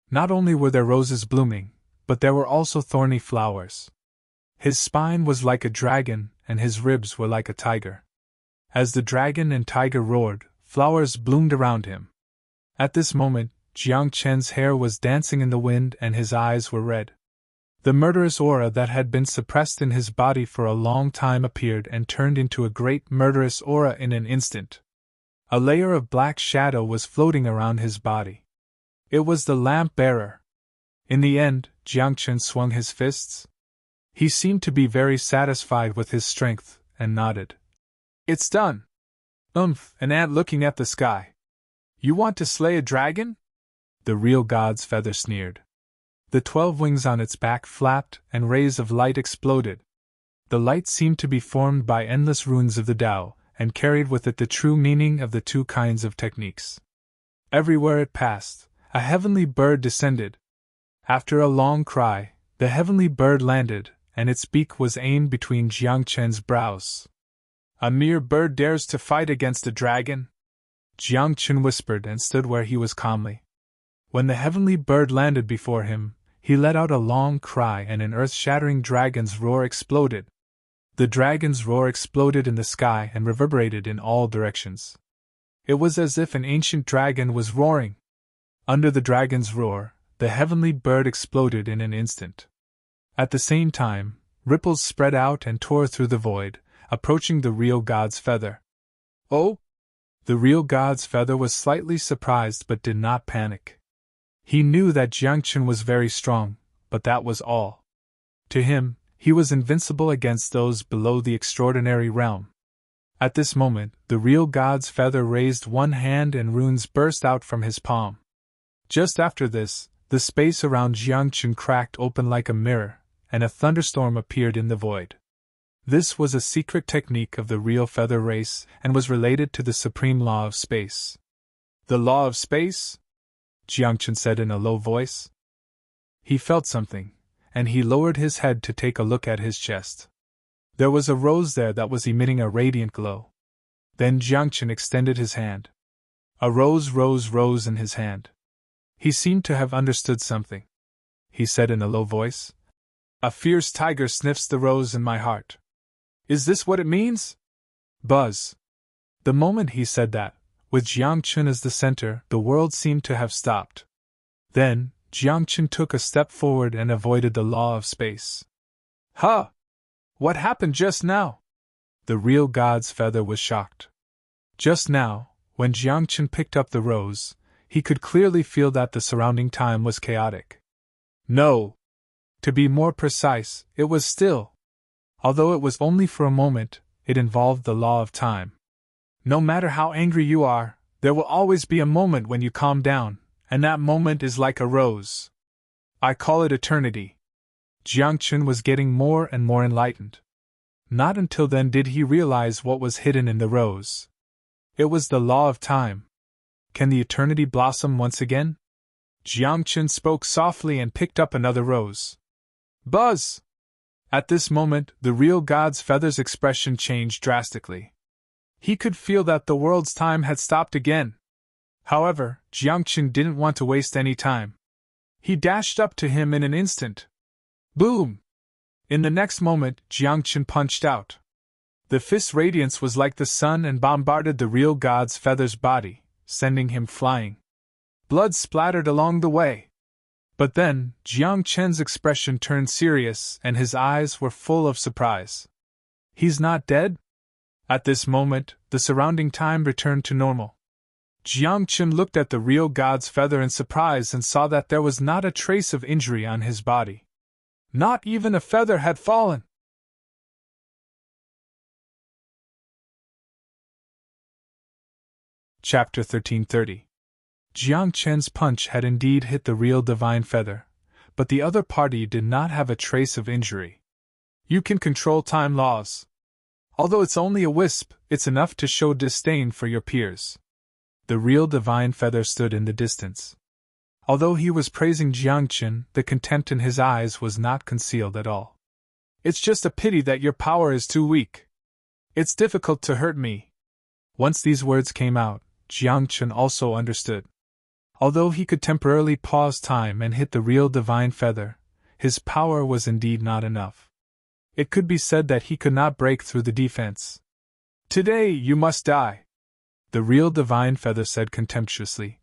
Not only were there roses blooming, but there were also thorny flowers. His spine was like a dragon, and his ribs were like a tiger. As the dragon and tiger roared, flowers bloomed around him. At this moment, Jiang Chen's hair was dancing in the wind and his eyes were red. The murderous aura that had been suppressed in his body for a long time appeared and turned into a great murderous aura in an instant. A layer of black shadow was floating around his body. It was the lamp bearer. In the end, Jiang Chen swung his fists. He seemed to be very satisfied with his strength, and nodded. "It's done." An ant looking at the sky. "You want to slay a dragon?" The real god's feather sneered. The 12 wings on its back flapped, and rays of light exploded. The light seemed to be formed by endless runes of the Tao, and carried with it the true meaning of the 2 kinds of techniques. Everywhere it passed, a heavenly bird descended. After a long cry, the heavenly bird landed, and its beak was aimed between Jiang Chen's brows. "A mere bird dares to fight against a dragon?" Jiang Chen whispered and stood where he was calmly. When the heavenly bird landed before him, he let out a long cry and an earth-shattering dragon's roar exploded. The dragon's roar exploded in the sky and reverberated in all directions. It was as if an ancient dragon was roaring. Under the dragon's roar, the heavenly bird exploded in an instant. At the same time, ripples spread out and tore through the void, approaching the real god's feather. "Oh!" The real god's feather was slightly surprised but did not panic. He knew that Jiang Chen was very strong, but that was all. To him, he was invincible against those below the extraordinary realm. At this moment, the real god's feather raised one hand and runes burst out from his palm. Just after this, the space around Jiang Chen cracked open like a mirror, and a thunderstorm appeared in the void. This was a secret technique of the real feather race and was related to the supreme law of space. "The law of space?" Jiang Chen said in a low voice. He felt something, and he lowered his head to take a look at his chest. There was a rose there that was emitting a radiant glow. Then Jiang Chen extended his hand. A rose rose in his hand. He seemed to have understood something. He said in a low voice, "A fierce tiger sniffs the rose in my heart. Is this what it means?" Buzz. The moment he said that, with Jiang Chen as the center, the world seemed to have stopped. Then, Jiang Chen took a step forward and avoided the law of space. "Ha! What happened just now? The real god's feather was shocked. Just now, when Jiangchen picked up the rose, he could clearly feel that the surrounding time was chaotic. No. To be more precise, it was still. Although it was only for a moment, it involved the law of time. No matter how angry you are, there will always be a moment when you calm down, and that moment is like a rose. I call it eternity. Jiangchen was getting more and more enlightened. Not until then did he realize what was hidden in the rose. It was the law of time. Can the eternity blossom once again? Jiangchen spoke softly and picked up another rose. Buzz! At this moment, the real god's feather's expression changed drastically. He could feel that the world's time had stopped again. However, Jiangchen didn't want to waste any time. He dashed up to him in an instant. Boom! In the next moment, Jiangchen punched out. The fist's radiance was like the sun and bombarded the real god's feather's body, sending him flying. Blood splattered along the way. But then, Jiangchen's expression turned serious and his eyes were full of surprise. He's not dead? At this moment, the surrounding time returned to normal. Jiangchen looked at the real god's feather in surprise and saw that there was not a trace of injury on his body. Not even a feather had fallen. Chapter 1330. Jiangchen's punch had indeed hit the real divine feather, but the other party did not have a trace of injury. You can control time laws. Although it's only a wisp, it's enough to show disdain for your peers. The real divine feather stood in the distance. Although he was praising Jiangchen, the contempt in his eyes was not concealed at all. It's just a pity that your power is too weak. It's difficult to hurt me. Once these words came out, Jiangchen also understood. Although he could temporarily pause time and hit the real divine feather, his power was indeed not enough. It could be said that he could not break through the defense. Today you must die, the real divine feather said contemptuously.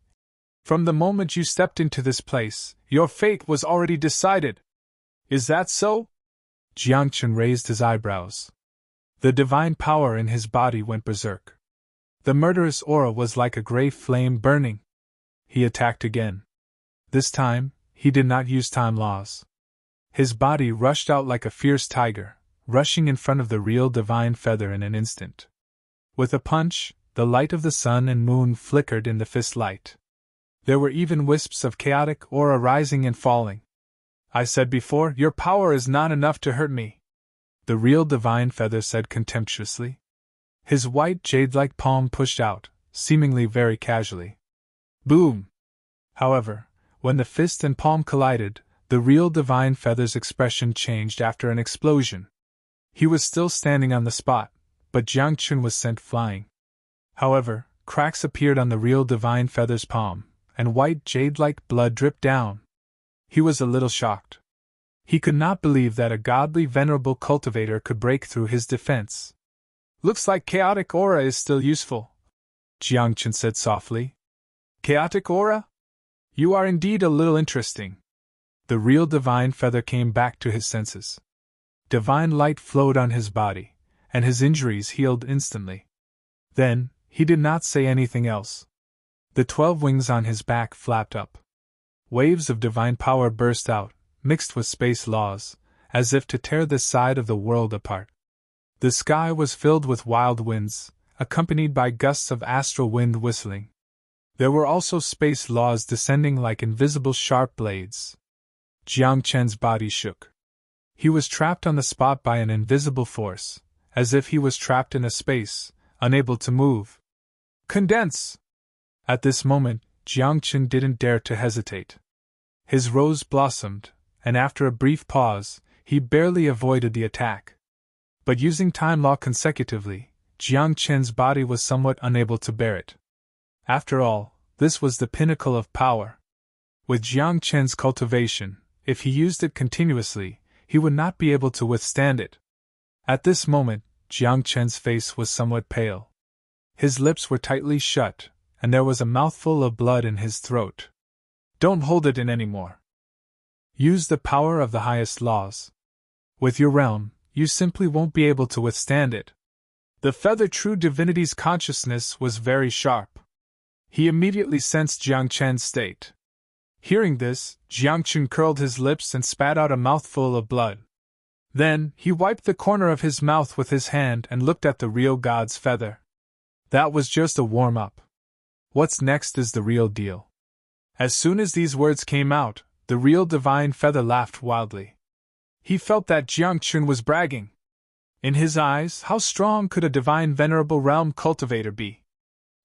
From the moment you stepped into this place, your fate was already decided. Is that so? Jiangchen raised his eyebrows. The divine power in his body went berserk. The murderous aura was like a gray flame burning. He attacked again. This time, he did not use time laws. His body rushed out like a fierce tiger, rushing in front of the real divine feather in an instant. With a punch, the light of the sun and moon flickered in the fist light. There were even wisps of chaotic aura rising and falling. I said before, your power is not enough to hurt me, the real divine feather said contemptuously. His white jade-like palm pushed out, seemingly very casually. Boom! However, when the fist and palm collided, the real divine feather's expression changed after an explosion. He was still standing on the spot, but Jiangchen was sent flying. However, cracks appeared on the real divine feather's palm, and white jade-like blood dripped down. He was a little shocked. He could not believe that a godly venerable cultivator could break through his defense. Looks like chaotic aura is still useful, Jiangchen said softly. Chaotic aura? You are indeed a little interesting. The real divine feather came back to his senses. Divine light flowed on his body, and his injuries healed instantly. Then, he did not say anything else. The 12 wings on his back flapped up. Waves of divine power burst out, mixed with space laws, as if to tear this side of the world apart. The sky was filled with wild winds, accompanied by gusts of astral wind whistling. There were also space laws descending like invisible sharp blades. Jiangchen's body shook. He was trapped on the spot by an invisible force, as if he was trapped in a space, unable to move. Condense! At this moment, Jiangchen didn't dare to hesitate. His rose blossomed, and after a brief pause, he barely avoided the attack. But using time law consecutively, Jiangchen's body was somewhat unable to bear it. After all, this was the pinnacle of power. With Jiangchen's cultivation, if he used it continuously, he would not be able to withstand it. At this moment, Jiangchen's face was somewhat pale. His lips were tightly shut, and there was a mouthful of blood in his throat. Don't hold it in anymore. Use the power of the highest laws. With your realm, you simply won't be able to withstand it. The feather true divinity's consciousness was very sharp. He immediately sensed Jiang Chen's state. Hearing this, Jiang Chen curled his lips and spat out a mouthful of blood. Then, he wiped the corner of his mouth with his hand and looked at the real god's feather. That was just a warm-up. What's next is the real deal. As soon as these words came out, the real divine feather laughed wildly. He felt that Jiang Chen was bragging. In his eyes, how strong could a divine venerable realm cultivator be?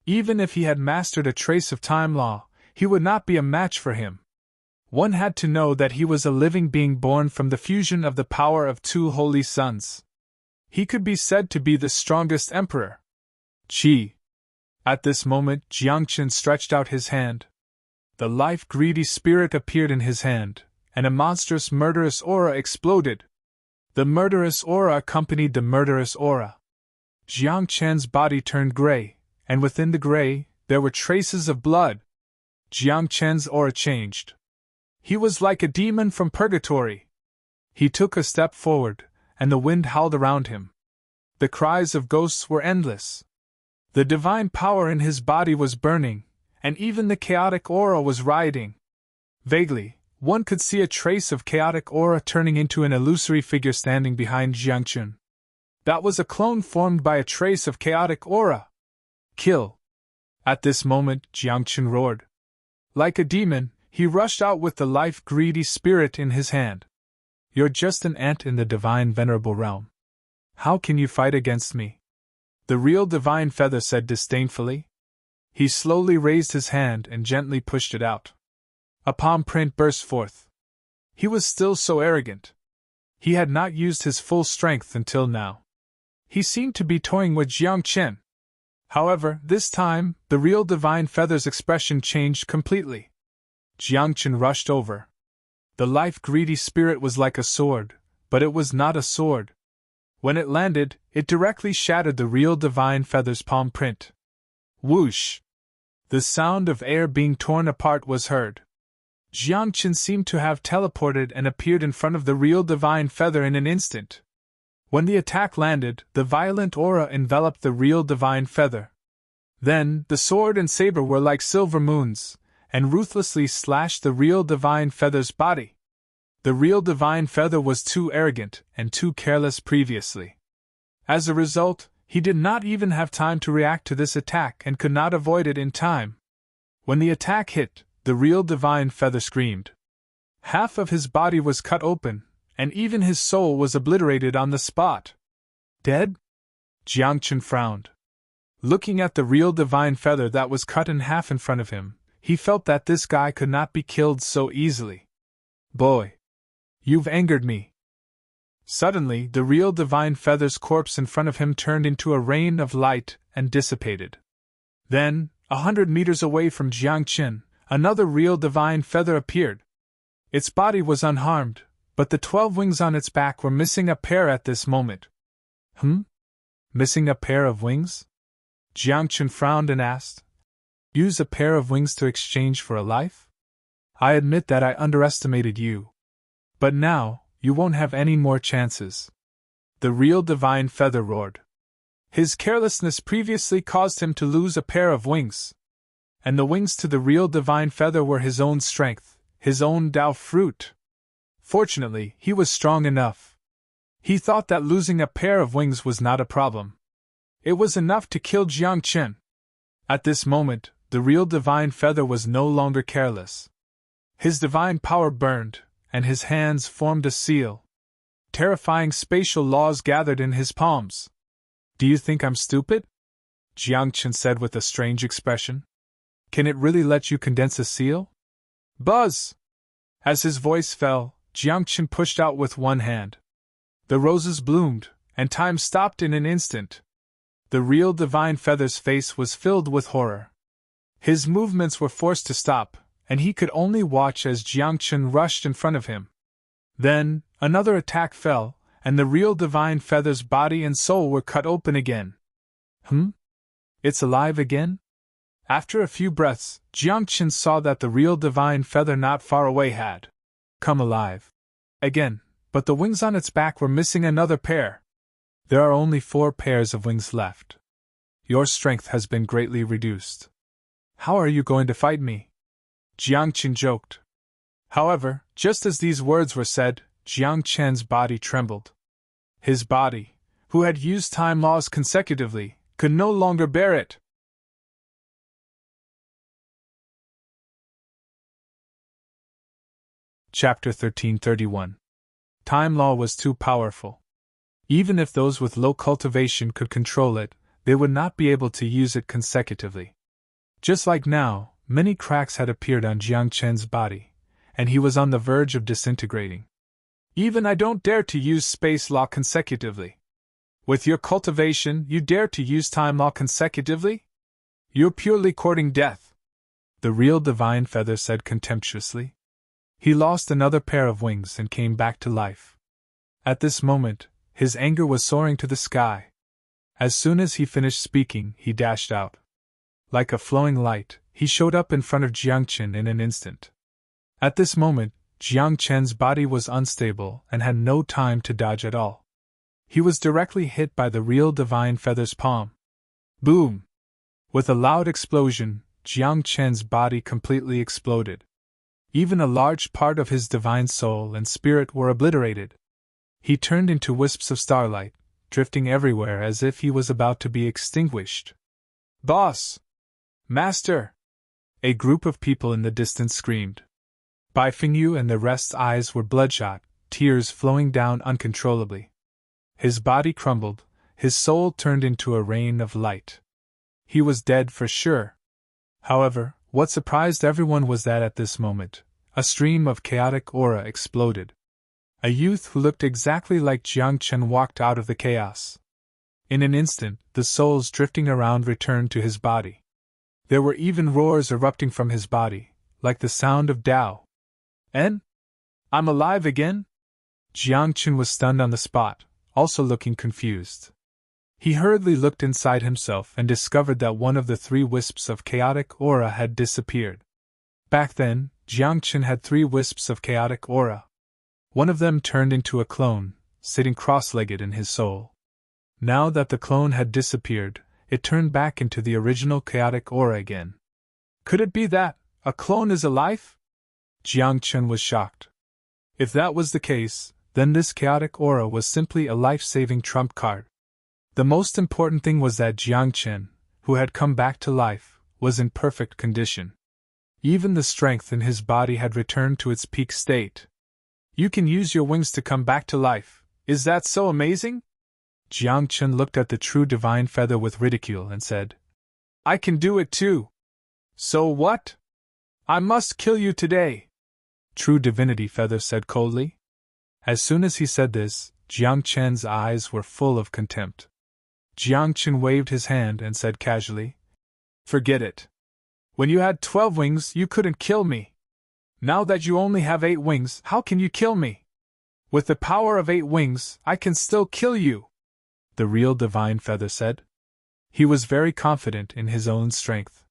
Even if he had mastered a trace of time law, he would not be a match for him. One had to know that he was a living being born from the fusion of the power of two holy suns. He could be said to be the strongest emperor. Qi. At this moment, Jiang Chen stretched out his hand. The life-greedy spirit appeared in his hand, and a monstrous murderous aura exploded. The murderous aura accompanied the murderous aura. Jiang Chen's body turned gray, and within the gray, there were traces of blood. Jiang Chen's aura changed. He was like a demon from purgatory. He took a step forward, and the wind howled around him. The cries of ghosts were endless. The divine power in his body was burning, and even the chaotic aura was rioting. Vaguely, one could see a trace of chaotic aura turning into an illusory figure standing behind Jiang Chen. That was a clone formed by a trace of chaotic aura. Kill! At this moment, Jiang Chen roared. Like a demon, he rushed out with the life-greedy spirit in his hand. You're just an ant in the divine venerable realm. How can you fight against me? The real divine feather said disdainfully. He slowly raised his hand and gently pushed it out. A palm print burst forth. He was still so arrogant. He had not used his full strength until now. He seemed to be toying with Jiang Chen. However, this time, the real divine feather's expression changed completely. Jiang Chen rushed over. The life-greedy spirit was like a sword, but it was not a sword. When it landed, it directly shattered the real divine feather's palm print. Whoosh! The sound of air being torn apart was heard. Jiang Chen seemed to have teleported and appeared in front of the real divine feather in an instant. When the attack landed, the violent aura enveloped the real divine feather. Then, the sword and saber were like silver moons, and ruthlessly slashed the real divine feather's body. The real divine feather was too arrogant and too careless previously. As a result, he did not even have time to react to this attack and could not avoid it in time. When the attack hit, the real divine feather screamed. Half of his body was cut open, and even his soul was obliterated on the spot. Dead? Jiang Chen frowned. Looking at the real divine feather that was cut in half in front of him, he felt that this guy could not be killed so easily. Boy! You've angered me. Suddenly, the real divine feather's corpse in front of him turned into a rain of light and dissipated. Then, 100 meters away from Jiang Chen, another real divine feather appeared. Its body was unharmed, but the 12 wings on its back were missing a pair at this moment. Missing a pair of wings? Jiang Chen frowned and asked. Use a pair of wings to exchange for a life? I admit that I underestimated you. But now, you won't have any more chances. The real divine feather roared. His carelessness previously caused him to lose a pair of wings. And the wings to the real divine feather were his own strength, his own Tao fruit. Fortunately, he was strong enough. He thought that losing a pair of wings was not a problem. It was enough to kill Jiang Chen. At this moment, the real divine feather was no longer careless. His divine power burned, and his hands formed a seal. Terrifying spatial laws gathered in his palms. Do you think I'm stupid? Jiang Chen said with a strange expression. Can it really let you condense a seal? Buzz! As his voice fell, Jiang Chen pushed out with one hand. The roses bloomed, and time stopped in an instant. The real divine feather's face was filled with horror. His movements were forced to stop, and he could only watch as Jiang Chen rushed in front of him. Then, another attack fell, and the real divine feather's body and soul were cut open again. It's alive again? After a few breaths, Jiang Chen saw that the real divine feather not far away had come alive. Again, but the wings on its back were missing another pair. There are only 4 pairs of wings left. Your strength has been greatly reduced. How are you going to fight me? Jiang Chen joked. However, just as these words were said, Jiang Chen's body trembled. His body, who had used time laws consecutively, could no longer bear it. Chapter 1331. Time law was too powerful. Even if those with low cultivation could control it, they would not be able to use it consecutively. Just like now, many cracks had appeared on Jiang Chen's body, and he was on the verge of disintegrating. Even I don't dare to use space law consecutively. With your cultivation, you dare to use time law consecutively? You're purely courting death, the real divine feather said contemptuously. He lost another pair of wings and came back to life. At this moment, his anger was soaring to the sky. As soon as he finished speaking, he dashed out. Like a flowing light, he showed up in front of Jiang Chen in an instant. At this moment, Jiang Chen's body was unstable and had no time to dodge at all. He was directly hit by the real divine feather's palm. Boom! With a loud explosion, Jiang Chen's body completely exploded. Even a large part of his divine soul and spirit were obliterated. He turned into wisps of starlight, drifting everywhere as if he was about to be extinguished. Boss! Master! A group of people in the distance screamed. Bai Fingyu and the rest's eyes were bloodshot, tears flowing down uncontrollably. His body crumbled, his soul turned into a rain of light. He was dead for sure. However, what surprised everyone was that at this moment, a stream of chaotic aura exploded. A youth who looked exactly like Jiang Chen walked out of the chaos. In an instant, the souls drifting around returned to his body. There were even roars erupting from his body, like the sound of Tao. "En? I'm alive again?" Jiang Chen was stunned on the spot, also looking confused. He hurriedly looked inside himself and discovered that one of the 3 wisps of chaotic aura had disappeared. Back then, Jiang Chen had 3 wisps of chaotic aura. One of them turned into a clone, sitting cross-legged in his soul. Now that the clone had disappeared, it turned back into the original chaotic aura again. Could it be that a clone is alive? Jiang Chen was shocked. If that was the case, then this chaotic aura was simply a life-saving trump card. The most important thing was that Jiang Chen, who had come back to life, was in perfect condition. Even the strength in his body had returned to its peak state. You can use your wings to come back to life, is that so amazing? Jiang Chen looked at the true divine feather with ridicule and said, I can do it too. So what? I must kill you today. True divinity feather said coldly. As soon as he said this, Jiang Chen's eyes were full of contempt. Jiang Chen waved his hand and said casually, Forget it. When you had 12 wings, you couldn't kill me. Now that you only have 8 wings, how can you kill me? With the power of 8 wings, I can still kill you, the real divine feather said. He was very confident in his own strength.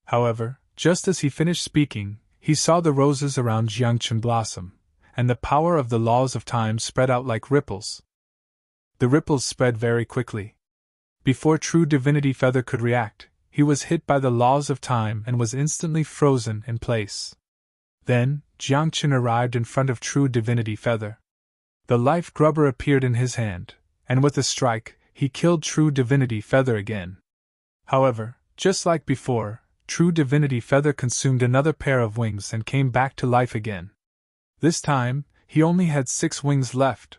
However, just as he finished speaking, he saw the roses around Jiang Chen blossom, and the power of the laws of time spread out like ripples. The ripples spread very quickly. Before True Divinity Feather could react, he was hit by the laws of time and was instantly frozen in place. Then, Jiang Chen arrived in front of True Divinity Feather. The life grubber appeared in his hand, and with a strike, he killed True Divinity Feather again. However, just like before, True Divinity Feather consumed another pair of wings and came back to life again. This time, he only had 6 wings left.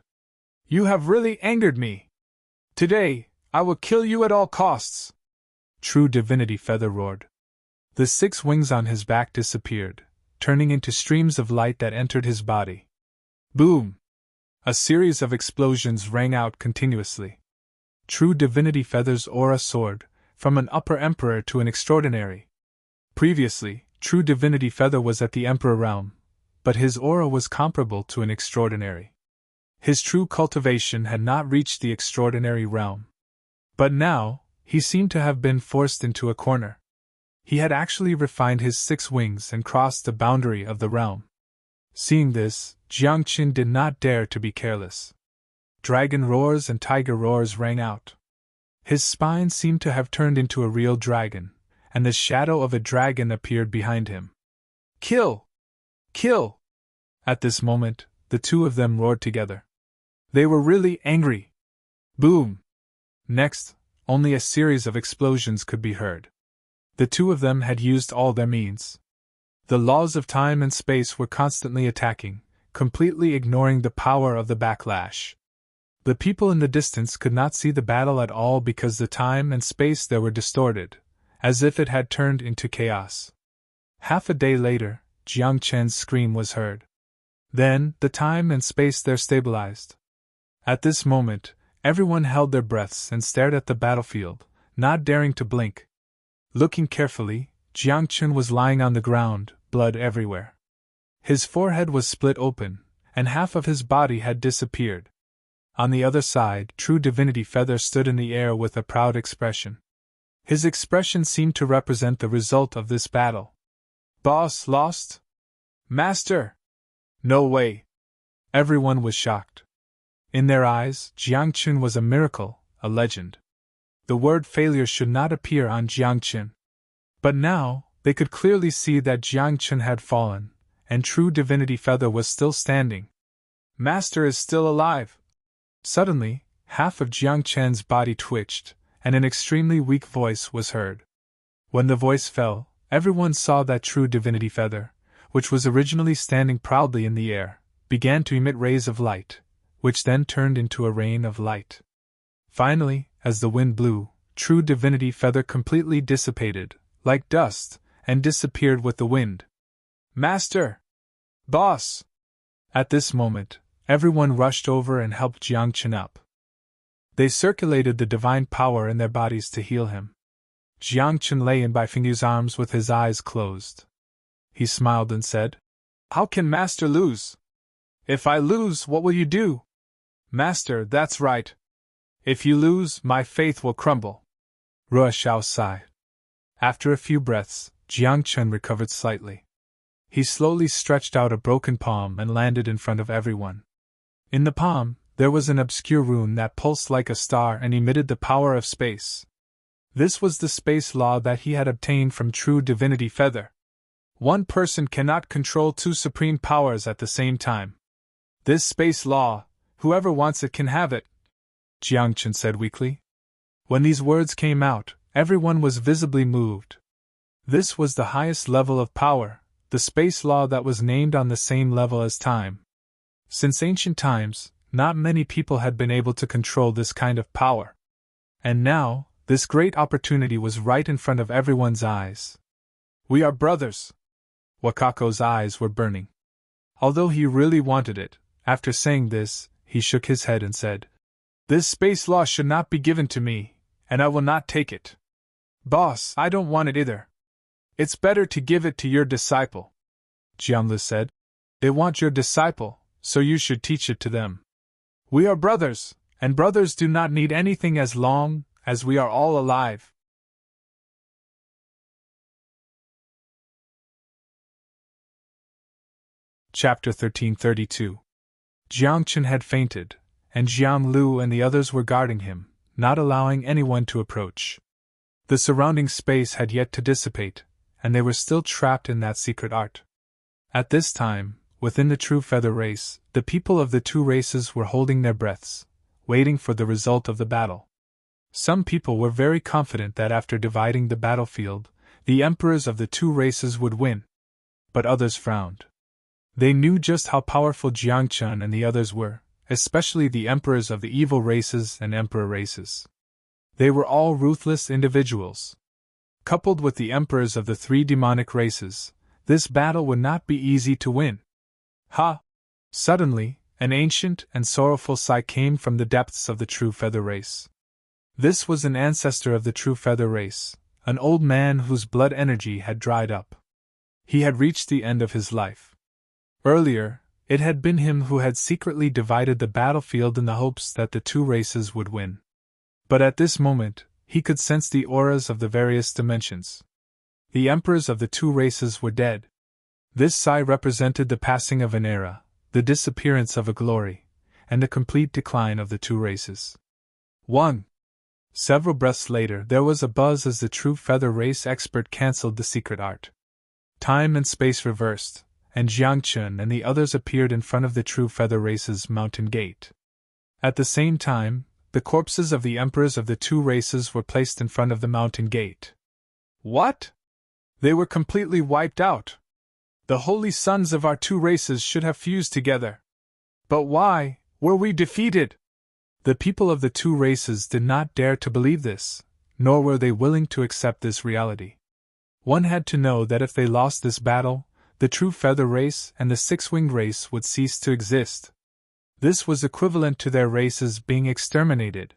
You have really angered me. Today, I will kill you at all costs. True Divinity Feather roared. The 6 wings on his back disappeared, turning into streams of light that entered his body. Boom! A series of explosions rang out continuously. True Divinity Feather's aura soared, from an upper emperor to an extraordinary. Previously, True Divinity Feather was at the emperor realm, but his aura was comparable to an extraordinary. His true cultivation had not reached the extraordinary realm. But now, he seemed to have been forced into a corner. He had actually refined his 6 wings and crossed the boundary of the realm. Seeing this, Jiangqin did not dare to be careless. Dragon roars and tiger roars rang out. His spine seemed to have turned into a real dragon, and the shadow of a dragon appeared behind him. Kill! Kill! At this moment, the two of them roared together. They were really angry. Boom! Next, only a series of explosions could be heard. The two of them had used all their means. The laws of time and space were constantly attacking, completely ignoring the power of the backlash. The people in the distance could not see the battle at all because the time and space there were distorted, as if it had turned into chaos. Half a day later, Jiang Chen's scream was heard. Then, the time and space there stabilized. At this moment, everyone held their breaths and stared at the battlefield, not daring to blink. Looking carefully, Jiang Chen was lying on the ground, blood everywhere. His forehead was split open, and half of his body had disappeared. On the other side, True Divinity Feather stood in the air with a proud expression. His expression seemed to represent the result of this battle. Boss lost? Master! No way! Everyone was shocked. In their eyes, Jiangqin was a miracle, a legend. The word failure should not appear on Jiangqin. But now, they could clearly see that Jiangqin had fallen, and True Divinity Feather was still standing. Master is still alive! Suddenly, half of Jiang Chen's body twitched, and an extremely weak voice was heard. When the voice fell, everyone saw that True Divinity Feather, which was originally standing proudly in the air, began to emit rays of light, which then turned into a rain of light. Finally, as the wind blew, True Divinity Feather completely dissipated, like dust, and disappeared with the wind. Master! Boss! At this moment, everyone rushed over and helped Jiang Chen up. They circulated the divine power in their bodies to heal him. Jiang Chen lay in Bifeng's arms with his eyes closed. He smiled and said, How can Master lose? If I lose, what will you do? Master, that's right. If you lose, my faith will crumble. Ruo Xiao sighed. After a few breaths, Jiang Chen recovered slightly. He slowly stretched out a broken palm and landed in front of everyone. In the palm, there was an obscure rune that pulsed like a star and emitted the power of space. This was the space law that he had obtained from True Divinity Feather. One person cannot control two supreme powers at the same time. This space law, whoever wants it can have it, Jiang Chen said weakly. When these words came out, everyone was visibly moved. This was the highest level of power, the space law that was named on the same level as time. Since ancient times, not many people had been able to control this kind of power. And now, this great opportunity was right in front of everyone's eyes. We are brothers! Wakako's eyes were burning. Although he really wanted it, after saying this, he shook his head and said, This space law should not be given to me, and I will not take it. Boss, I don't want it either. It's better to give it to your disciple. Jianlu said. They want your disciple, so you should teach it to them. We are brothers, and brothers do not need anything as long as we are all alive. Chapter 1332. Jiang Chen had fainted, and Jiang Lu and the others were guarding him, not allowing anyone to approach. The surrounding space had yet to dissipate, and they were still trapped in that secret art. At this time, within the True Feather race, the people of the two races were holding their breaths, waiting for the result of the battle. Some people were very confident that after dividing the battlefield, the emperors of the two races would win. But others frowned. They knew just how powerful Jiang Chen and the others were, especially the emperors of the evil races and emperor races. They were all ruthless individuals. Coupled with the emperors of the three demonic races, this battle would not be easy to win. Ha! Suddenly, an ancient and sorrowful sigh came from the depths of the True Feather race. This was an ancestor of the True Feather race, an old man whose blood energy had dried up. He had reached the end of his life. Earlier, it had been him who had secretly divided the battlefield in the hopes that the two races would win. But at this moment, he could sense the auras of the various dimensions. The emperors of the two races were dead. This sigh represented the passing of an era, the disappearance of a glory, and a complete decline of the two races. 1. Several breaths later, there was a buzz as the true feather race expert cancelled the secret art. Time and space reversed, and Jiangchen and the others appeared in front of the true feather race's mountain gate. At the same time, the corpses of the emperors of the two races were placed in front of the mountain gate. What? They were completely wiped out. The holy sons of our two races should have fused together. But why were we defeated? The people of the two races did not dare to believe this, nor were they willing to accept this reality. One had to know that if they lost this battle, the true feather race and the six-winged race would cease to exist. This was equivalent to their races being exterminated.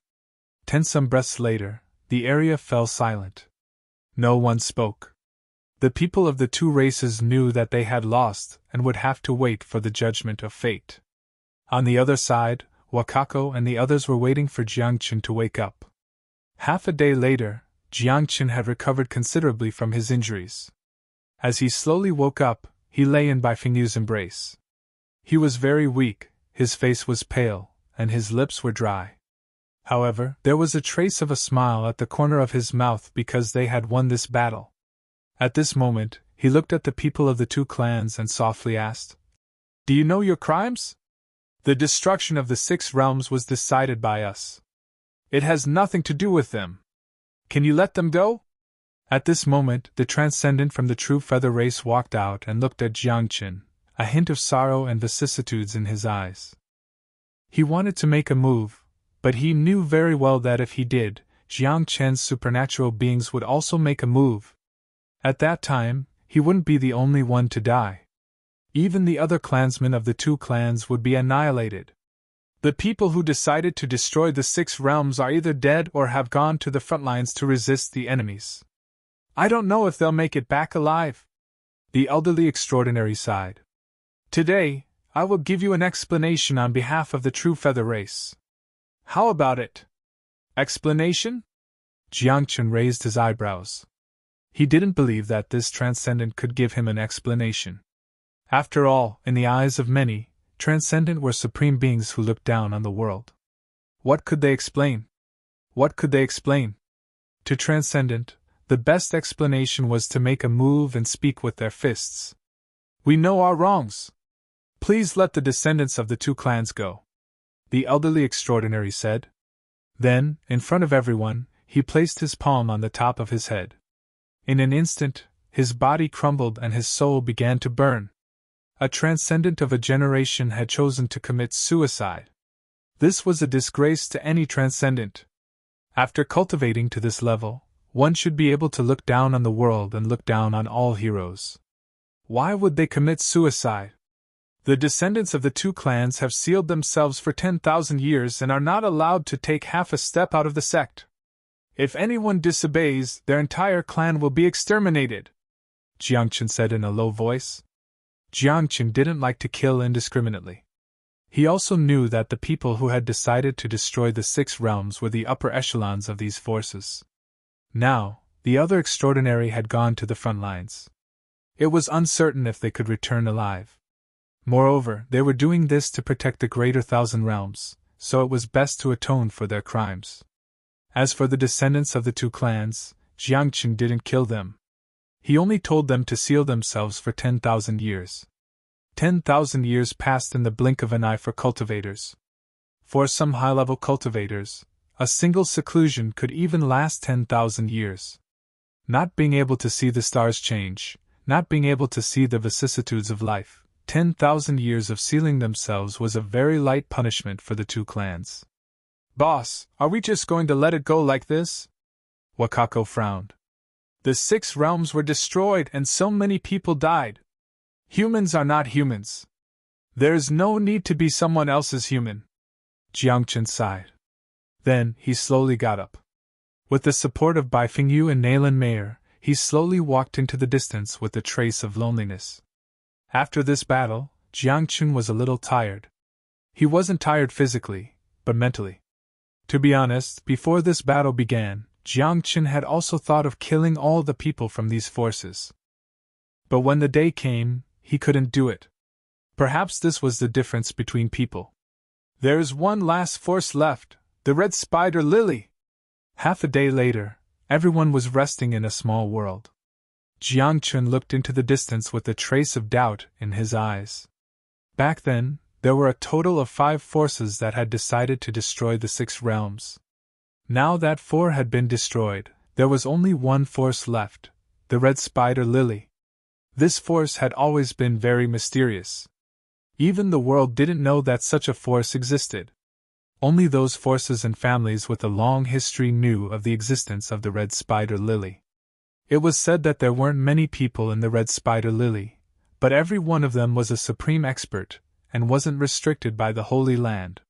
10 some breaths later, the area fell silent. No one spoke. The people of the two races knew that they had lost and would have to wait for the judgment of fate. On the other side, Wakako and the others were waiting for Jiangchen to wake up. Half a day later, Jiangchen had recovered considerably from his injuries. As he slowly woke up, he lay in Baifengyu's embrace. He was very weak, his face was pale, and his lips were dry. However, there was a trace of a smile at the corner of his mouth because they had won this battle. At this moment, he looked at the people of the two clans and softly asked, "Do you know your crimes? The destruction of the 6 realms was decided by us. It has nothing to do with them. Can you let them go?" At this moment, the transcendent from the true feather race walked out and looked at Jiangchen, a hint of sorrow and vicissitudes in his eyes. He wanted to make a move, but he knew very well that if he did, Jiangchen's supernatural beings would also make a move. At that time, he wouldn't be the only one to die. Even the other clansmen of the two clans would be annihilated. The people who decided to destroy the 6 realms are either dead or have gone to the front lines to resist the enemies. I don't know if they'll make it back alive. The elderly extraordinary sighed. Today, I will give you an explanation on behalf of the true feather race. How about it? Explanation? Jiangchen raised his eyebrows. He didn't believe that this transcendent could give him an explanation. After all, in the eyes of many, transcendent were supreme beings who looked down on the world. What could they explain? What could they explain? To transcendent, the best explanation was to make a move and speak with their fists. We know our wrongs. Please let the descendants of the two clans go, the elderly extraordinary said. Then, in front of everyone, he placed his palm on the top of his head. In an instant, his body crumbled and his soul began to burn. A transcendent of a generation had chosen to commit suicide. This was a disgrace to any transcendent. After cultivating to this level, one should be able to look down on the world and look down on all heroes. Why would they commit suicide? The descendants of the two clans have sealed themselves for 10,000 years and are not allowed to take half a step out of the sect. If anyone disobeys, their entire clan will be exterminated, Jiangchen said in a low voice. Jiangchen didn't like to kill indiscriminately. He also knew that the people who had decided to destroy the 6 realms were the upper echelons of these forces. Now, the other extraordinary had gone to the front lines. It was uncertain if they could return alive. Moreover, they were doing this to protect the greater 1,000 realms, so it was best to atone for their crimes. As for the descendants of the two clans, Jiangchen didn't kill them. He only told them to seal themselves for 10,000 years. 10,000 years passed in the blink of an eye for cultivators. For some high-level cultivators, a single seclusion could even last 10,000 years. Not being able to see the stars change, not being able to see the vicissitudes of life, 10,000 years of sealing themselves was a very light punishment for the two clans. Boss, are we just going to let it go like this? Wakako frowned. The 6 realms were destroyed and so many people died. Humans are not humans. There is no need to be someone else's human. Jiangchen sighed. Then, he slowly got up. With the support of Baifengyu and Nayland Mayer, he slowly walked into the distance with a trace of loneliness. After this battle, Jiangchen was a little tired. He wasn't tired physically, but mentally. To be honest, before this battle began, Jiangchen had also thought of killing all the people from these forces. But when the day came, he couldn't do it. Perhaps this was the difference between people. There's one last force left, the red spider lily. Half a day later, everyone was resting in a small world. Jiangchun looked into the distance with a trace of doubt in his eyes. Back then, there were a total of 5 forces that had decided to destroy the 6 realms. Now that 4 had been destroyed, there was only one force left, the red spider lily. This force had always been very mysterious. Even the world didn't know that such a force existed. Only those forces and families with a long history knew of the existence of the red spider lily. It was said that there weren't many people in the red spider lily, but every one of them was a supreme expert, and wasn't restricted by the Holy Land.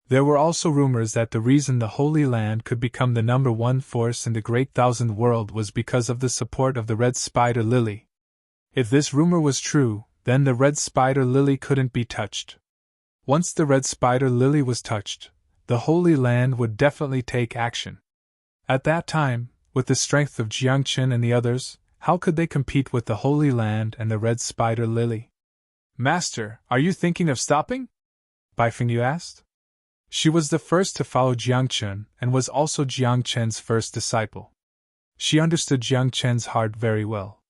There were also rumors that the reason the Holy Land could become the number 1 force in the Great Thousand World was because of the support of the red spider lily. If this rumor was true, then the red spider lily couldn't be touched. Once the red spider lily was touched, the Holy Land would definitely take action. At that time, with the strength of Jiangchen and the others, how could they compete with the Holy Land and the red spider lily? Master, are you thinking of stopping? Baifengyu asked. She was the first to follow Jiangchen and was also Jiangchen's first disciple. She understood Jiangchen's heart very well.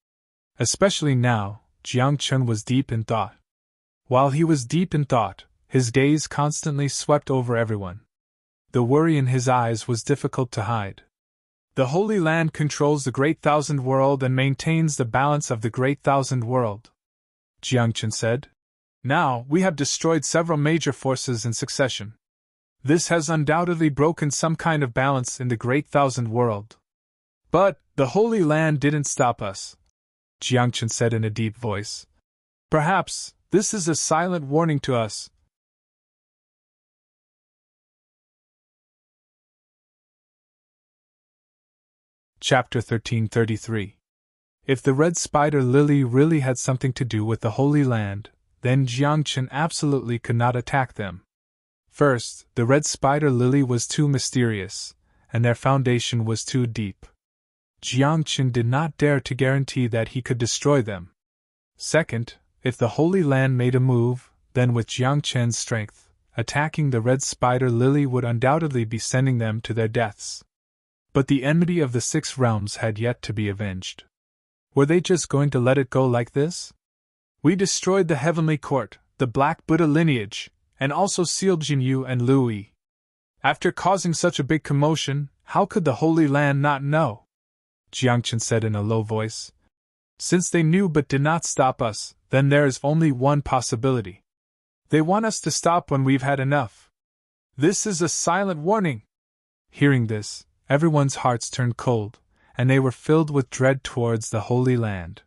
Especially now, Jiangchen was deep in thought. While he was deep in thought, his gaze constantly swept over everyone. The worry in his eyes was difficult to hide. The Holy Land controls the Great Thousand World and maintains the balance of the Great Thousand World, Jiangchen said. Now, we have destroyed several major forces in succession. This has undoubtedly broken some kind of balance in the Great Thousand World. But, the Holy Land didn't stop us, Jiangchen said in a deep voice. Perhaps, this is a silent warning to us. Chapter 1333. If the red spider lily really had something to do with the Holy Land, then Jiangchen absolutely could not attack them. First, the red spider lily was too mysterious, and their foundation was too deep. Jiangchen did not dare to guarantee that he could destroy them. Second, if the Holy Land made a move, then with Jiangchen's strength, attacking the red spider lily would undoubtedly be sending them to their deaths. But the enmity of the 6 realms had yet to be avenged. Were they just going to let it go like this? We destroyed the Heavenly Court, the Black Buddha lineage, and also sealed Jinyu and Lui. After causing such a big commotion, how could the Holy Land not know? Jiangchen said in a low voice. Since they knew but did not stop us, then there is only one possibility. They want us to stop when we've had enough. This is a silent warning. Hearing this, everyone's hearts turned cold, and they were filled with dread towards the Holy Land.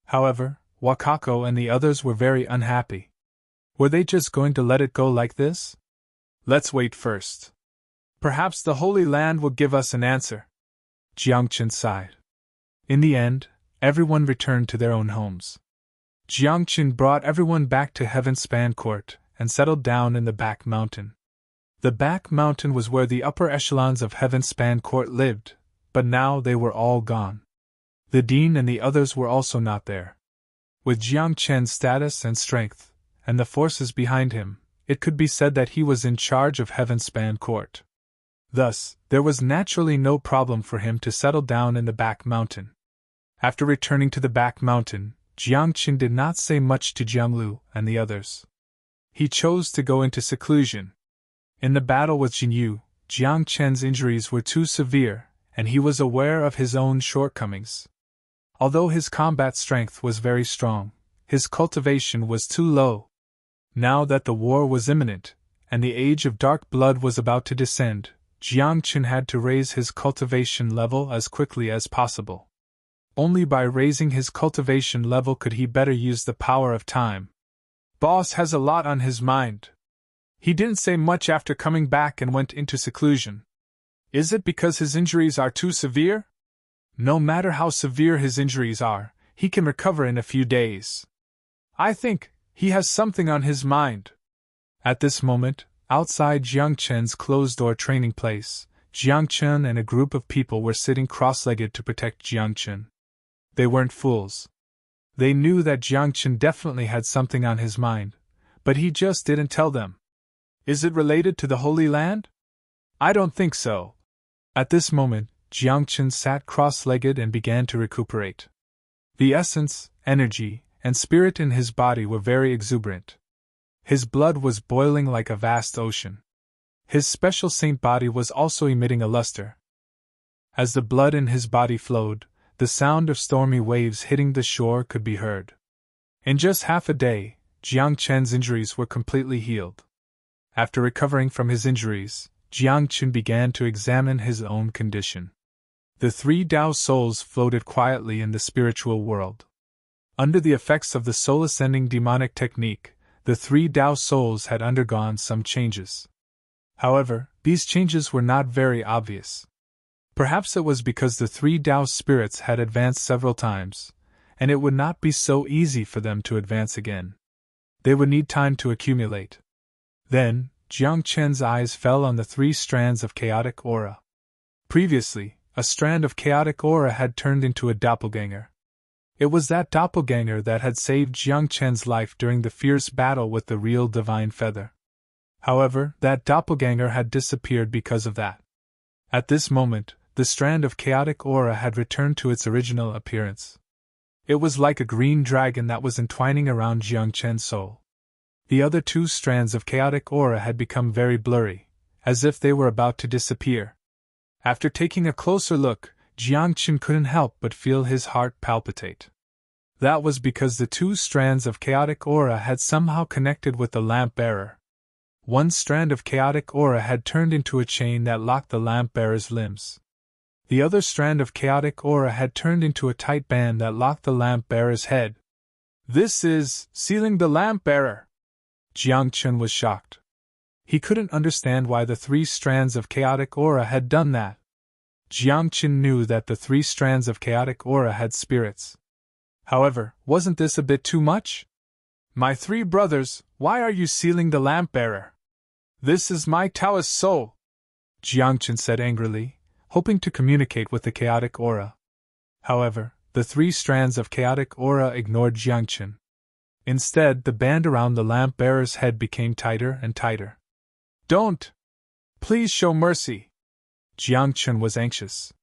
However, Wakako and the others were very unhappy. Were they just going to let it go like this? Let's wait first. Perhaps the Holy Land will give us an answer. Jiangchen sighed. In the end, everyone returned to their own homes. Jiangchen brought everyone back to Heavenspan Court and settled down in the back mountain. The back mountain was where the upper echelons of Heavenspan Court lived, but now they were all gone. The dean and the others were also not there. With Jiangchen's status and strength, and the forces behind him, it could be said that he was in charge of Heavenspan Court. Thus, there was naturally no problem for him to settle down in the back mountain. After returning to the back mountain, Jiangchen did not say much to Jianglu and the others. He chose to go into seclusion. In the battle with Jinyu, Jiangchen's injuries were too severe, and he was aware of his own shortcomings. Although his combat strength was very strong, his cultivation was too low. Now that the war was imminent, and the age of dark blood was about to descend, Jiangchen had to raise his cultivation level as quickly as possible. Only by raising his cultivation level could he better use the power of time. Boss has a lot on his mind. He didn't say much after coming back and went into seclusion. Is it because his injuries are too severe? No matter how severe his injuries are, he can recover in a few days. I think he has something on his mind. At this moment, outside Jiangchen's closed-door training place, Jiangchen and a group of people were sitting cross-legged to protect Jiangchen. They weren't fools. They knew that Jiangchen definitely had something on his mind, but he just didn't tell them. Is it related to the Holy Land? I don't think so. At this moment, Jiangchen sat cross-legged and began to recuperate. The essence, energy, and spirit in his body were very exuberant. His blood was boiling like a vast ocean. His special saint body was also emitting a luster. As the blood in his body flowed, the sound of stormy waves hitting the shore could be heard. In just half a day, Jiangchen's injuries were completely healed. After recovering from his injuries, Jiangchen began to examine his own condition. The three Tao souls floated quietly in the spiritual world. Under the effects of the soul-ascending demonic technique, the three Tao souls had undergone some changes. However, these changes were not very obvious. Perhaps it was because the three Tao spirits had advanced several times, and it would not be so easy for them to advance again. They would need time to accumulate. Then, Jiangchen's eyes fell on the three strands of chaotic aura. Previously, a strand of chaotic aura had turned into a doppelganger. It was that doppelganger that had saved Jiangchen's life during the fierce battle with the real divine feather. However, that doppelganger had disappeared because of that. At this moment, the strand of chaotic aura had returned to its original appearance. It was like a green dragon that was entwining around Jiangchen's soul. The other two strands of chaotic aura had become very blurry, as if they were about to disappear. After taking a closer look, Jiangchen couldn't help but feel his heart palpitate. That was because the two strands of chaotic aura had somehow connected with the lamp bearer. One strand of chaotic aura had turned into a chain that locked the lamp bearer's limbs. The other strand of chaotic aura had turned into a tight band that locked the lamp bearer's head. This is sealing the lamp bearer! Jiangchen was shocked. He couldn't understand why the three strands of chaotic aura had done that. Jiangchen knew that the three strands of chaotic aura had spirits. However, wasn't this a bit too much? My three brothers, why are you sealing the lamp bearer? This is my Taoist soul, Jiangchen said angrily, hoping to communicate with the chaotic aura. However, the three strands of chaotic aura ignored Jiangchen. Instead, the band around the lamp bearer's head became tighter and tighter. Don't! Please show mercy! Jiangchen was anxious.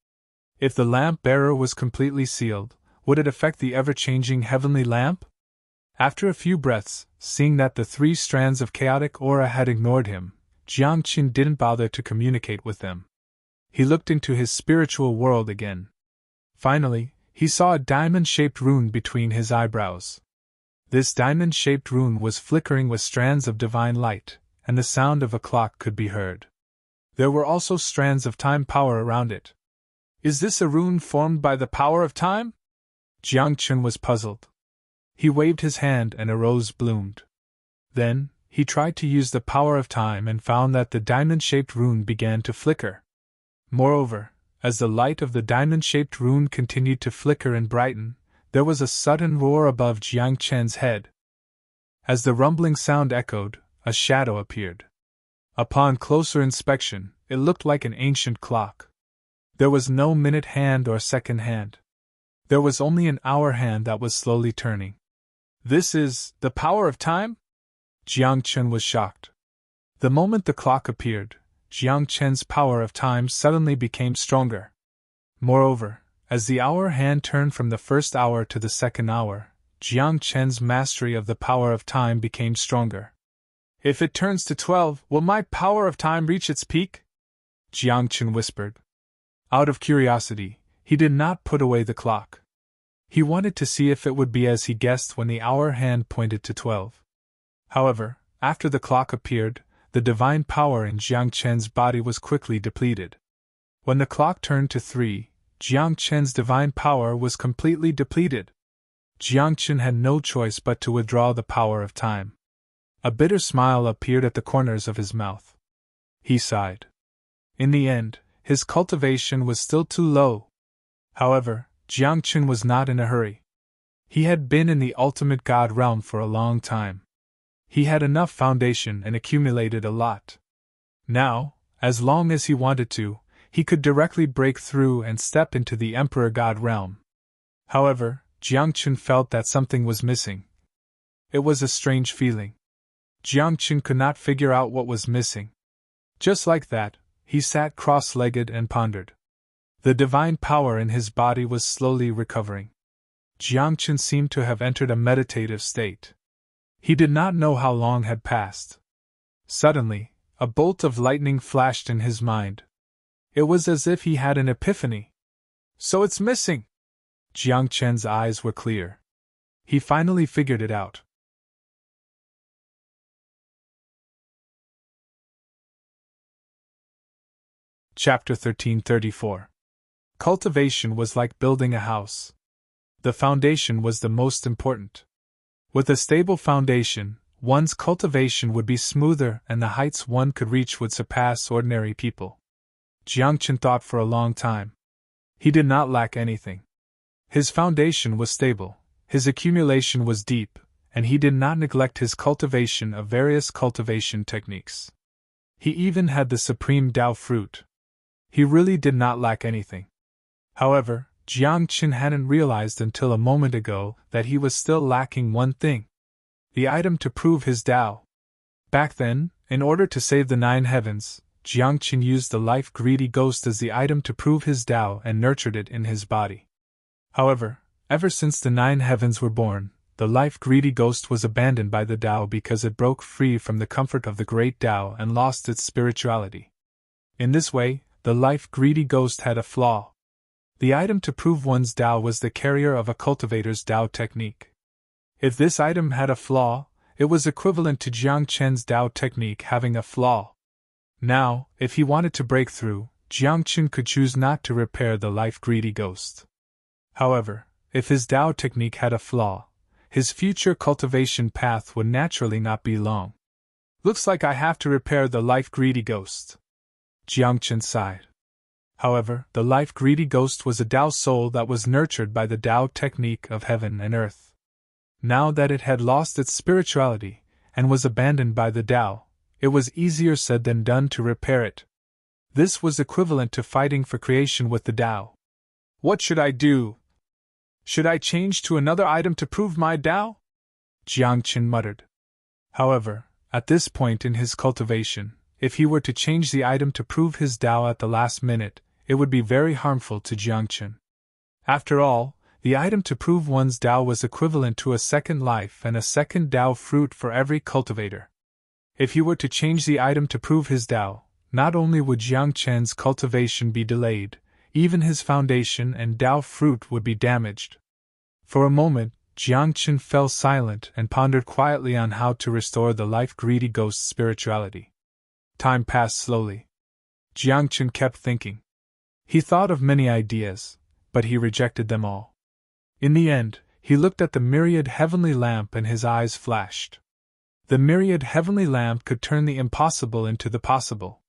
If the lamp bearer was completely sealed, would it affect the ever-changing heavenly lamp? After a few breaths, seeing that the three strands of chaotic aura had ignored him, Jiangchen didn't bother to communicate with them. He looked into his spiritual world again. Finally, he saw a diamond-shaped rune between his eyebrows. This diamond-shaped rune was flickering with strands of divine light, and the sound of a clock could be heard. There were also strands of time power around it. Is this a rune formed by the power of time? Jiangchen was puzzled. He waved his hand and a rose bloomed. Then, he tried to use the power of time and found that the diamond-shaped rune began to flicker. Moreover, as the light of the diamond-shaped rune continued to flicker and brighten, there was a sudden roar above Jiangchen's head. As the rumbling sound echoed, a shadow appeared. Upon closer inspection, it looked like an ancient clock. There was no minute hand or second hand. There was only an hour hand that was slowly turning. This is the power of time? Jiangchen was shocked. The moment the clock appeared, Jiangchen's power of time suddenly became stronger. Moreover, as the hour hand turned from the first hour to the second hour, Jiangchen's mastery of the power of time became stronger. If it turns to 12, will my power of time reach its peak? Jiangchen whispered. Out of curiosity, he did not put away the clock. He wanted to see if it would be as he guessed when the hour hand pointed to 12. However, after the clock appeared, the divine power in Jiangchen's body was quickly depleted. When the clock turned to 3, Jiangchen's divine power was completely depleted. Jiangchen had no choice but to withdraw the power of time. A bitter smile appeared at the corners of his mouth. He sighed. In the end, his cultivation was still too low. However, Jiangchen was not in a hurry. He had been in the ultimate God realm for a long time. He had enough foundation and accumulated a lot. Now, as long as he wanted to, he could directly break through and step into the Emperor God realm. However, Jiangchen felt that something was missing. It was a strange feeling. Jiangchen could not figure out what was missing. Just like that, he sat cross-legged and pondered. The divine power in his body was slowly recovering. Jiangchen seemed to have entered a meditative state. He did not know how long had passed. Suddenly, a bolt of lightning flashed in his mind. It was as if he had an epiphany. So it's missing! Jiangchen's eyes were clear. He finally figured it out. Chapter 1334. Cultivation was like building a house. The foundation was the most important. With a stable foundation, one's cultivation would be smoother and the heights one could reach would surpass ordinary people. Jiangchen thought for a long time. He did not lack anything. His foundation was stable, his accumulation was deep, and he did not neglect his cultivation of various cultivation techniques. He even had the supreme Tao fruit. He really did not lack anything. However, Jiangchen hadn't realized until a moment ago that he was still lacking one thing: the item to prove his Tao. Back then, in order to save the 9 heavens, Jiangchen used the life-greedy ghost as the item to prove his Tao and nurtured it in his body. However, ever since the 9 heavens were born, the life-greedy ghost was abandoned by the Tao because it broke free from the comfort of the great Tao and lost its spirituality. In this way, the life-greedy ghost had a flaw. The item to prove one's Tao was the carrier of a cultivator's Tao technique. If this item had a flaw, it was equivalent to Jiangchen's Tao technique having a flaw. Now, if he wanted to break through, Jiangchen could choose not to repair the life-greedy ghost. However, if his Tao technique had a flaw, his future cultivation path would naturally not be long. Looks like I have to repair the life-greedy ghost. Jiangchen sighed. However, the life-greedy ghost was a Tao soul that was nurtured by the Tao technique of heaven and earth. Now that it had lost its spirituality, and was abandoned by the Tao, it was easier said than done to repair it. This was equivalent to fighting for creation with the Tao. What should I do? Should I change to another item to prove my Tao? Jiangchen muttered. However, at this point in his cultivation, if he were to change the item to prove his Tao at the last minute, it would be very harmful to Jiangchen. After all, the item to prove one's Tao was equivalent to a second life and a second Tao fruit for every cultivator. If he were to change the item to prove his Tao, not only would Jiangchen's cultivation be delayed, even his foundation and Tao fruit would be damaged. For a moment, Jiangchen fell silent and pondered quietly on how to restore the life-greedy ghost's spirituality. Time passed slowly. Jiangchen kept thinking. He thought of many ideas, but he rejected them all. In the end, he looked at the myriad heavenly lamp and his eyes flashed. The myriad heavenly lamp could turn the impossible into the possible.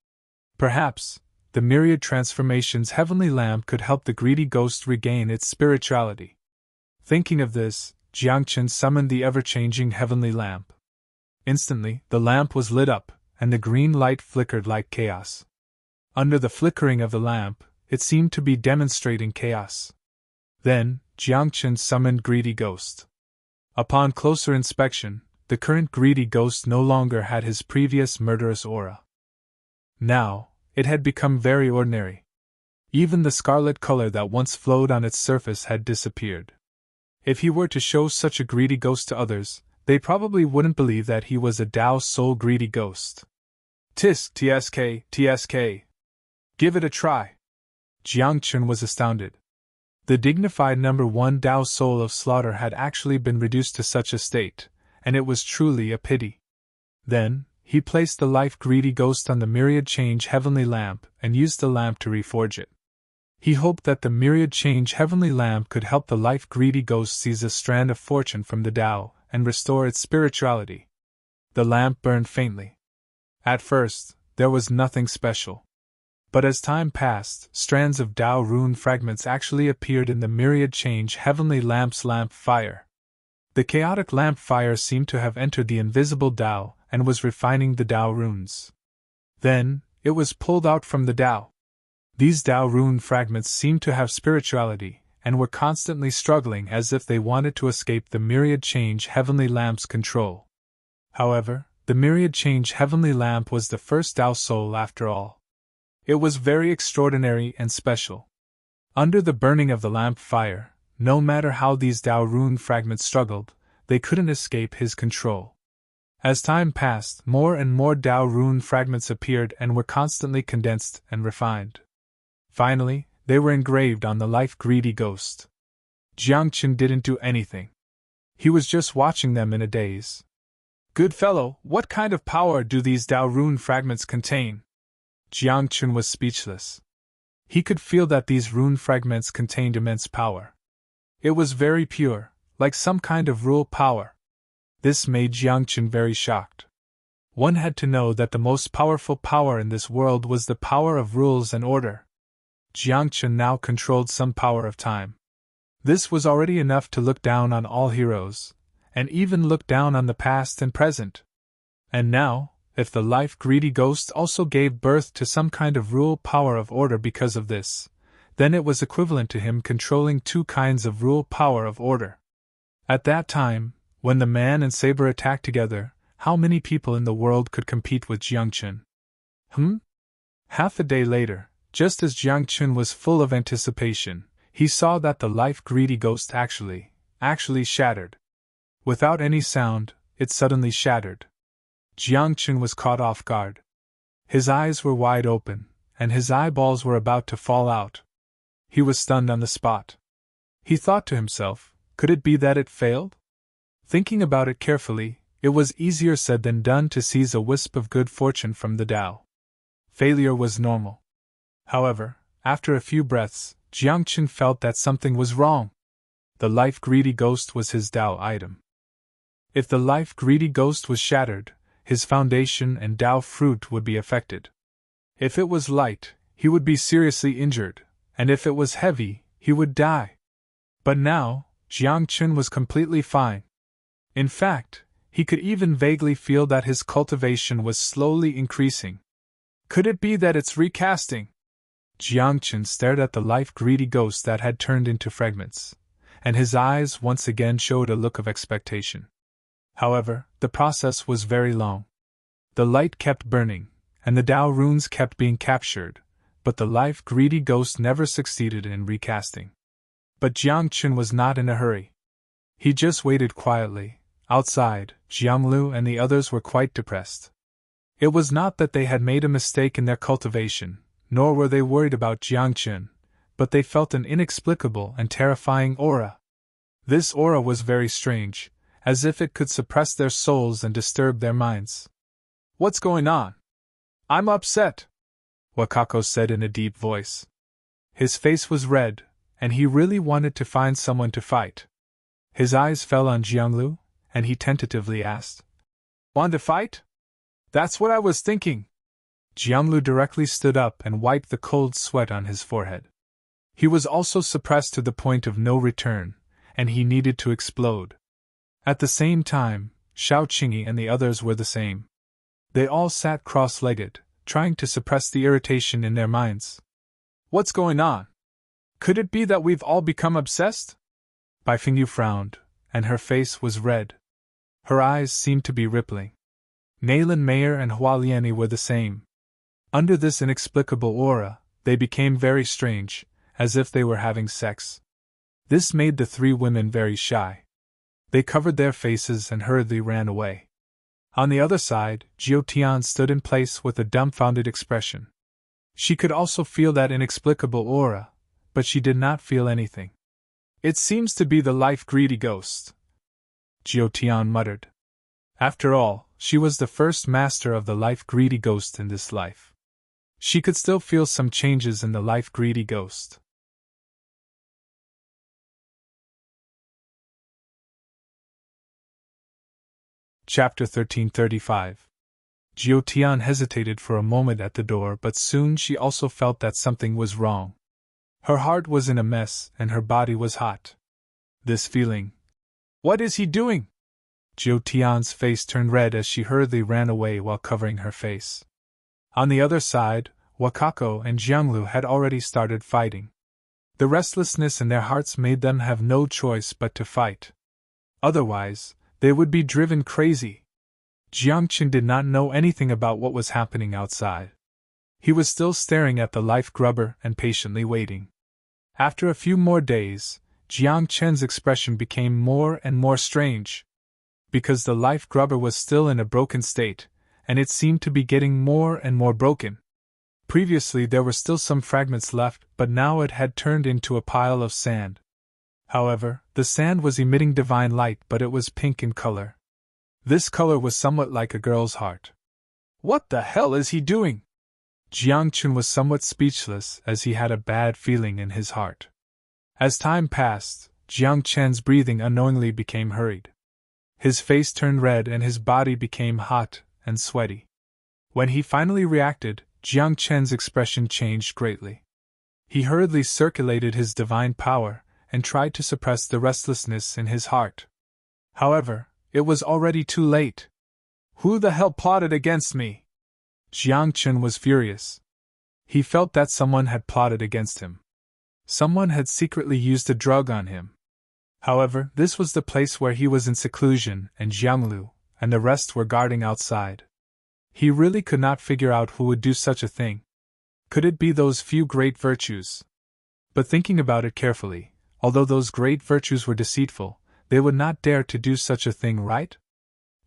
Perhaps, the myriad transformations heavenly lamp could help the greedy ghost regain its spirituality. Thinking of this, Jiangchen summoned the ever-changing heavenly lamp. Instantly, the lamp was lit up, and the green light flickered like chaos. Under the flickering of the lamp, it seemed to be demonstrating chaos. Then, Jiangchen summoned Greedy Ghost. Upon closer inspection, the current Greedy Ghost no longer had his previous murderous aura. Now, it had become very ordinary. Even the scarlet color that once flowed on its surface had disappeared. If he were to show such a Greedy Ghost to others, they probably wouldn't believe that he was a Tao Soul Greedy Ghost. TSK. Give it a try. Jiangchen was astounded. The dignified number 1 Tao Soul of Slaughter had actually been reduced to such a state, and it was truly a pity. Then, he placed the life-greedy ghost on the myriad change heavenly lamp and used the lamp to reforge it. He hoped that the myriad change heavenly lamp could help the life-greedy ghost seize a strand of fortune from the Tao and restore its spirituality. The lamp burned faintly. At first, there was nothing special. But as time passed, strands of Tao rune fragments actually appeared in the myriad change heavenly lamp's lamp fire. The chaotic lamp fire seemed to have entered the invisible Tao and was refining the Tao runes. Then, it was pulled out from the Tao. These Tao rune fragments seemed to have spirituality, and were constantly struggling as if they wanted to escape the myriad change heavenly lamp's control. However, the myriad change heavenly lamp was the first Tao soul after all. It was very extraordinary and special. Under the burning of the lamp fire, no matter how these Tao rune fragments struggled, they couldn't escape his control. As time passed, more and more Tao rune fragments appeared and were constantly condensed and refined. Finally, they were engraved on the life-greedy ghost. Jiangqin didn't do anything. He was just watching them in a daze. "Good fellow, what kind of power do these Tao rune fragments contain?" Jiangqin was speechless. He could feel that these rune fragments contained immense power. It was very pure, like some kind of rule power. This made Jiangqin very shocked. One had to know that the most powerful power in this world was the power of rules and order. Jiangqin now controlled some power of time. This was already enough to look down on all heroes, and even look down on the past and present. And now, if the life-greedy ghost also gave birth to some kind of rule power of order because of this, then it was equivalent to him controlling two kinds of rule power of order. At that time, when the man and saber attacked together, how many people in the world could compete with Jiangqin? Half a day later, just as Jiangqin was full of anticipation, he saw that the life-greedy ghost actually shattered. Without any sound, it suddenly shattered. Jiangqin was caught off guard. His eyes were wide open, and his eyeballs were about to fall out. He was stunned on the spot. He thought to himself, could it be that it failed? Thinking about it carefully, it was easier said than done to seize a wisp of good fortune from the Tao. Failure was normal. However, after a few breaths, Jiangqin felt that something was wrong. The life-greedy ghost was his Tao item. If the life-greedy ghost was shattered, his foundation and Tao fruit would be affected. If it was light, he would be seriously injured, and if it was heavy, he would die. But now, Jiangqin was completely fine. In fact, he could even vaguely feel that his cultivation was slowly increasing. Could it be that it's recasting? Jiangqin stared at the life-greedy ghost that had turned into fragments, and his eyes once again showed a look of expectation. However, the process was very long. The light kept burning, and the Tao runes kept being captured, but the life-greedy ghost never succeeded in recasting. But Jiangqin was not in a hurry. He just waited quietly. Outside, Jianglu and the others were quite depressed. It was not that they had made a mistake in their cultivation, nor were they worried about Jiangqin, but they felt an inexplicable and terrifying aura. This aura was very strange, as if it could suppress their souls and disturb their minds. "What's going on? I'm upset," Wakako said in a deep voice. His face was red, and he really wanted to find someone to fight. His eyes fell on Jianglu, and he tentatively asked, "Want to fight?" "That's what I was thinking." Jianglu directly stood up and wiped the cold sweat on his forehead. He was also suppressed to the point of no return, and he needed to explode. At the same time, Xiao Qingyi and the others were the same. They all sat cross-legged, trying to suppress the irritation in their minds. "What's going on? Could it be that we've all become obsessed?" Bai Fingyu frowned, and her face was red. Her eyes seemed to be rippling. Nayland Mayer and Hua Liani were the same. Under this inexplicable aura, they became very strange, as if they were having sex. This made the three women very shy. They covered their faces and hurriedly ran away. On the other side, Jiu Tian stood in place with a dumbfounded expression. She could also feel that inexplicable aura, but she did not feel anything. "It seems to be the life-greedy ghost," Jiu Tian muttered. After all, she was the first master of the life-greedy ghost in this life. She could still feel some changes in the life-greedy ghost. Chapter 1335. Jiu Tian hesitated for a moment at the door, but soon she also felt that something was wrong. Her heart was in a mess and her body was hot. This feeling. "What is he doing?" Jiu Tian's face turned red as she hurriedly ran away while covering her face. On the other side, Wakako and Jianglu had already started fighting. The restlessness in their hearts made them have no choice but to fight. Otherwise, they would be driven crazy. Jiangqin did not know anything about what was happening outside. He was still staring at the life grubber and patiently waiting. After a few more days, Jiang Chen's expression became more and more strange. Because the life grubber was still in a broken state, and it seemed to be getting more and more broken. Previously there were still some fragments left, but now it had turned into a pile of sand. However, the sand was emitting divine light, but it was pink in color. This color was somewhat like a girl's heart. What the hell is he doing? Jiang Chun was somewhat speechless as he had a bad feeling in his heart. As time passed, Jiang Chen's breathing unknowingly became hurried. His face turned red and his body became hot and sweaty. When he finally reacted, Jiang Chen's expression changed greatly. He hurriedly circulated his divine power and tried to suppress the restlessness in his heart. However, it was already too late. Who the hell plotted against me? Jiang Chen was furious. He felt that someone had plotted against him. Someone had secretly used a drug on him. However, this was the place where he was in seclusion, and Jianglu and the rest were guarding outside. He really could not figure out who would do such a thing. Could it be those few great virtues? But thinking about it carefully, although those great virtues were deceitful, they would not dare to do such a thing, right?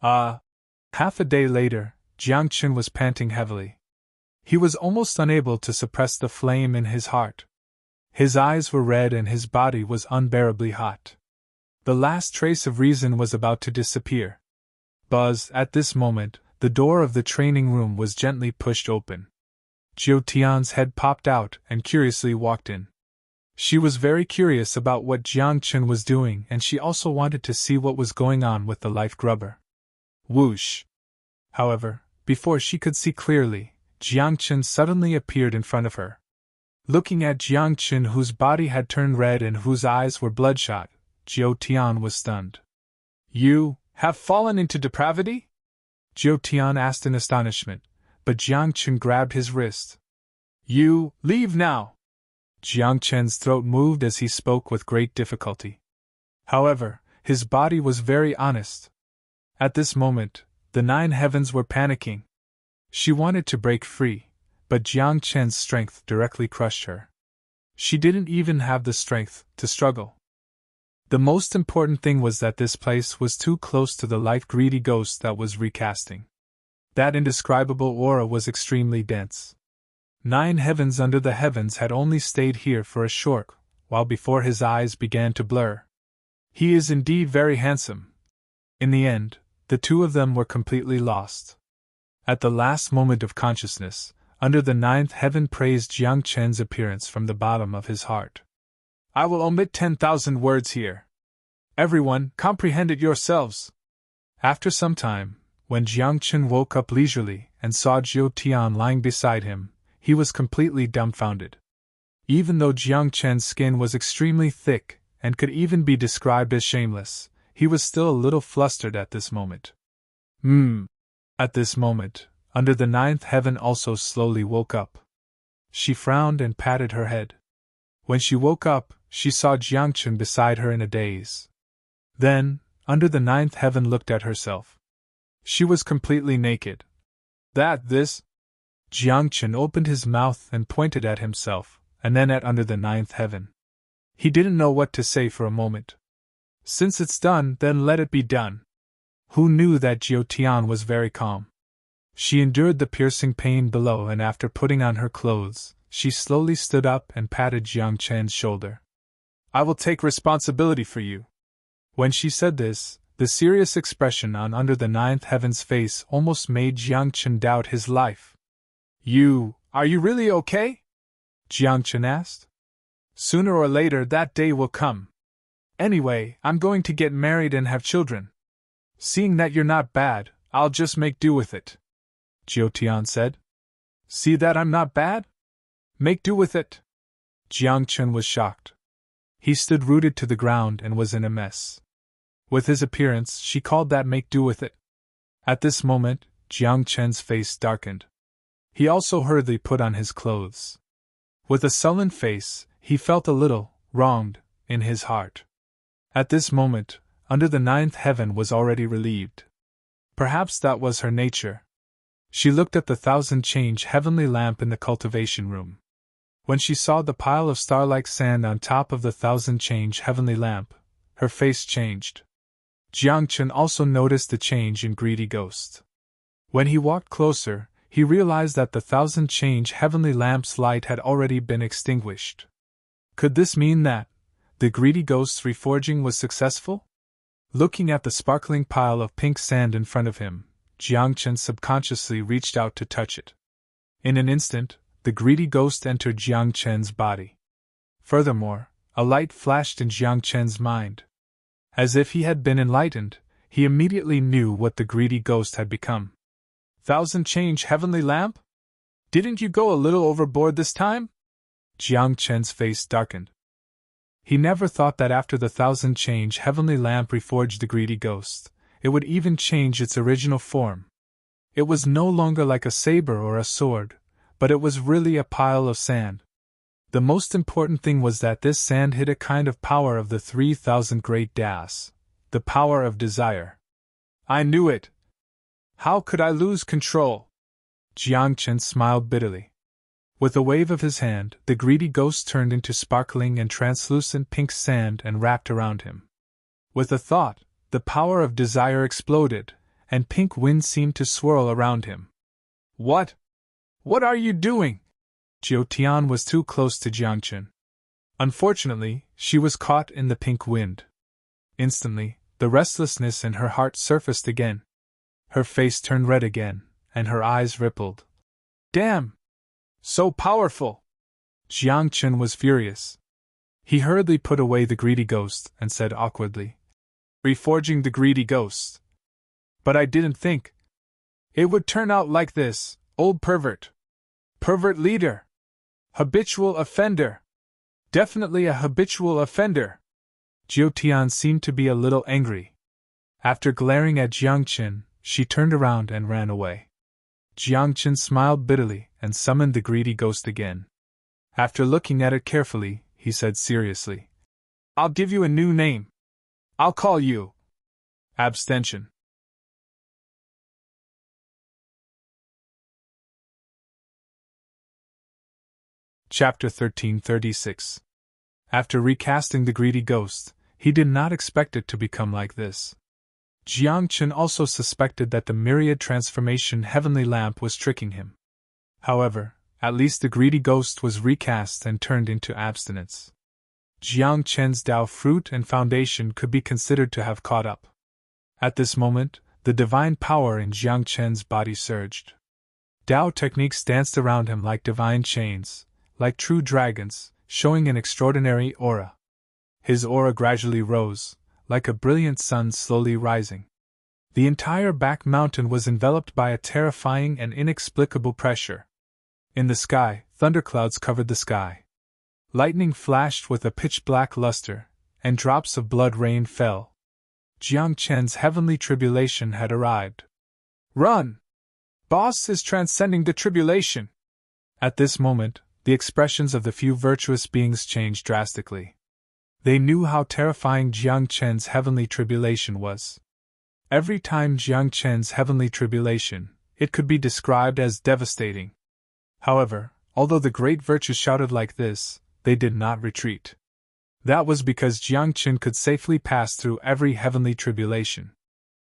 Half a day later, Jiang Chen was panting heavily. He was almost unable to suppress the flame in his heart. His eyes were red and his body was unbearably hot. The last trace of reason was about to disappear. Buzz, at this moment, the door of the training room was gently pushed open. Jiu Tian's head popped out and curiously walked in. She was very curious about what Jiang Chen was doing, and she also wanted to see what was going on with the life grubber. Whoosh! However, before she could see clearly, Jiang Chen suddenly appeared in front of her. Looking at Jiang Chen, whose body had turned red and whose eyes were bloodshot, Jiu Tian was stunned. You have fallen into depravity? Jiu Tian asked in astonishment, but Jiang Chen grabbed his wrist. You leave now! Jiang Chen's throat moved as he spoke with great difficulty. However, his body was very honest. At this moment, the 9 heavens were panicking. She wanted to break free, but Jiang Chen's strength directly crushed her. She didn't even have the strength to struggle. The most important thing was that this place was too close to the life-greedy ghost that was recasting. That indescribable aura was extremely dense. 9 heavens under the heavens had only stayed here for a short while before his eyes began to blur. He is indeed very handsome. In the end, the two of them were completely lost. At the last moment of consciousness, under the 9th heaven praised Jiang Chen's appearance from the bottom of his heart. I will omit 10,000 words here. Everyone, comprehend it yourselves. After some time, when Jiang Chen woke up leisurely and saw Jiu Tian lying beside him, he was completely dumbfounded. Even though Jiang Chen's skin was extremely thick and could even be described as shameless, he was still a little flustered at this moment. At this moment, under the 9th heaven also slowly woke up. She frowned and patted her head. When she woke up, she saw Jiang Chen beside her in a daze. Then, under the 9th heaven looked at herself. She was completely naked. This? Jiang Chen opened his mouth and pointed at himself, and then at under the 9th heaven. He didn't know what to say for a moment. Since it's done, then let it be done. Who knew that Jiu Tian was very calm? She endured the piercing pain below, and after putting on her clothes, she slowly stood up and patted Jiang Chen's shoulder. I will take responsibility for you. When she said this, the serious expression on under the 9th heaven's face almost made Jiang Chen doubt his life. Are you really okay? Jiang Chen asked. Sooner or later that day will come. Anyway, I'm going to get married and have children. Seeing that you're not bad, I'll just make do with it. Jiu Tian said. See that I'm not bad? Make do with it. Jiang Chen was shocked. He stood rooted to the ground and was in a mess. With his appearance, she called that make do with it. At this moment, Jiang Chen's face darkened. He also hurriedly put on his clothes. With a sullen face, he felt a little wronged in his heart. At this moment, under the ninth heaven was already relieved. Perhaps that was her nature. She looked at the 1,000-change heavenly lamp in the cultivation room. When she saw the pile of star-like sand on top of the 1,000-change heavenly lamp, her face changed. Jiangchen also noticed the change in Greedy Ghost. When he walked closer, he realized that the 1,000-change heavenly lamp's light had already been extinguished. Could this mean that the Greedy Ghost's reforging was successful? Looking at the sparkling pile of pink sand in front of him, Jiangchen subconsciously reached out to touch it. In an instant, the Greedy Ghost entered Jiangchen's body. Furthermore, a light flashed in Jiangchen's mind. As if he had been enlightened, he immediately knew what the Greedy Ghost had become. 1,000-change heavenly lamp? Didn't you go a little overboard this time? Jiangchen's face darkened. He never thought that after the 1,000-change heavenly lamp reforged the Greedy Ghost, it would even change its original form. It was no longer like a saber or a sword, but it was really a pile of sand. The most important thing was that this sand hid a kind of power of the 3,000 Great Das, the power of desire. I knew it! How could I lose control? Jiangchen smiled bitterly. With a wave of his hand, the Greedy Ghost turned into sparkling and translucent pink sand and wrapped around him. With a thought, the power of desire exploded, and pink wind seemed to swirl around him. What? What are you doing? Jiu Tian was too close to Jiangchen. Unfortunately, she was caught in the pink wind. Instantly, the restlessness in her heart surfaced again. Her face turned red again, and her eyes rippled. Damn! So powerful! Jiangchen was furious. He hurriedly put away the Greedy Ghost and said awkwardly, Reforging the Greedy Ghost. But I didn't think it would turn out like this, old pervert. Pervert leader. Habitual offender. Definitely a habitual offender. Jiu Tian seemed to be a little angry. After glaring at Jiangchen, she turned around and ran away. Jiangchen smiled bitterly and summoned the Greedy Ghost again. After looking at it carefully, he said seriously, I'll give you a new name. I'll call you Abstention. Chapter 1336. After recasting the Greedy Ghost, he did not expect it to become like this. Jiangchen also suspected that the myriad transformation heavenly lamp was tricking him. However, at least the Greedy Ghost was recast and turned into abstinence. Jiangchen's Tao fruit and foundation could be considered to have caught up. At this moment, the divine power in Jiangchen's body surged. Tao techniques danced around him like divine chains, like true dragons, showing an extraordinary aura. His aura gradually rose, like a brilliant sun slowly rising. The entire back mountain was enveloped by a terrifying and inexplicable pressure. In the sky, thunderclouds covered the sky. Lightning flashed with a pitch-black luster, and drops of blood rain fell. Jiangchen's heavenly tribulation had arrived. Run! Boss is transcending the tribulation! At this moment, the expressions of the few virtuous beings changed drastically. They knew how terrifying Jiangchen's heavenly tribulation was. Every time Jiangchen's heavenly tribulation, it could be described as devastating. However, although the great virtues shouted like this, they did not retreat. That was because Jiangchen could safely pass through every heavenly tribulation.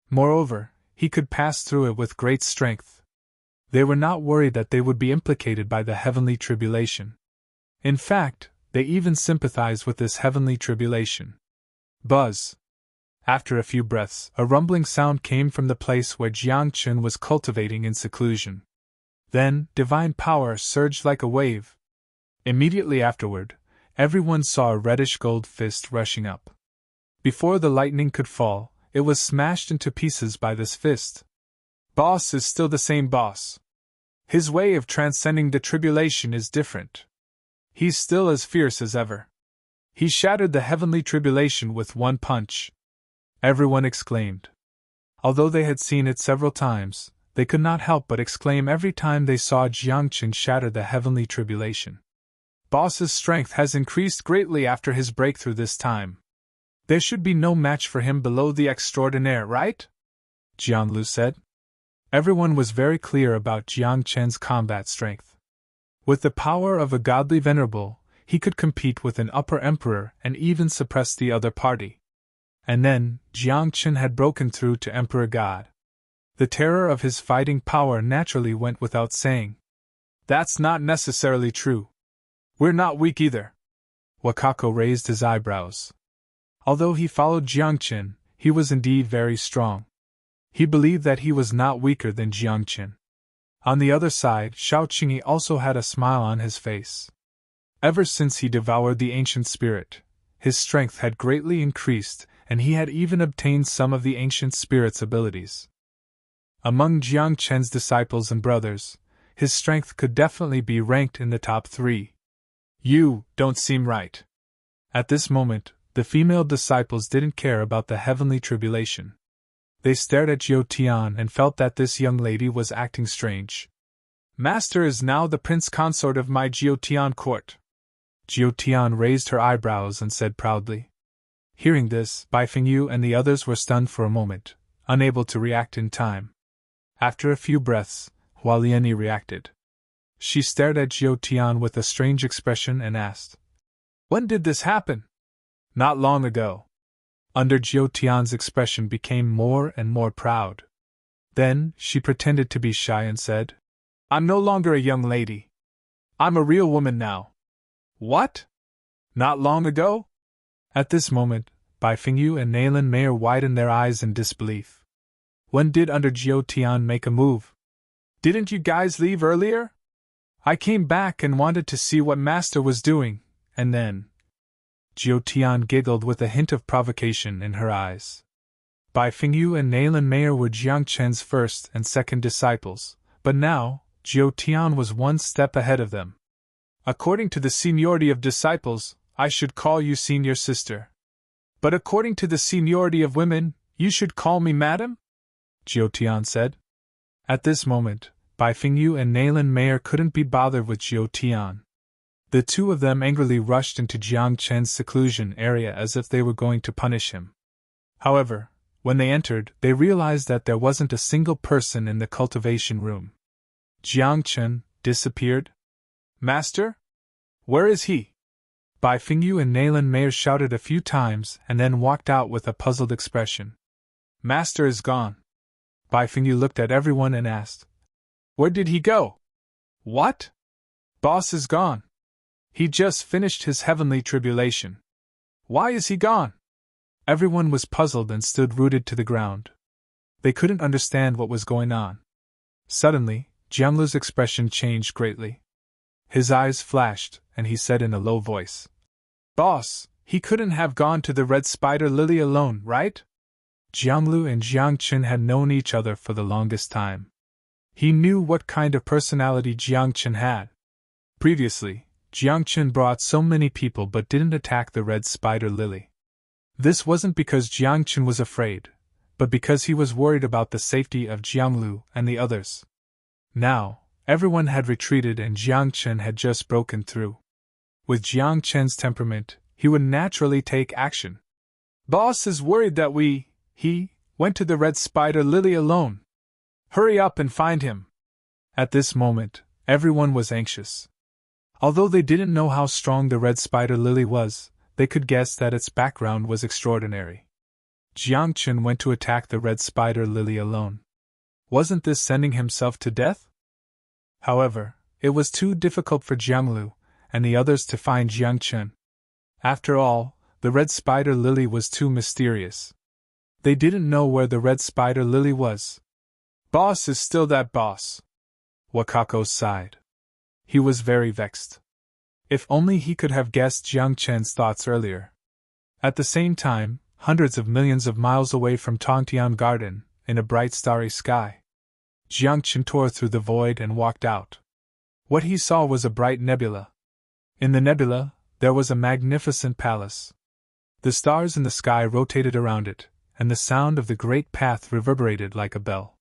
Moreover, he could pass through it with great strength. They were not worried that they would be implicated by the heavenly tribulation. In fact, they even sympathized with this heavenly tribulation. Buzz! After a few breaths, a rumbling sound came from the place where Jiangchen was cultivating in seclusion. Then, divine power surged like a wave. Immediately afterward, everyone saw a reddish-gold fist rushing up. Before the lightning could fall, it was smashed into pieces by this fist. Boss is still the same boss. His way of transcending the tribulation is different. He's still as fierce as ever. He shattered the heavenly tribulation with one punch. Everyone exclaimed. Although they had seen it several times, they could not help but exclaim every time they saw Jiangchen shatter the heavenly tribulation. Boss's strength has increased greatly after his breakthrough this time. There should be no match for him below the extraordinaire, right? Jianglu said. Everyone was very clear about Jiang Chen's combat strength. With the power of a godly venerable, he could compete with an upper emperor and even suppress the other party. And then, Jiang Chen had broken through to Emperor God. The terror of his fighting power naturally went without saying. That's not necessarily true. We're not weak either. Wakako raised his eyebrows. Although he followed Jiang Chen, he was indeed very strong. He believed that he was not weaker than Jiang Chen. On the other side, Shao Qingyi also had a smile on his face. Ever since he devoured the ancient spirit, his strength had greatly increased, and he had even obtained some of the ancient spirit's abilities. Among Jiang Chen's disciples and brothers, his strength could definitely be ranked in the top 3. You don't seem right. At this moment, the female disciples didn't care about the heavenly tribulation. They stared at Jiu Tian and felt that this young lady was acting strange. Master is now the prince consort of my Jiu Tian court. Jiu Tian raised her eyebrows and said proudly. Hearing this, Bai Fengyu and the others were stunned for a moment, unable to react in time. After a few breaths, Hua Lianyi reacted. She stared at Jiu Tian with a strange expression and asked, When did this happen? Not long ago. Under Jiu Tian's expression became more and more proud. Then, she pretended to be shy and said, I'm no longer a young lady. I'm a real woman now. What? Not long ago? At this moment, Bai Fengyu and Naylan Mayer widened their eyes in disbelief. When did Under Jiu Tian make a move? Didn't you guys leave earlier? I came back and wanted to see what Master was doing, and then... Jiu Tian giggled with a hint of provocation in her eyes. Bai Fengyu and Naylan Mayer were Jiang Chen's first and second disciples, but now, Jiu Tian was one step ahead of them. According to the seniority of disciples, I should call you senior sister. But according to the seniority of women, you should call me madam? Jiu Tian said. At this moment, Bai Fengyu and Naylan Mayer couldn't be bothered with Jiu Tian. The two of them angrily rushed into Jiang Chen's seclusion area as if they were going to punish him. However, when they entered, they realized that there wasn't a single person in the cultivation room. Jiang Chen disappeared? Master? Where is he? Bai Fengyu and Naylan Mayer shouted a few times and then walked out with a puzzled expression. Master is gone. Bai Fengyu looked at everyone and asked, Where did he go? What? Boss is gone. He just finished his heavenly tribulation. Why is he gone? Everyone was puzzled and stood rooted to the ground. They couldn't understand what was going on. Suddenly, Jianglu's expression changed greatly. His eyes flashed, and he said in a low voice, Boss, he couldn't have gone to the Red Spider Lily alone, right? Jianglu and Jiang Chen had known each other for the longest time. He knew what kind of personality Jiang Chen had. Previously, Jiang Chen brought so many people but didn't attack the Red Spider Lily. This wasn't because Jiang Chen was afraid, but because he was worried about the safety of Jianglu and the others. Now, everyone had retreated and Jiang Chen had just broken through. With Jiang Chen's temperament, he would naturally take action. Boss is worried that he went to the Red Spider Lily alone. Hurry up and find him. At this moment, everyone was anxious. Although they didn't know how strong the Red Spider Lily was, they could guess that its background was extraordinary. Jiang Chen went to attack the Red Spider Lily alone. Wasn't this sending himself to death? However, it was too difficult for Jianglu and the others to find Jiang Chen. After all, the Red Spider Lily was too mysterious. They didn't know where the Red Spider Lily was. Boss is still that boss. Wakako sighed. He was very vexed. If only he could have guessed Jiang Chen's thoughts earlier. At the same time, hundreds of millions of miles away from Tongtian Garden, in a bright starry sky, Jiang Chen tore through the void and walked out. What he saw was a bright nebula. In the nebula, there was a magnificent palace. The stars in the sky rotated around it, and the sound of the great path reverberated like a bell.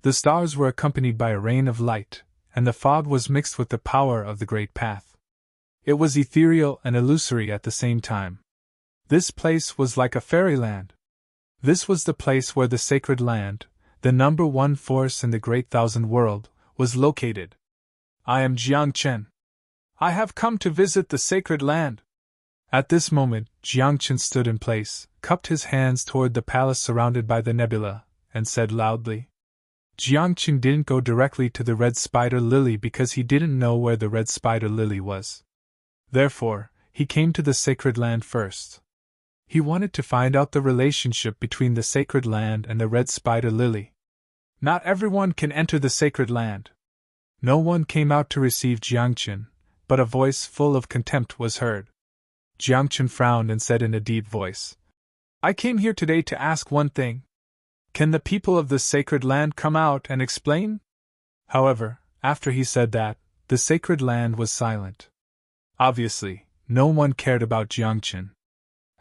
The stars were accompanied by a rain of light, and the fog was mixed with the power of the great path. It was ethereal and illusory at the same time. This place was like a fairyland. This was the place where the sacred land, the number one force in the great thousand world, was located. I am Jiang Chen. I have come to visit the sacred land. At this moment, Jiang Chen stood in place, cupped his hands toward the palace surrounded by the nebula, and said loudly. Jiang Chen didn't go directly to the red spider lily because he didn't know where the red spider lily was. Therefore, he came to the sacred land first. He wanted to find out the relationship between the sacred land and the red spider lily. Not everyone can enter the sacred land. No one came out to receive Jiang Chen, but a voice full of contempt was heard. Jiang Chen frowned and said in a deep voice, I came here today to ask one thing. Can the people of this sacred land come out and explain? However, after he said that, the sacred land was silent. Obviously, no one cared about Jiang Chen.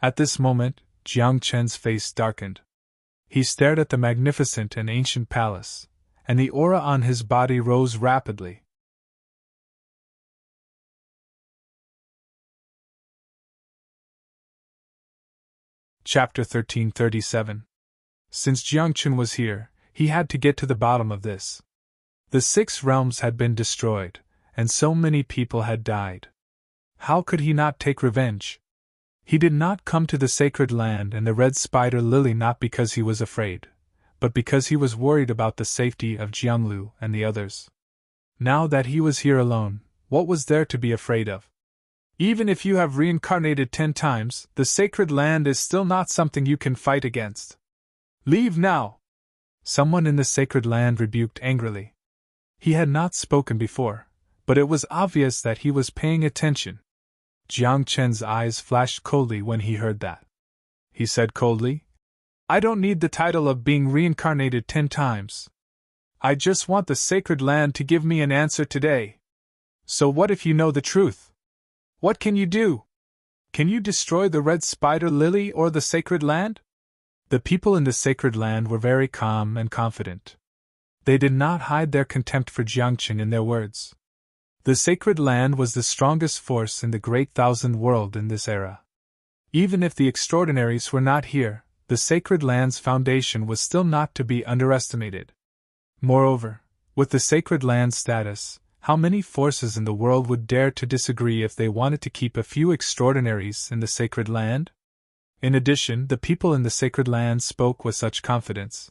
At this moment, Jiang Chen's face darkened. He stared at the magnificent and ancient palace, and the aura on his body rose rapidly. Chapter 1337. Since Jiang Chen was here, he had to get to the bottom of this. The 6 realms had been destroyed, and so many people had died. How could he not take revenge? He did not come to the sacred land and the red spider lily not because he was afraid, but because he was worried about the safety of Jianglu and the others. Now that he was here alone, what was there to be afraid of? Even if you have reincarnated 10 times, the sacred land is still not something you can fight against. Leave now! Someone in the sacred land rebuked angrily. He had not spoken before, but it was obvious that he was paying attention. Jiang Chen's eyes flashed coldly when he heard that. He said coldly, I don't need the title of being reincarnated 10 times. I just want the sacred land to give me an answer today. So what if you know the truth? What can you do? Can you destroy the red spider lily or the sacred land? The people in the sacred land were very calm and confident. They did not hide their contempt for Jiang Chen in their words. The sacred land was the strongest force in the great thousand world in this era. Even if the extraordinaries were not here, the sacred land's foundation was still not to be underestimated. Moreover, with the sacred land's status, how many forces in the world would dare to disagree if they wanted to keep a few extraordinaries in the sacred land? In addition, the people in the sacred land spoke with such confidence.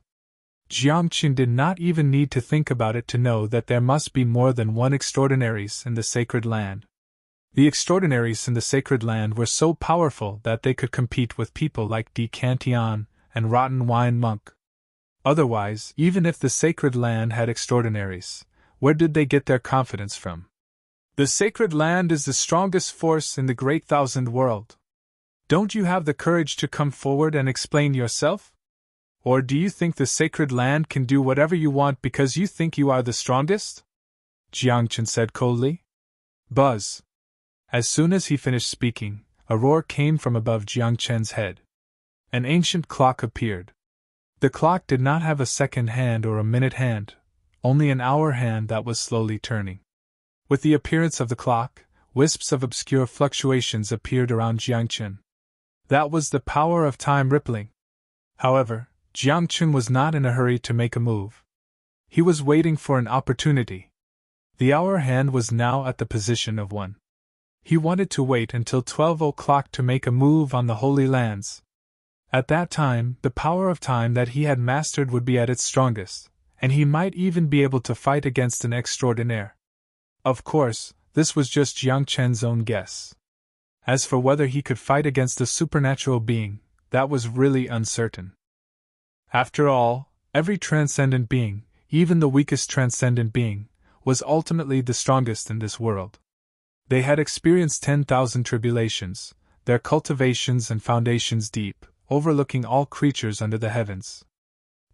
Jiang Chen did not even need to think about it to know that there must be more than one extraordinaries in the sacred land. The extraordinaries in the sacred land were so powerful that they could compete with people like Decantion and Rotten Wine Monk. Otherwise, even if the sacred land had extraordinaries, where did they get their confidence from? The sacred land is the strongest force in the great thousand world. Don't you have the courage to come forward and explain yourself? Or do you think the sacred land can do whatever you want because you think you are the strongest? Jiang Chen said coldly. Buzz. As soon as he finished speaking, a roar came from above Jiang Chen's head. An ancient clock appeared. The clock did not have a second hand or a minute hand, only an hour hand that was slowly turning. With the appearance of the clock, wisps of obscure fluctuations appeared around Jiang Chen. That was the power of time rippling. However, Jiang Chen was not in a hurry to make a move. He was waiting for an opportunity. The hour hand was now at the position of 1. He wanted to wait until 12 o'clock to make a move on the Holy Lands. At that time, the power of time that he had mastered would be at its strongest, and he might even be able to fight against an extraordinaire. Of course, this was just Jiang Chen's own guess. As for whether he could fight against a supernatural being, that was really uncertain. After all, every transcendent being, even the weakest transcendent being, was ultimately the strongest in this world. They had experienced 10,000 tribulations, their cultivations and foundations deep, overlooking all creatures under the heavens.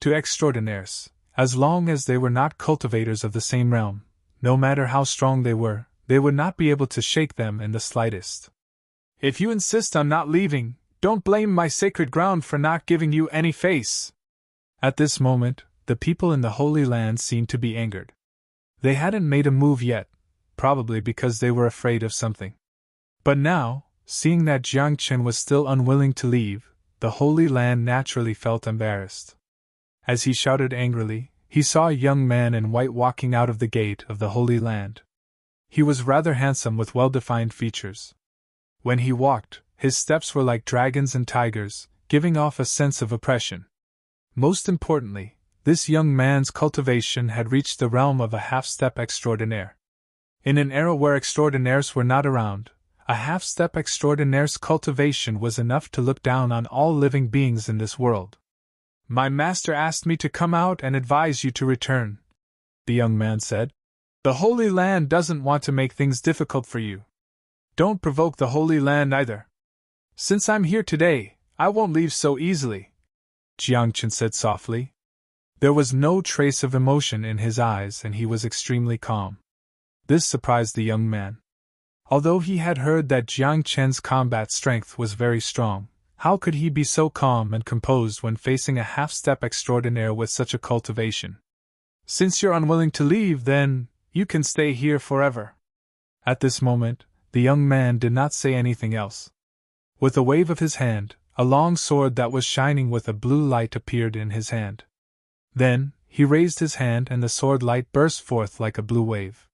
To extraordinaires, as long as they were not cultivators of the same realm, no matter how strong they would not be able to shake them in the slightest. If you insist on not leaving, don't blame my sacred ground for not giving you any face. At this moment, the people in the Holy Land seemed to be angered. They hadn't made a move yet, probably because they were afraid of something. But now, seeing that Jiang Chen was still unwilling to leave, the Holy Land naturally felt embarrassed. As he shouted angrily, he saw a young man in white walking out of the gate of the Holy Land. He was rather handsome with well-defined features. When he walked, his steps were like dragons and tigers, giving off a sense of oppression. Most importantly, this young man's cultivation had reached the realm of a half-step extraordinaire. In an era where extraordinaires were not around, a half-step extraordinaire's cultivation was enough to look down on all living beings in this world. "My master asked me to come out and advise you to return," the young man said. "The Holy Land doesn't want to make things difficult for you. Don't provoke the Holy Land either. Since I'm here today, I won't leave so easily," Jiang Chen said softly. There was no trace of emotion in his eyes and he was extremely calm. This surprised the young man. Although he had heard that Jiang Chen's combat strength was very strong, how could he be so calm and composed when facing a half-step extraordinaire with such a cultivation? "Since you're unwilling to leave, then, you can stay here forever." At this moment, the young man did not say anything else. With a wave of his hand, a long sword that was shining with a blue light appeared in his hand. Then, he raised his hand and the sword light burst forth like a blue wave.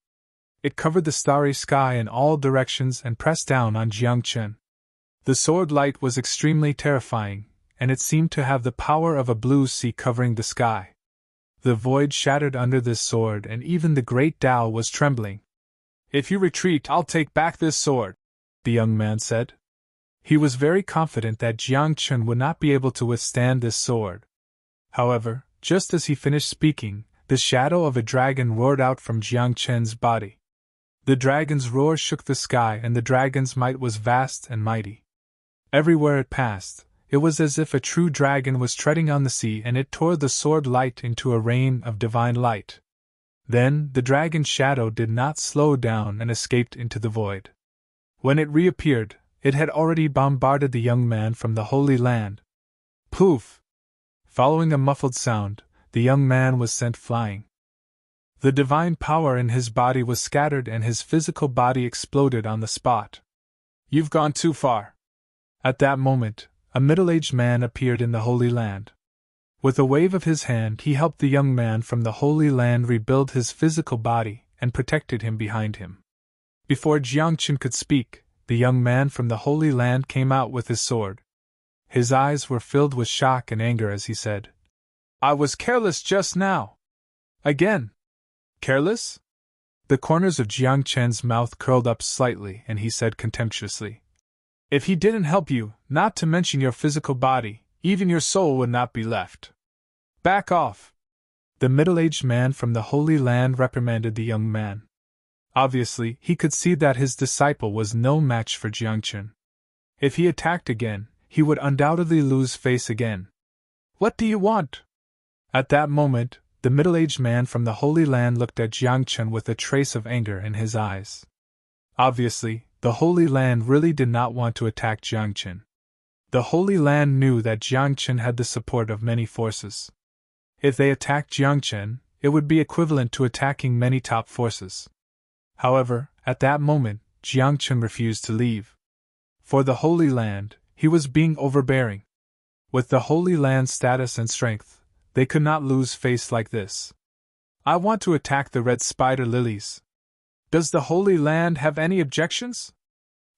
It covered the starry sky in all directions and pressed down on Jiang Chen. The sword light was extremely terrifying, and it seemed to have the power of a blue sea covering the sky. The void shattered under this sword and even the great Tao was trembling. "If you retreat, I'll take back this sword," the young man said. He was very confident that Jiang Chen would not be able to withstand this sword. However, just as he finished speaking, the shadow of a dragon roared out from Jiang Chen's body. The dragon's roar shook the sky and the dragon's might was vast and mighty. Everywhere it passed, it was as if a true dragon was treading on the sea and it tore the sword light into a rain of divine light. Then, the dragon's shadow did not slow down and escaped into the void. When it reappeared, it had already bombarded the young man from the Holy Land. Poof! Following a muffled sound, the young man was sent flying. The divine power in his body was scattered and his physical body exploded on the spot. "You've gone too far." At that moment, a middle-aged man appeared in the Holy Land. With a wave of his hand, he helped the young man from the Holy Land rebuild his physical body and protected him behind him. Before Jiang Chen could speak, the young man from the Holy Land came out with his sword. His eyes were filled with shock and anger as he said, "I was careless just now." "Again? Careless?" The corners of Jiang Chen's mouth curled up slightly and he said contemptuously, "If he didn't help you, not to mention your physical body, even your soul would not be left. Back off." The middle-aged man from the Holy Land reprimanded the young man. Obviously, he could see that his disciple was no match for Jiang Chen. If he attacked again, he would undoubtedly lose face again. "What do you want?" At that moment, the middle-aged man from the Holy Land looked at Jiang Chen with a trace of anger in his eyes. Obviously, the Holy Land really did not want to attack Jiang Chen. The Holy Land knew that Jiang Chen had the support of many forces. If they attacked Jiang Chen, it would be equivalent to attacking many top forces. However, at that moment, Jiang Chen refused to leave. For the Holy Land, he was being overbearing. With the Holy Land's status and strength, they could not lose face like this. "I want to attack the red spider lilies. Does the Holy Land have any objections?"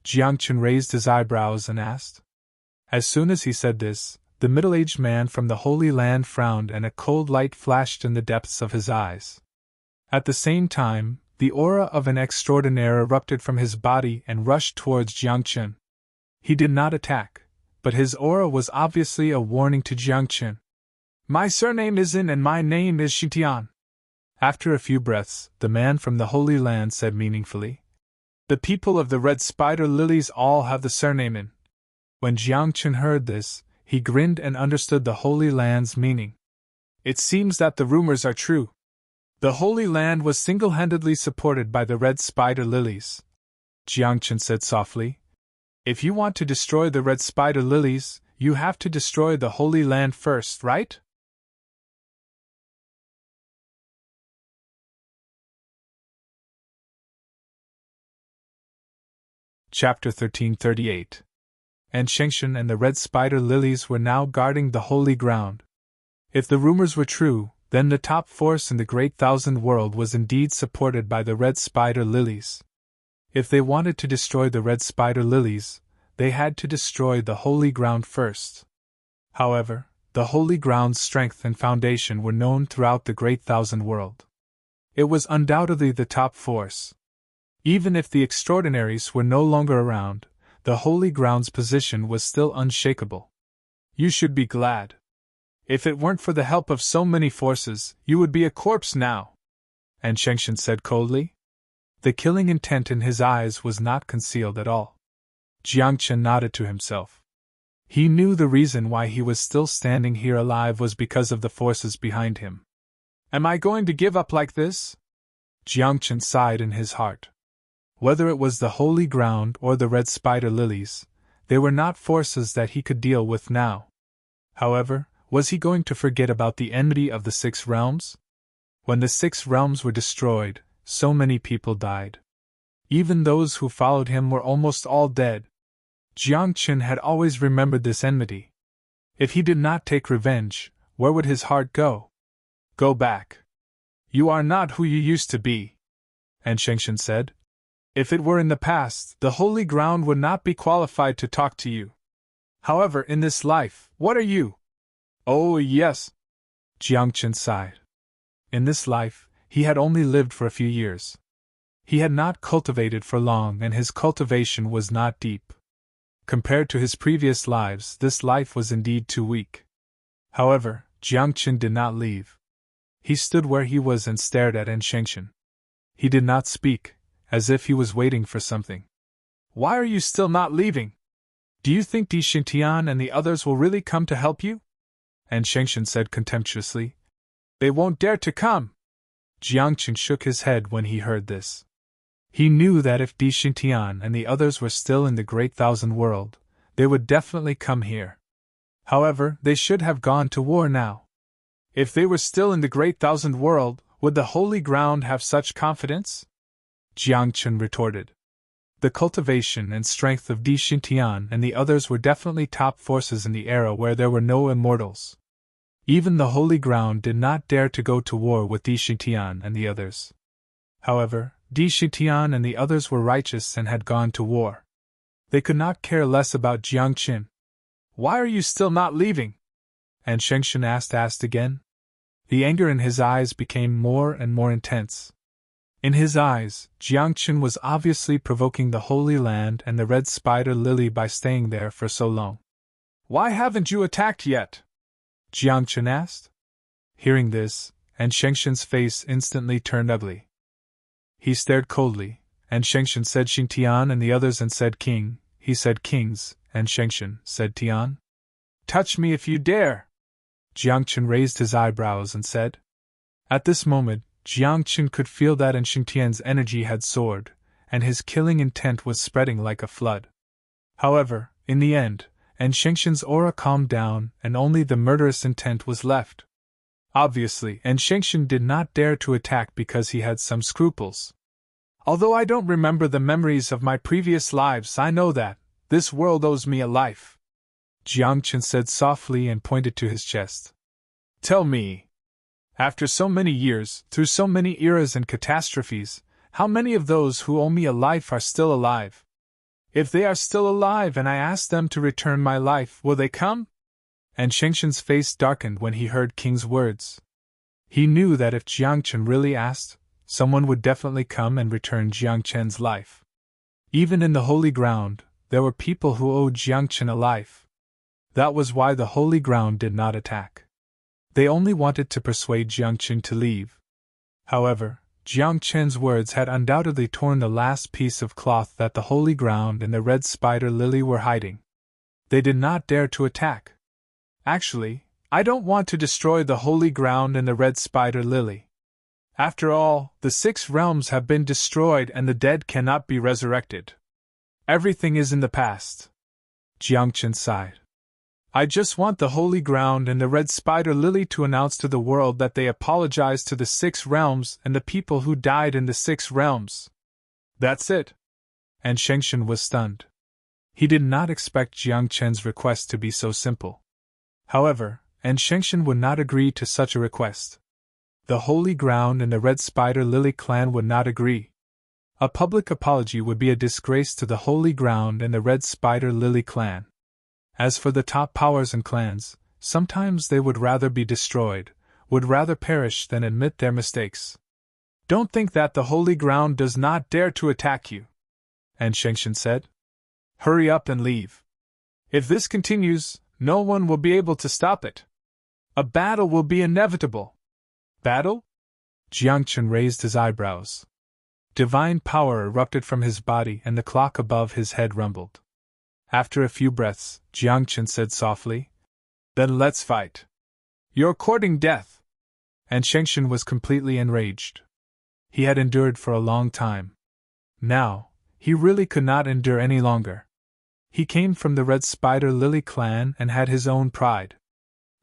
Jiang Chen raised his eyebrows and asked. As soon as he said this, the middle-aged man from the Holy Land frowned and a cold light flashed in the depths of his eyes. At the same time, the aura of an extraordinaire erupted from his body and rushed towards Jiang Chen. He did not attack, but his aura was obviously a warning to Jiang Chen. "My surname is In and my name is Xintian." After a few breaths, the man from the Holy Land said meaningfully, "The people of the red spider lilies all have the surname In." When Jiang Chen heard this, he grinned and understood the Holy Land's meaning. "It seems that the rumors are true. The Holy Land was single-handedly supported by the red spider lilies," Jiang Chen said softly. "If you want to destroy the red spider lilies, you have to destroy the Holy Land first, right?" Chapter 1338. And Shengshen and the red spider lilies were now guarding the holy ground. If the rumors were true, then the top force in the great thousand world was indeed supported by the red spider lilies. If they wanted to destroy the red spider lilies, they had to destroy the holy ground first. However, the holy ground's strength and foundation were known throughout the great thousand world. It was undoubtedly the top force. Even if the extraordinaries were no longer around, the holy ground's position was still unshakable. You should be glad. If it weren't for the help of so many forces, you would be a corpse now, and Shengshen said coldly. The killing intent in his eyes was not concealed at all. Jiangchen nodded to himself. He knew the reason why he was still standing here alive was because of the forces behind him. Am I going to give up like this? Jiangchen sighed in his heart. Whether it was the holy ground or the red spider lilies, they were not forces that he could deal with now. However, was he going to forget about the enmity of the six realms? When the six realms were destroyed, so many people died. Even those who followed him were almost all dead. Jiangchen had always remembered this enmity. If he did not take revenge, where would his heart go? Go back. You are not who you used to be, and Shengshen said. If it were in the past, the holy ground would not be qualified to talk to you. However, in this life, what are you? Oh, yes. Jiangchen sighed. In this life, he had only lived for a few years. He had not cultivated for long, and his cultivation was not deep. Compared to his previous lives, this life was indeed too weak. However, Jiangchen did not leave. He stood where he was and stared at Shengshen. He did not speak, as if he was waiting for something. Why are you still not leaving? Do you think Di Xingtian and the others will really come to help you? And Shengshen said contemptuously. They won't dare to come. Jiangchen shook his head when he heard this. He knew that if Di Xingtian and the others were still in the great thousand world, they would definitely come here. However, they should have gone to war now. If they were still in the great thousand world, would the holy ground have such confidence? Jiangchen retorted. The cultivation and strength of Di Xingtian and the others were definitely top forces in the era where there were no immortals. Even the holy ground did not dare to go to war with Di Xingtian and the others. However, Di Xingtian and the others were righteous and had gone to war. They could not care less about Jiangchen. Why are you still not leaving? And Shengshen asked again. The anger in his eyes became more and more intense. In his eyes, Jiangchen was obviously provoking the Holy Land and the red spider lily by staying there for so long. Why haven't you attacked yet? Jiangchen asked. Hearing this, and Shengshen's face instantly turned ugly. He stared coldly, and Shengshen said Xingtian and the others and said king, he said kings, and Shengshen said Tian. Touch me if you dare! Jiangchen raised his eyebrows and said. At this moment, Jiangchen could feel that Xingtian's energy had soared, and his killing intent was spreading like a flood. However, in the end, Shengshen's aura calmed down and only the murderous intent was left. Obviously, Shengshen did not dare to attack because he had some scruples. Although I don't remember the memories of my previous lives, I know that this world owes me a life. Jiangchen said softly and pointed to his chest. Tell me. After so many years, through so many eras and catastrophes, how many of those who owe me a life are still alive? If they are still alive and I ask them to return my life, will they come? And Shengshen's face darkened when he heard King's words. He knew that if Jiangchen really asked, someone would definitely come and return Jiangchen's life. Even in the holy ground, there were people who owed Jiangchen a life. That was why the holy ground did not attack. They only wanted to persuade Jiangchen to leave. However, Jiangchen's words had undoubtedly torn the last piece of cloth that the holy ground and the red spider lily were hiding. They did not dare to attack. Actually, I don't want to destroy the holy ground and the red spider lily. After all, the 6 realms have been destroyed and the dead cannot be resurrected. Everything is in the past. Jiangchen sighed. I just want the holy ground and the red spider lily to announce to the world that they apologize to the 6 realms and the people who died in the 6 realms. That's it. and Shengshen was stunned. He did not expect Jiang Chen's request to be so simple. However, and Shengshen would not agree to such a request. The Holy Ground and the Red Spider Lily clan would not agree. A public apology would be a disgrace to the Holy Ground and the Red Spider Lily clan. As for the top powers and clans, sometimes they would rather be destroyed, would rather perish than admit their mistakes. Don't think that the Holy Ground does not dare to attack you, and Shengshen said. Hurry up and leave. If this continues, no one will be able to stop it. A battle will be inevitable. Battle? Jiangchen raised his eyebrows. Divine power erupted from his body and the clock above his head rumbled. After a few breaths, Jiangchen said softly, Then let's fight. You're courting death. And Shengshen was completely enraged. He had endured for a long time. Now, he really could not endure any longer. He came from the Red Spider Lily clan and had his own pride.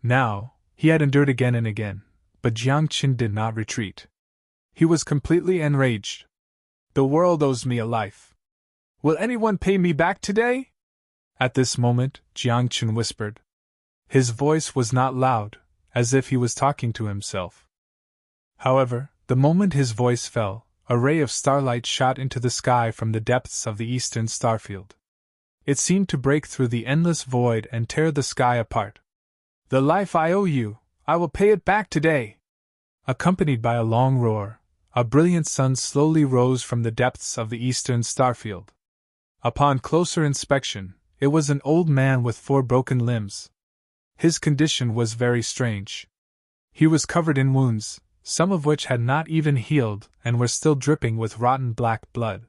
Now, he had endured again and again, but Jiangchen did not retreat. He was completely enraged. The world owes me a life. Will anyone pay me back today? At this moment, Jiangchen whispered. His voice was not loud, as if he was talking to himself. However, the moment his voice fell, a ray of starlight shot into the sky from the depths of the eastern starfield. It seemed to break through the endless void and tear the sky apart. The life I owe you, I will pay it back today. Accompanied by a long roar, a brilliant sun slowly rose from the depths of the eastern starfield. Upon closer inspection, it was an old man with 4 broken limbs. His condition was very strange. He was covered in wounds, some of which had not even healed and were still dripping with rotten black blood.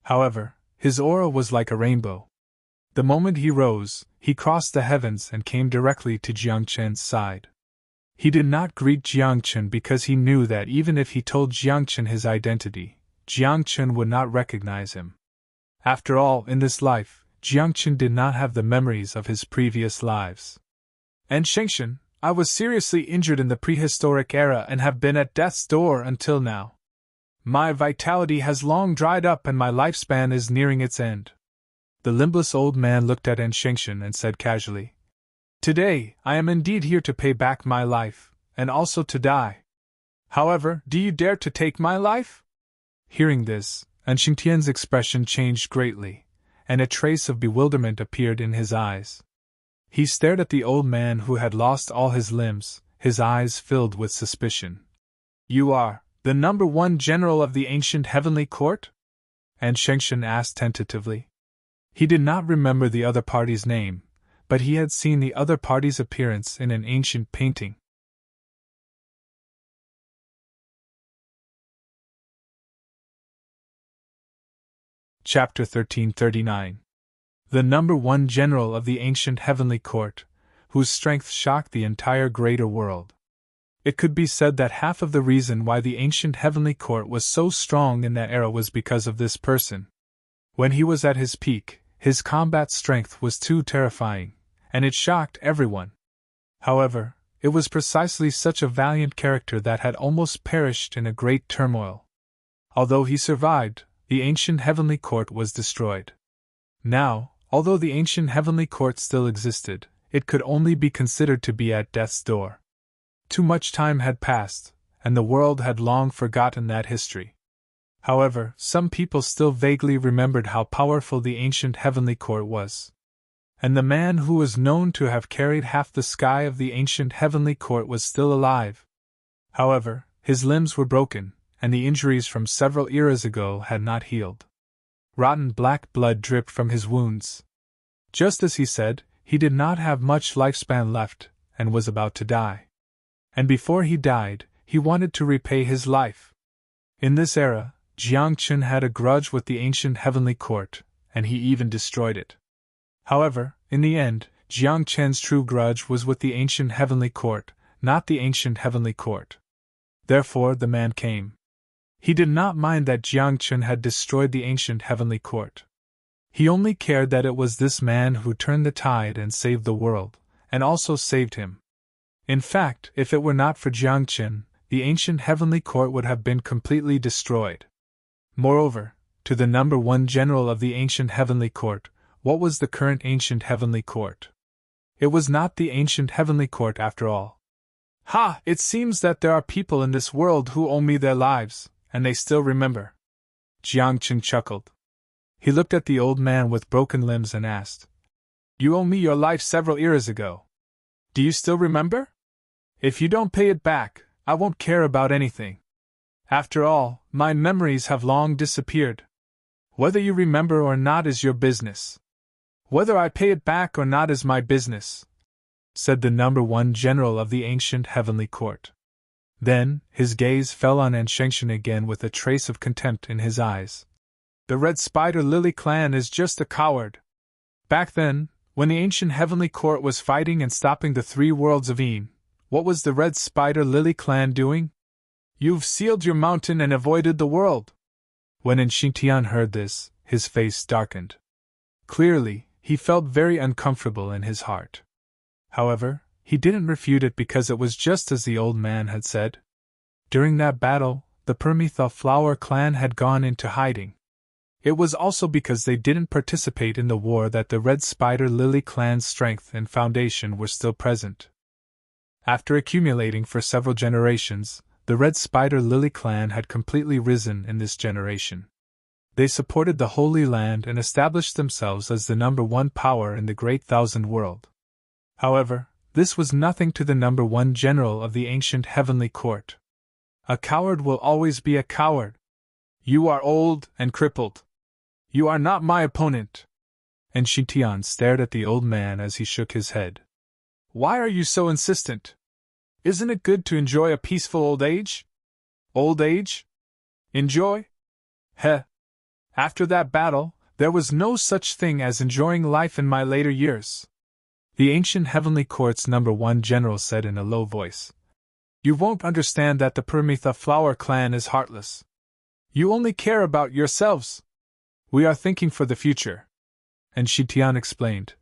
However, his aura was like a rainbow. The moment he rose, he crossed the heavens and came directly to Jiangchen's side. He did not greet Jiangchen because he knew that even if he told Jiangchen his identity, Jiangchen would not recognize him. After all, in this life, Jiangchen did not have the memories of his previous lives. And Shengshen, I was seriously injured in the prehistoric era and have been at death's door until now. My vitality has long dried up and my lifespan is nearing its end. The limbless old man looked at Shengshen and said casually, Today, I am indeed here to pay back my life, and also to die. However, do you dare to take my life? Hearing this, Shengtian's expression changed greatly, and a trace of bewilderment appeared in his eyes. He stared at the old man who had lost all his limbs, his eyes filled with suspicion. You are the number 1 general of the ancient heavenly court? And Shengshen asked tentatively. He did not remember the other party's name, but he had seen the other party's appearance in an ancient painting. Chapter 1339. The number 1 general of the ancient heavenly court, whose strength shocked the entire greater world. It could be said that half of the reason why the ancient heavenly court was so strong in that era was because of this person. When he was at his peak, his combat strength was too terrifying, and it shocked everyone. However, it was precisely such a valiant character that had almost perished in a great turmoil. Although he survived, the ancient heavenly court was destroyed. Now, although the ancient heavenly court still existed, it could only be considered to be at death's door. Too much time had passed, and the world had long forgotten that history. However, some people still vaguely remembered how powerful the ancient heavenly court was. And the man who was known to have carried half the sky of the ancient heavenly court was still alive. However, his limbs were broken, and the injuries from several eras ago had not healed. Rotten black blood dripped from his wounds. Just as he said, he did not have much lifespan left, and was about to die. And before he died, he wanted to repay his life. In this era, Jiangchen had a grudge with the ancient heavenly court, and he even destroyed it. However, in the end, Jiangchen's true grudge was with the ancient heavenly court, not the ancient heavenly court. Therefore the man came. He did not mind that Jiangchen had destroyed the ancient heavenly court. He only cared that it was this man who turned the tide and saved the world, and also saved him. In fact, if it were not for Jiangchen, the ancient heavenly court would have been completely destroyed. Moreover, to the number one general of the ancient heavenly court, what was the current ancient heavenly court? It was not the ancient heavenly court after all. Ha! It seems that there are people in this world who owe me their lives, and they still remember. Jiangqin chuckled. He looked at the old man with broken limbs and asked, You owe me your life several years ago. Do you still remember? If you don't pay it back, I won't care about anything. After all, my memories have long disappeared. Whether you remember or not is your business. Whether I pay it back or not is my business, said the number one general of the ancient heavenly court. Then, his gaze fell on Anshengshen again with a trace of contempt in his eyes. The Red Spider Lily clan is just a coward. Back then, when the ancient heavenly court was fighting and stopping the three worlds of Een, what was the Red Spider Lily clan doing? You've sealed your mountain and avoided the world. When Anshintian heard this, his face darkened. Clearly, he felt very uncomfortable in his heart. However, he didn't refute it because it was just as the old man had said. During that battle, the Permitha Flower clan had gone into hiding. It was also because they didn't participate in the war that the Red Spider Lily clan's strength and foundation were still present. After accumulating for several generations, the Red Spider Lily clan had completely risen in this generation. They supported the Holy Land and established themselves as the number one power in the Great Thousand World. However, this was nothing to the number one general of the ancient heavenly court. A coward will always be a coward. You are old and crippled. You are not my opponent. And Shitian stared at the old man as he shook his head. Why are you so insistent? Isn't it good to enjoy a peaceful old age? Old age? Enjoy? Heh. After that battle, there was no such thing as enjoying life in my later years. The ancient heavenly court's number one general said in a low voice. You won't understand that the Permitha Flower clan is heartless. You only care about yourselves. We are thinking for the future. And Shitian explained.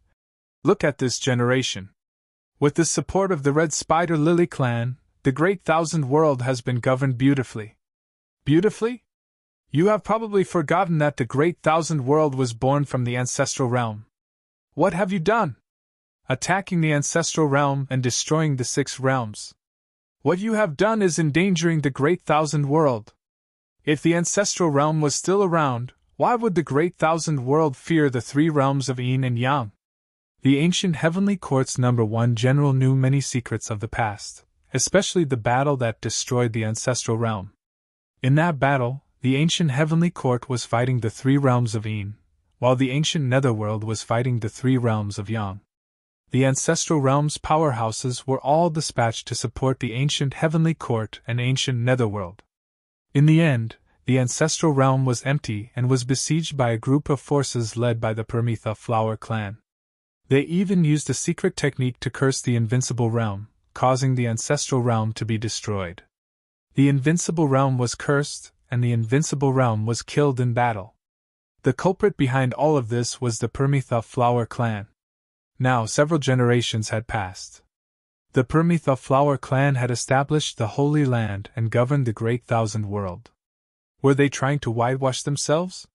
Look at this generation. With the support of the Red Spider Lily clan, the Great Thousand World has been governed beautifully. Beautifully? You have probably forgotten that the Great Thousand World was born from the ancestral realm. What have you done? Attacking the ancestral realm and destroying the six realms. What you have done is endangering the Great Thousand World. If the ancestral realm was still around, why would the Great Thousand World fear the three realms of Yin and Yang? The ancient heavenly court's number one general knew many secrets of the past, especially the battle that destroyed the ancestral realm. In that battle, the ancient heavenly court was fighting the three realms of Yin, while the ancient netherworld was fighting the three realms of Yang. The ancestral realm's powerhouses were all dispatched to support the ancient heavenly court and ancient netherworld. In the end, the ancestral realm was empty and was besieged by a group of forces led by the Permitha Flower clan. They even used a secret technique to curse the invincible realm, causing the ancestral realm to be destroyed. The invincible realm was cursed, and the invincible realm was killed in battle. The culprit behind all of this was the Permitha Flower clan. Now several generations had passed. The Permitha Flower clan had established the Holy Land and governed the Great Thousand World. Were they trying to whitewash themselves?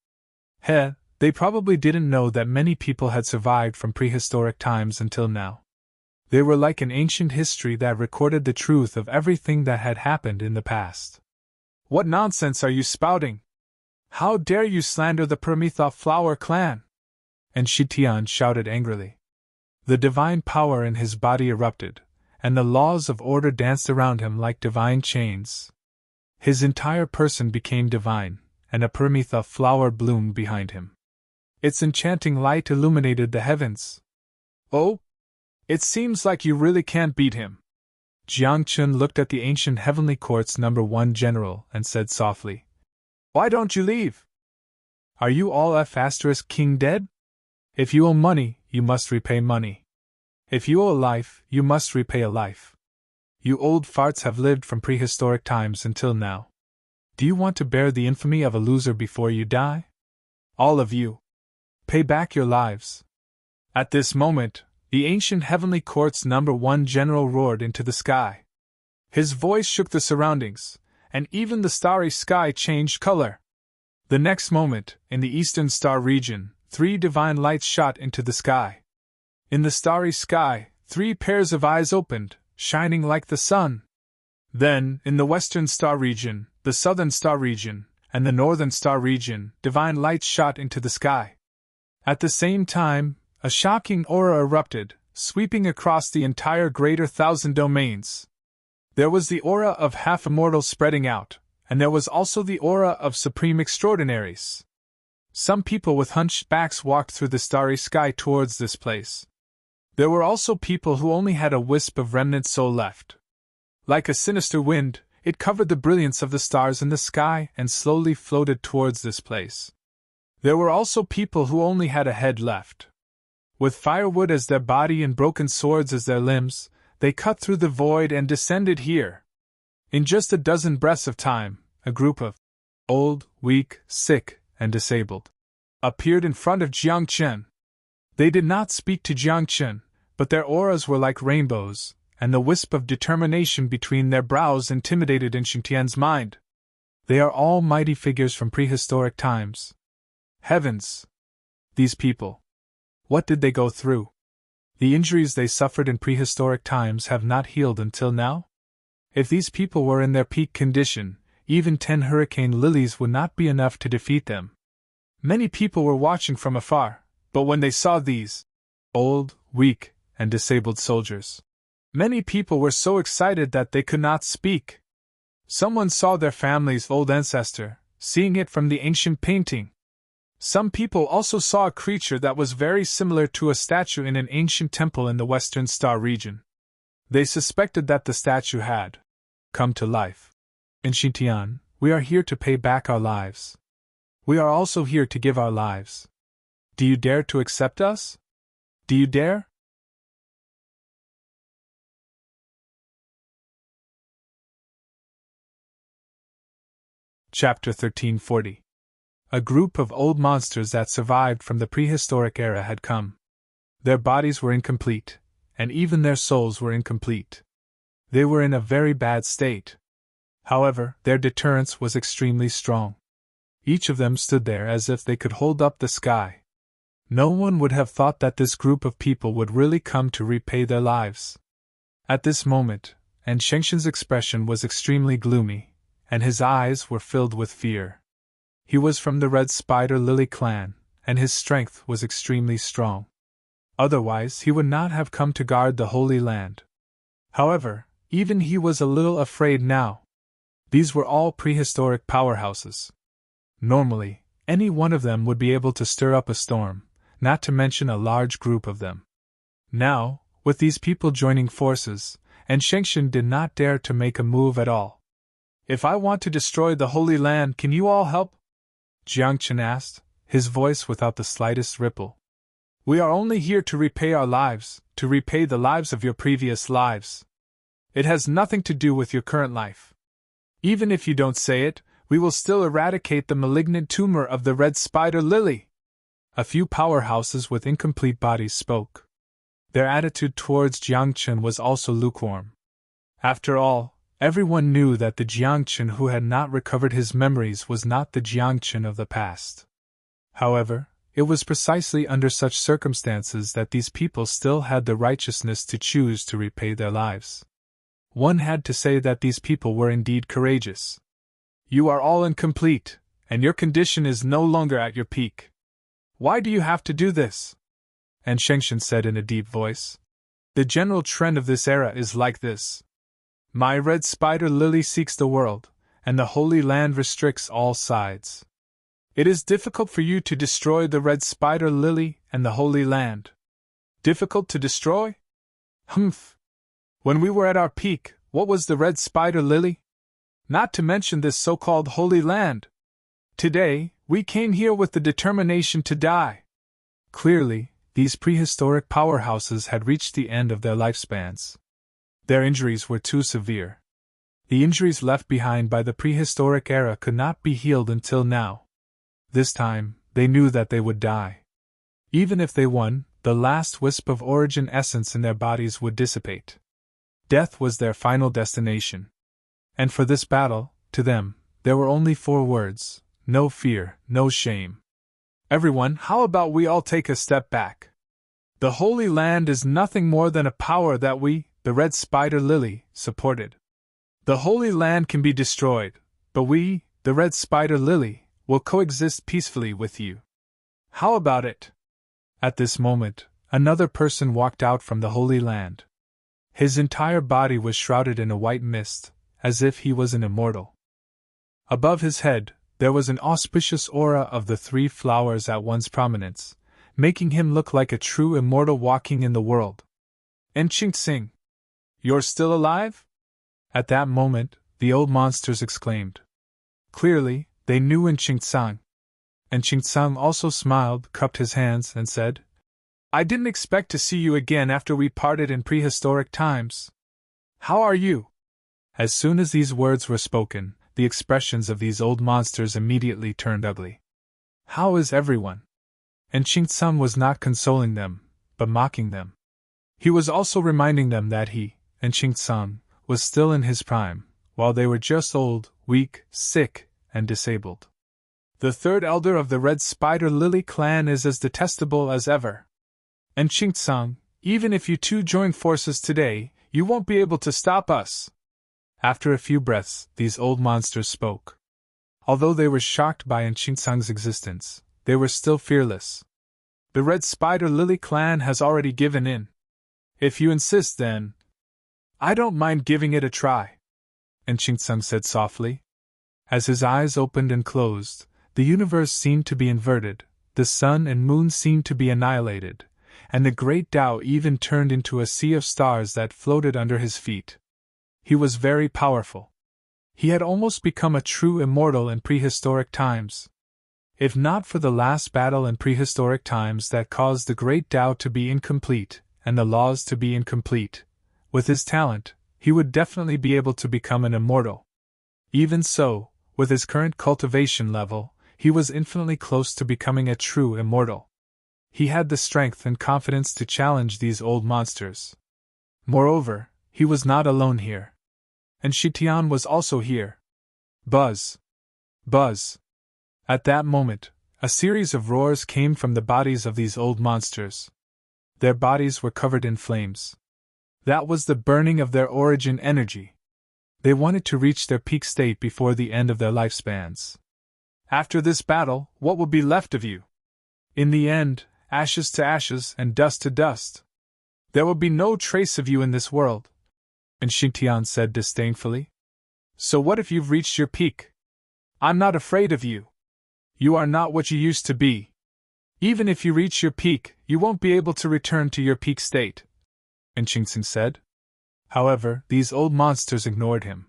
They probably didn't know that many people had survived from prehistoric times until now. They were like an ancient history that recorded the truth of everything that had happened in the past. What nonsense are you spouting? How dare you slander the Permitha Flower clan? And Shitian shouted angrily. The divine power in his body erupted, and the laws of order danced around him like divine chains. His entire person became divine, and a Permitha flower bloomed behind him. Its enchanting light illuminated the heavens. Oh? It seems like you really can't beat him. Jiangqin looked at the ancient heavenly court's number one general and said softly. Why don't you leave? Are you all F***king dead? If you owe money, you must repay money. If you owe a life, you must repay a life. You old farts have lived from prehistoric times until now. Do you want to bear the infamy of a loser before you die? All of you. Pay back your lives. At this moment, the ancient heavenly court's number one general roared into the sky. His voice shook the surroundings, and even the starry sky changed color. The next moment, in the eastern star region, 3 divine lights shot into the sky. In the starry sky, 3 pairs of eyes opened, shining like the sun. Then, in the western star region, the southern star region, and the northern star region, divine lights shot into the sky. At the same time, a shocking aura erupted, sweeping across the entire greater thousand domains. There was the aura of half-immortals spreading out, and there was also the aura of supreme extraordinaries. Some people with hunched backs walked through the starry sky towards this place. There were also people who only had a wisp of remnant soul left. Like a sinister wind, it covered the brilliance of the stars in the sky and slowly floated towards this place. There were also people who only had a head left. With firewood as their body and broken swords as their limbs, they cut through the void and descended here. In just a dozen breaths of time, a group of old, weak, sick, and disabled appeared in front of Jiang Chen. They did not speak to Jiang Chen, but their auras were like rainbows, and the wisp of determination between their brows intimidated Xintian's mind. They are all mighty figures from prehistoric times. Heavens! These people. What did they go through? The injuries they suffered in prehistoric times have not healed until now? If these people were in their peak condition, even 10 hurricane lilies would not be enough to defeat them. Many people were watching from afar, but when they saw these old, weak, and disabled soldiers, many people were so excited that they could not speak. Someone saw their family's old ancestor, seeing it from the ancient painting. Some people also saw a creature that was very similar to a statue in an ancient temple in the Western Star region. They suspected that the statue had come to life. In Xintian, we are here to pay back our lives. We are also here to give our lives. Do you dare to accept us? Do you dare? Chapter 1340. A group of old monsters that survived from the prehistoric era had come. Their bodies were incomplete, and even their souls were incomplete. They were in a very bad state. However, their deterrence was extremely strong. Each of them stood there as if they could hold up the sky. No one would have thought that this group of people would really come to repay their lives. At this moment, and Shengshen's expression was extremely gloomy, and his eyes were filled with fear. He was from the Red Spider Lily clan, and his strength was extremely strong. Otherwise, he would not have come to guard the Holy Land. However, even he was a little afraid now. These were all prehistoric powerhouses. Normally, any one of them would be able to stir up a storm, not to mention a large group of them. Now, with these people joining forces, and Shengshen did not dare to make a move at all. If I want to destroy the Holy Land, can you all help? Jiang Chen asked, his voice without the slightest ripple. We are only here to repay our lives, to repay the lives of your previous lives. It has nothing to do with your current life. Even if you don't say it, we will still eradicate the malignant tumor of the Red Spider Lily. A few powerhouses with incomplete bodies spoke. Their attitude towards Jiang Chen was also lukewarm. After all, everyone knew that the Jiang Chen who had not recovered his memories was not the Jiang Chen of the past. However, it was precisely under such circumstances that these people still had the righteousness to choose to repay their lives. One had to say that these people were indeed courageous. You are all incomplete, and your condition is no longer at your peak. Why do you have to do this? And Shengshen said in a deep voice. The general trend of this era is like this. My Red Spider Lily seeks the world, and the Holy Land restricts all sides. It is difficult for you to destroy the Red Spider Lily and the Holy Land. Difficult to destroy? Humph! When we were at our peak, what was the Red Spider Lily? Not to mention this so-called Holy Land. Today, we came here with the determination to die. Clearly, these prehistoric powerhouses had reached the end of their lifespans. Their injuries were too severe. The injuries left behind by the prehistoric era could not be healed until now. This time, they knew that they would die. Even if they won, the last wisp of origin essence in their bodies would dissipate. Death was their final destination. And for this battle, to them, there were only 4 words: no fear, no shame. Everyone, how about we all take a step back? The Holy Land is nothing more than a power that we, the Red Spider Lily, supported. The Holy Land can be destroyed, but we, the Red Spider Lily, will coexist peacefully with you. How about it? At this moment, another person walked out from the Holy Land. His entire body was shrouded in a white mist, as if he was an immortal. Above his head, there was an auspicious aura of the three flowers at once prominence, making him look like a true immortal walking in the world. Enching Sing, you're still alive? At that moment, the old monsters exclaimed. Clearly, they knew Enching Sang. Enching Sang also smiled, cupped his hands, and said, I didn't expect to see you again after we parted in prehistoric times. How are you? As soon as these words were spoken, the expressions of these old monsters immediately turned ugly. How is everyone? And Enching Sang was not consoling them, but mocking them. He was also reminding them that he, Enching Sang, was still in his prime, while they were just old, weak, sick, and disabled. The third elder of the Red Spider Lily clan is as detestable as ever. And Enching Sang, even if you two join forces today, you won't be able to stop us. After a few breaths, these old monsters spoke. Although they were shocked by Enching Sang's existence, they were still fearless. The Red Spider Lily clan has already given in. If you insist, then I don't mind giving it a try, Enching Sang said softly. As his eyes opened and closed, the universe seemed to be inverted, the sun and moon seemed to be annihilated, and the great Tao even turned into a sea of stars that floated under his feet. He was very powerful. He had almost become a true immortal in prehistoric times. If not for the last battle in prehistoric times that caused the great Tao to be incomplete, and the laws to be incomplete, with his talent, he would definitely be able to become an immortal. Even so, with his current cultivation level, he was infinitely close to becoming a true immortal. He had the strength and confidence to challenge these old monsters. Moreover, he was not alone here. And Shitian was also here. Buzz! Buzz! At that moment, a series of roars came from the bodies of these old monsters. Their bodies were covered in flames. That was the burning of their origin energy. They wanted to reach their peak state before the end of their lifespans. After this battle, what will be left of you? In the end, ashes to ashes and dust to dust. There will be no trace of you in this world. And Xingtian said disdainfully. So what if you've reached your peak? I'm not afraid of you. You are not what you used to be. Even if you reach your peak, you won't be able to return to your peak state, Enchingson said. However, these old monsters ignored him.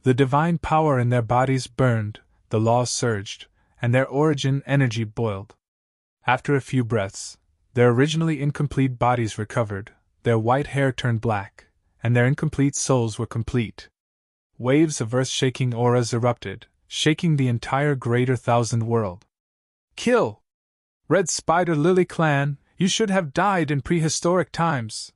The divine power in their bodies burned, the laws surged, and their origin energy boiled. After a few breaths, their originally incomplete bodies recovered, their white hair turned black, and their incomplete souls were complete. Waves of earth-shaking auras erupted, shaking the entire Greater Thousand World. Kill! Red Spider Lily Clan, you should have died in prehistoric times!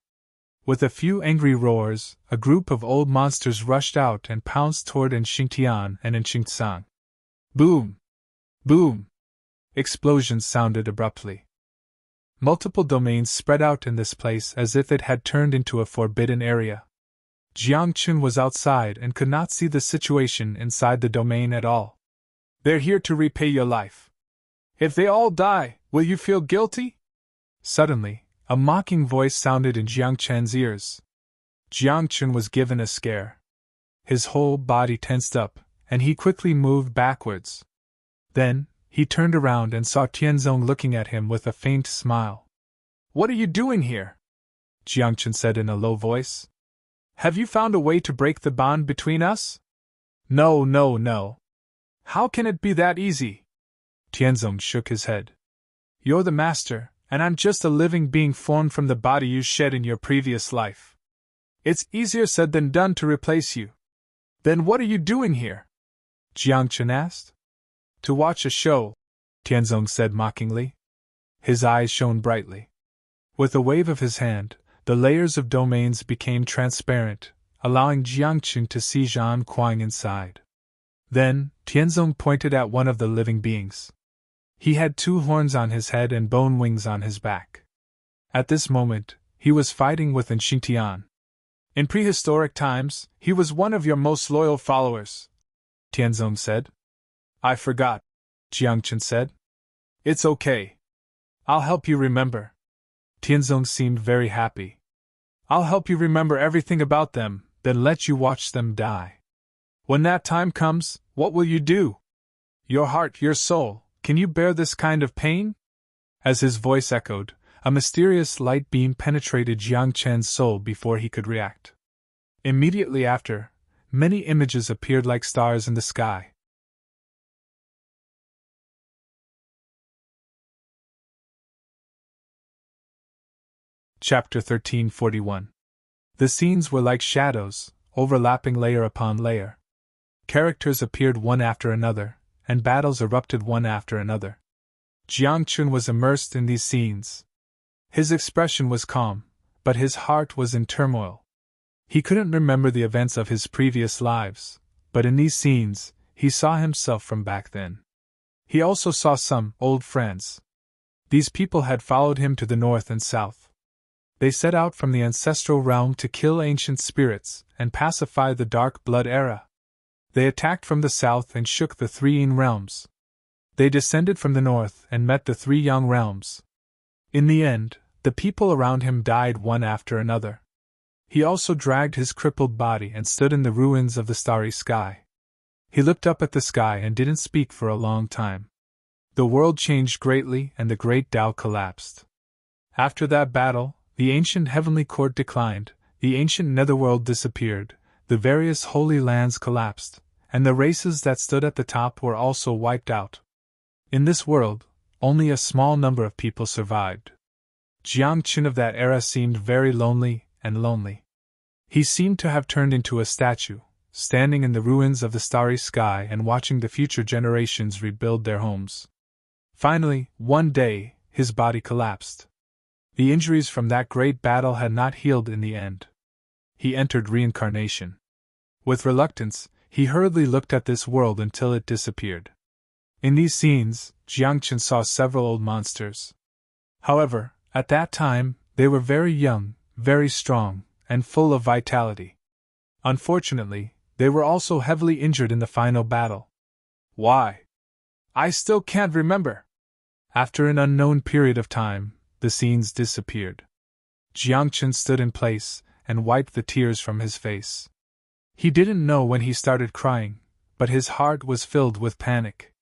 With a few angry roars, a group of old monsters rushed out and pounced toward Enchingtian and Enchingtsang. Boom! Boom! Explosions sounded abruptly. Multiple domains spread out in this place as if it had turned into a forbidden area. Jiangchun was outside and could not see the situation inside the domain at all. They're here to repay your life. If they all die, will you feel guilty? Suddenly, a mocking voice sounded in Jiangchen's ears. Jiangchen was given a scare. His whole body tensed up, and he quickly moved backwards. Then, he turned around and saw Tianzong looking at him with a faint smile. What are you doing here? Jiangchen said in a low voice. Have you found a way to break the bond between us? No, no, no. How can it be that easy? Tianzong shook his head. You're the master, and I'm just a living being formed from the body you shed in your previous life. It's easier said than done to replace you. Then what are you doing here? Jiangchen asked. To watch a show, Tianzong said mockingly. His eyes shone brightly. With a wave of his hand, the layers of domains became transparent, allowing Jiangchen to see Zhan Kuang inside. Then, Tianzong pointed at one of the living beings. He had 2 horns on his head and bone wings on his back. At this moment, he was fighting with Xingtian. In prehistoric times, he was one of your most loyal followers, Tianzong said. I forgot, Jiangchen said. It's okay. I'll help you remember. Tianzong seemed very happy. I'll help you remember everything about them, then let you watch them die. When that time comes, what will you do? Your heart, your soul, can you bear this kind of pain? As his voice echoed, a mysterious light beam penetrated Jiang Chen's soul before he could react. Immediately after, many images appeared like stars in the sky. Chapter 1341. The scenes were like shadows, overlapping layer upon layer. Characters appeared one after another, and battles erupted one after another. Jiangchun was immersed in these scenes. His expression was calm, but his heart was in turmoil. He couldn't remember the events of his previous lives, but in these scenes, he saw himself from back then. He also saw some old friends. These people had followed him to the north and south. They set out from the ancestral realm to kill ancient spirits and pacify the Dark Blood era. They attacked from the south and shook the 3 Yin realms. They descended from the north and met the 3 Yang realms. In the end, the people around him died one after another. He also dragged his crippled body and stood in the ruins of the starry sky. He looked up at the sky and didn't speak for a long time. The world changed greatly and the great Tao collapsed. After that battle, the ancient heavenly court declined, the ancient netherworld disappeared, the various holy lands collapsed, and the races that stood at the top were also wiped out. In this world, only a small number of people survived. Jiangchun of that era seemed very lonely and lonely. He seemed to have turned into a statue, standing in the ruins of the starry sky and watching the future generations rebuild their homes. Finally, one day, his body collapsed. The injuries from that great battle had not healed in the end. He entered reincarnation. With reluctance, he hurriedly looked at this world until it disappeared. In these scenes, Jiangchen saw several old monsters. However, at that time, they were very young, very strong, and full of vitality. Unfortunately, they were also heavily injured in the final battle. Why? I still can't remember. After an unknown period of time, the scenes disappeared. Jiangchen stood in place and wiped the tears from his face. He didn't know when he started crying, but his heart was filled with panic.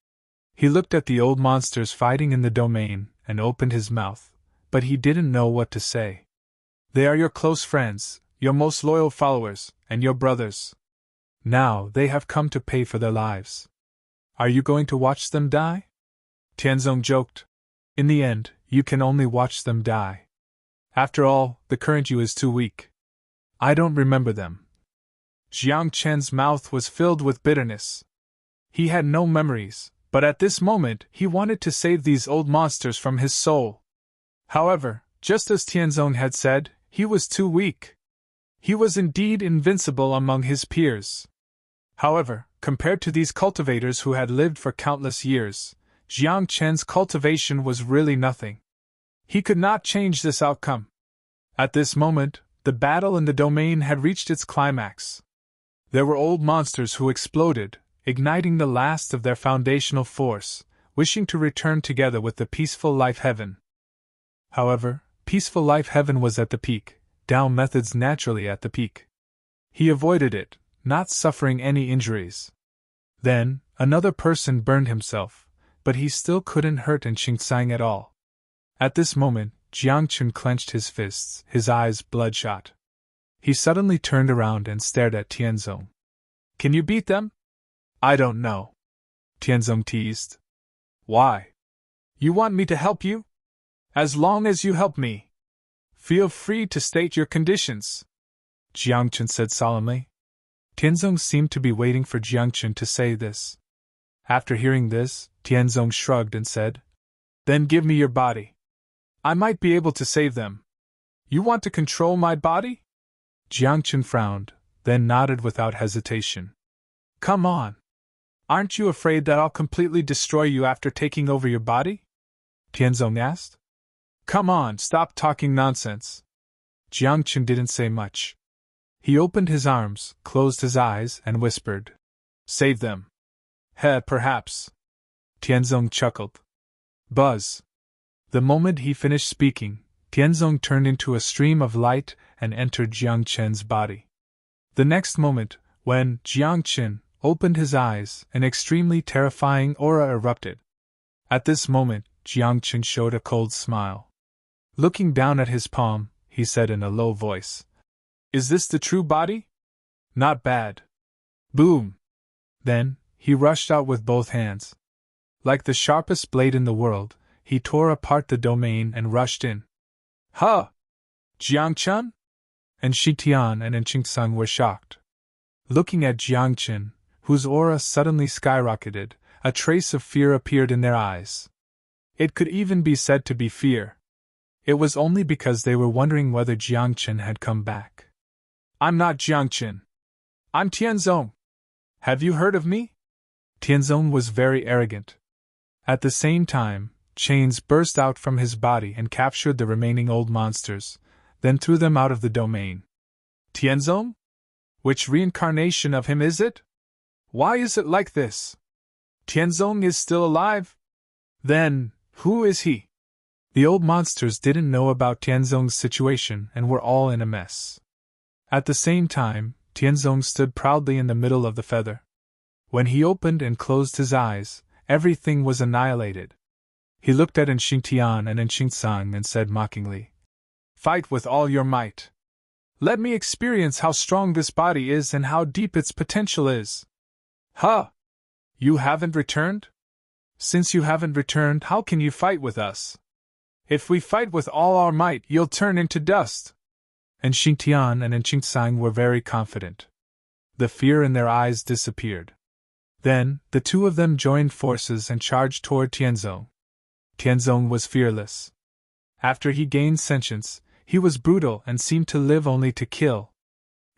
He looked at the old monsters fighting in the domain and opened his mouth, but he didn't know what to say. They are your close friends, your most loyal followers, and your brothers. Now they have come to pay for their lives. Are you going to watch them die? Tianzong joked. In the end, you can only watch them die. After all, the current you is too weak. I don't remember them. Jiang Chen's mouth was filled with bitterness. He had no memories, but at this moment he wanted to save these old monsters from his soul. However, just as Tianzong had said, he was too weak. He was indeed invincible among his peers. However, compared to these cultivators who had lived for countless years, Jiang Chen's cultivation was really nothing. He could not change this outcome. At this moment, the battle in the domain had reached its climax. There were old monsters who exploded, igniting the last of their foundational force, wishing to return together with the peaceful life heaven. However, peaceful life heaven was at the peak, Tao methods naturally at the peak. He avoided it, not suffering any injuries. Then, another person burned himself, but he still couldn't hurt Xingtsang at all. At this moment, Jiangchun clenched his fists, his eyes bloodshot. He suddenly turned around and stared at Tianzong. Can you beat them? I don't know. Tianzong teased. Why? You want me to help you? As long as you help me. Feel free to state your conditions. Jiangchun said solemnly. Tianzong seemed to be waiting for Jiangchun to say this. After hearing this, Tianzong shrugged and said, Then give me your body. I might be able to save them. You want to control my body? Jiangchun frowned, then nodded without hesitation. Come on. Aren't you afraid that I'll completely destroy you after taking over your body? Tianzong asked. Come on, stop talking nonsense. Jiangchen didn't say much. He opened his arms, closed his eyes, and whispered, Save them. Perhaps. Tianzong chuckled. Buzz. The moment he finished speaking, Tianzong turned into a stream of light and entered Jiangchen's body. The next moment, when Jiangchen opened his eyes, an extremely terrifying aura erupted. At this moment, Jiangchen showed a cold smile. Looking down at his palm, he said in a low voice, Is this the true body? Not bad. Boom! Then, he rushed out with both hands. Like the sharpest blade in the world, he tore apart the domain and rushed in. Huh! Jiangchen? And Shitian and Enqingtsang were shocked. Looking at Jiangchen, whose aura suddenly skyrocketed, a trace of fear appeared in their eyes. It could even be said to be fear. It was only because they were wondering whether Jiangchen had come back. I'm not Jiangchen. I'm Tianzong. Have you heard of me? Tianzong was very arrogant. At the same time, chains burst out from his body and captured the remaining old monsters, then threw them out of the domain. Tianzong? Which reincarnation of him is it? Why is it like this? Tianzong is still alive? Then, who is he? The old monsters didn't know about Tianzong's situation and were all in a mess. At the same time, Tianzong stood proudly in the middle of the feather. When he opened and closed his eyes, everything was annihilated. He looked at Enqingtian and Enqingtsang and said mockingly, Fight with all your might. Let me experience how strong this body is and how deep its potential is. Huh! You haven't returned? Since you haven't returned, how can you fight with us? If we fight with all our might, you'll turn into dust. Enqingtian and Enqingtsang were very confident. The fear in their eyes disappeared. Then, the two of them joined forces and charged toward Tianzong. Tianzong was fearless. After he gained sentience, he was brutal and seemed to live only to kill.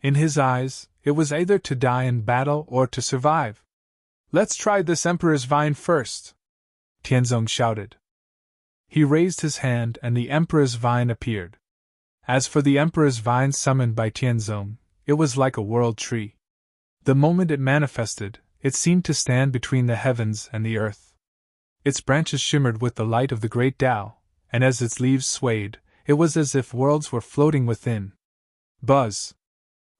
In his eyes, it was either to die in battle or to survive. Let's try this Emperor's Vine first, Tianzong shouted. He raised his hand and the Emperor's Vine appeared. As for the Emperor's Vine summoned by Tianzong, it was like a world tree. The moment it manifested, it seemed to stand between the heavens and the earth. Its branches shimmered with the light of the great Tao, and as its leaves swayed, it was as if worlds were floating within. Buzz!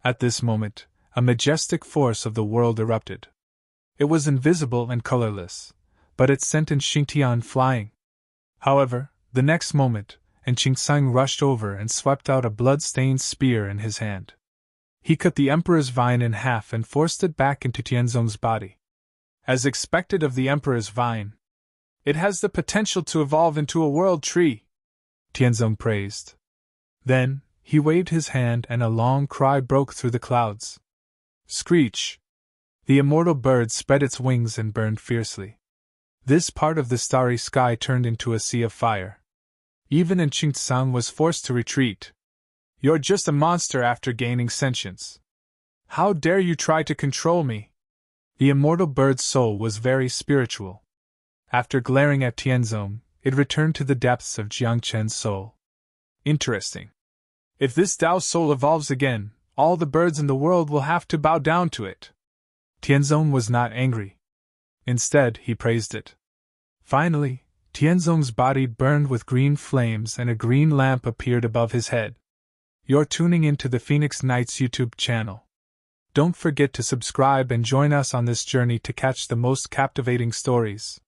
At this moment, a majestic force of the world erupted. It was invisible and colorless, but it sent Enqingtian flying. However, the next moment, Enqingtsang rushed over and swept out a blood-stained spear in his hand. He cut the Emperor's Vine in half and forced it back into Tianzong's body. As expected of the Emperor's Vine, it has the potential to evolve into a world tree, Tianzong praised. Then, he waved his hand and a long cry broke through the clouds. Screech! The immortal bird spread its wings and burned fiercely. This part of the starry sky turned into a sea of fire. Even Enqingtsang was forced to retreat. You're just a monster after gaining sentience. How dare you try to control me? The immortal bird's soul was very spiritual. After glaring at Tianzong, it returned to the depths of Jiangchen's soul. Interesting. If this Tao soul evolves again, all the birds in the world will have to bow down to it. Tianzong was not angry. Instead, he praised it. Finally, Tianzong's body burned with green flames and a green lamp appeared above his head. You're tuning into the Phoenix Nights YouTube channel. Don't forget to subscribe and join us on this journey to catch the most captivating stories.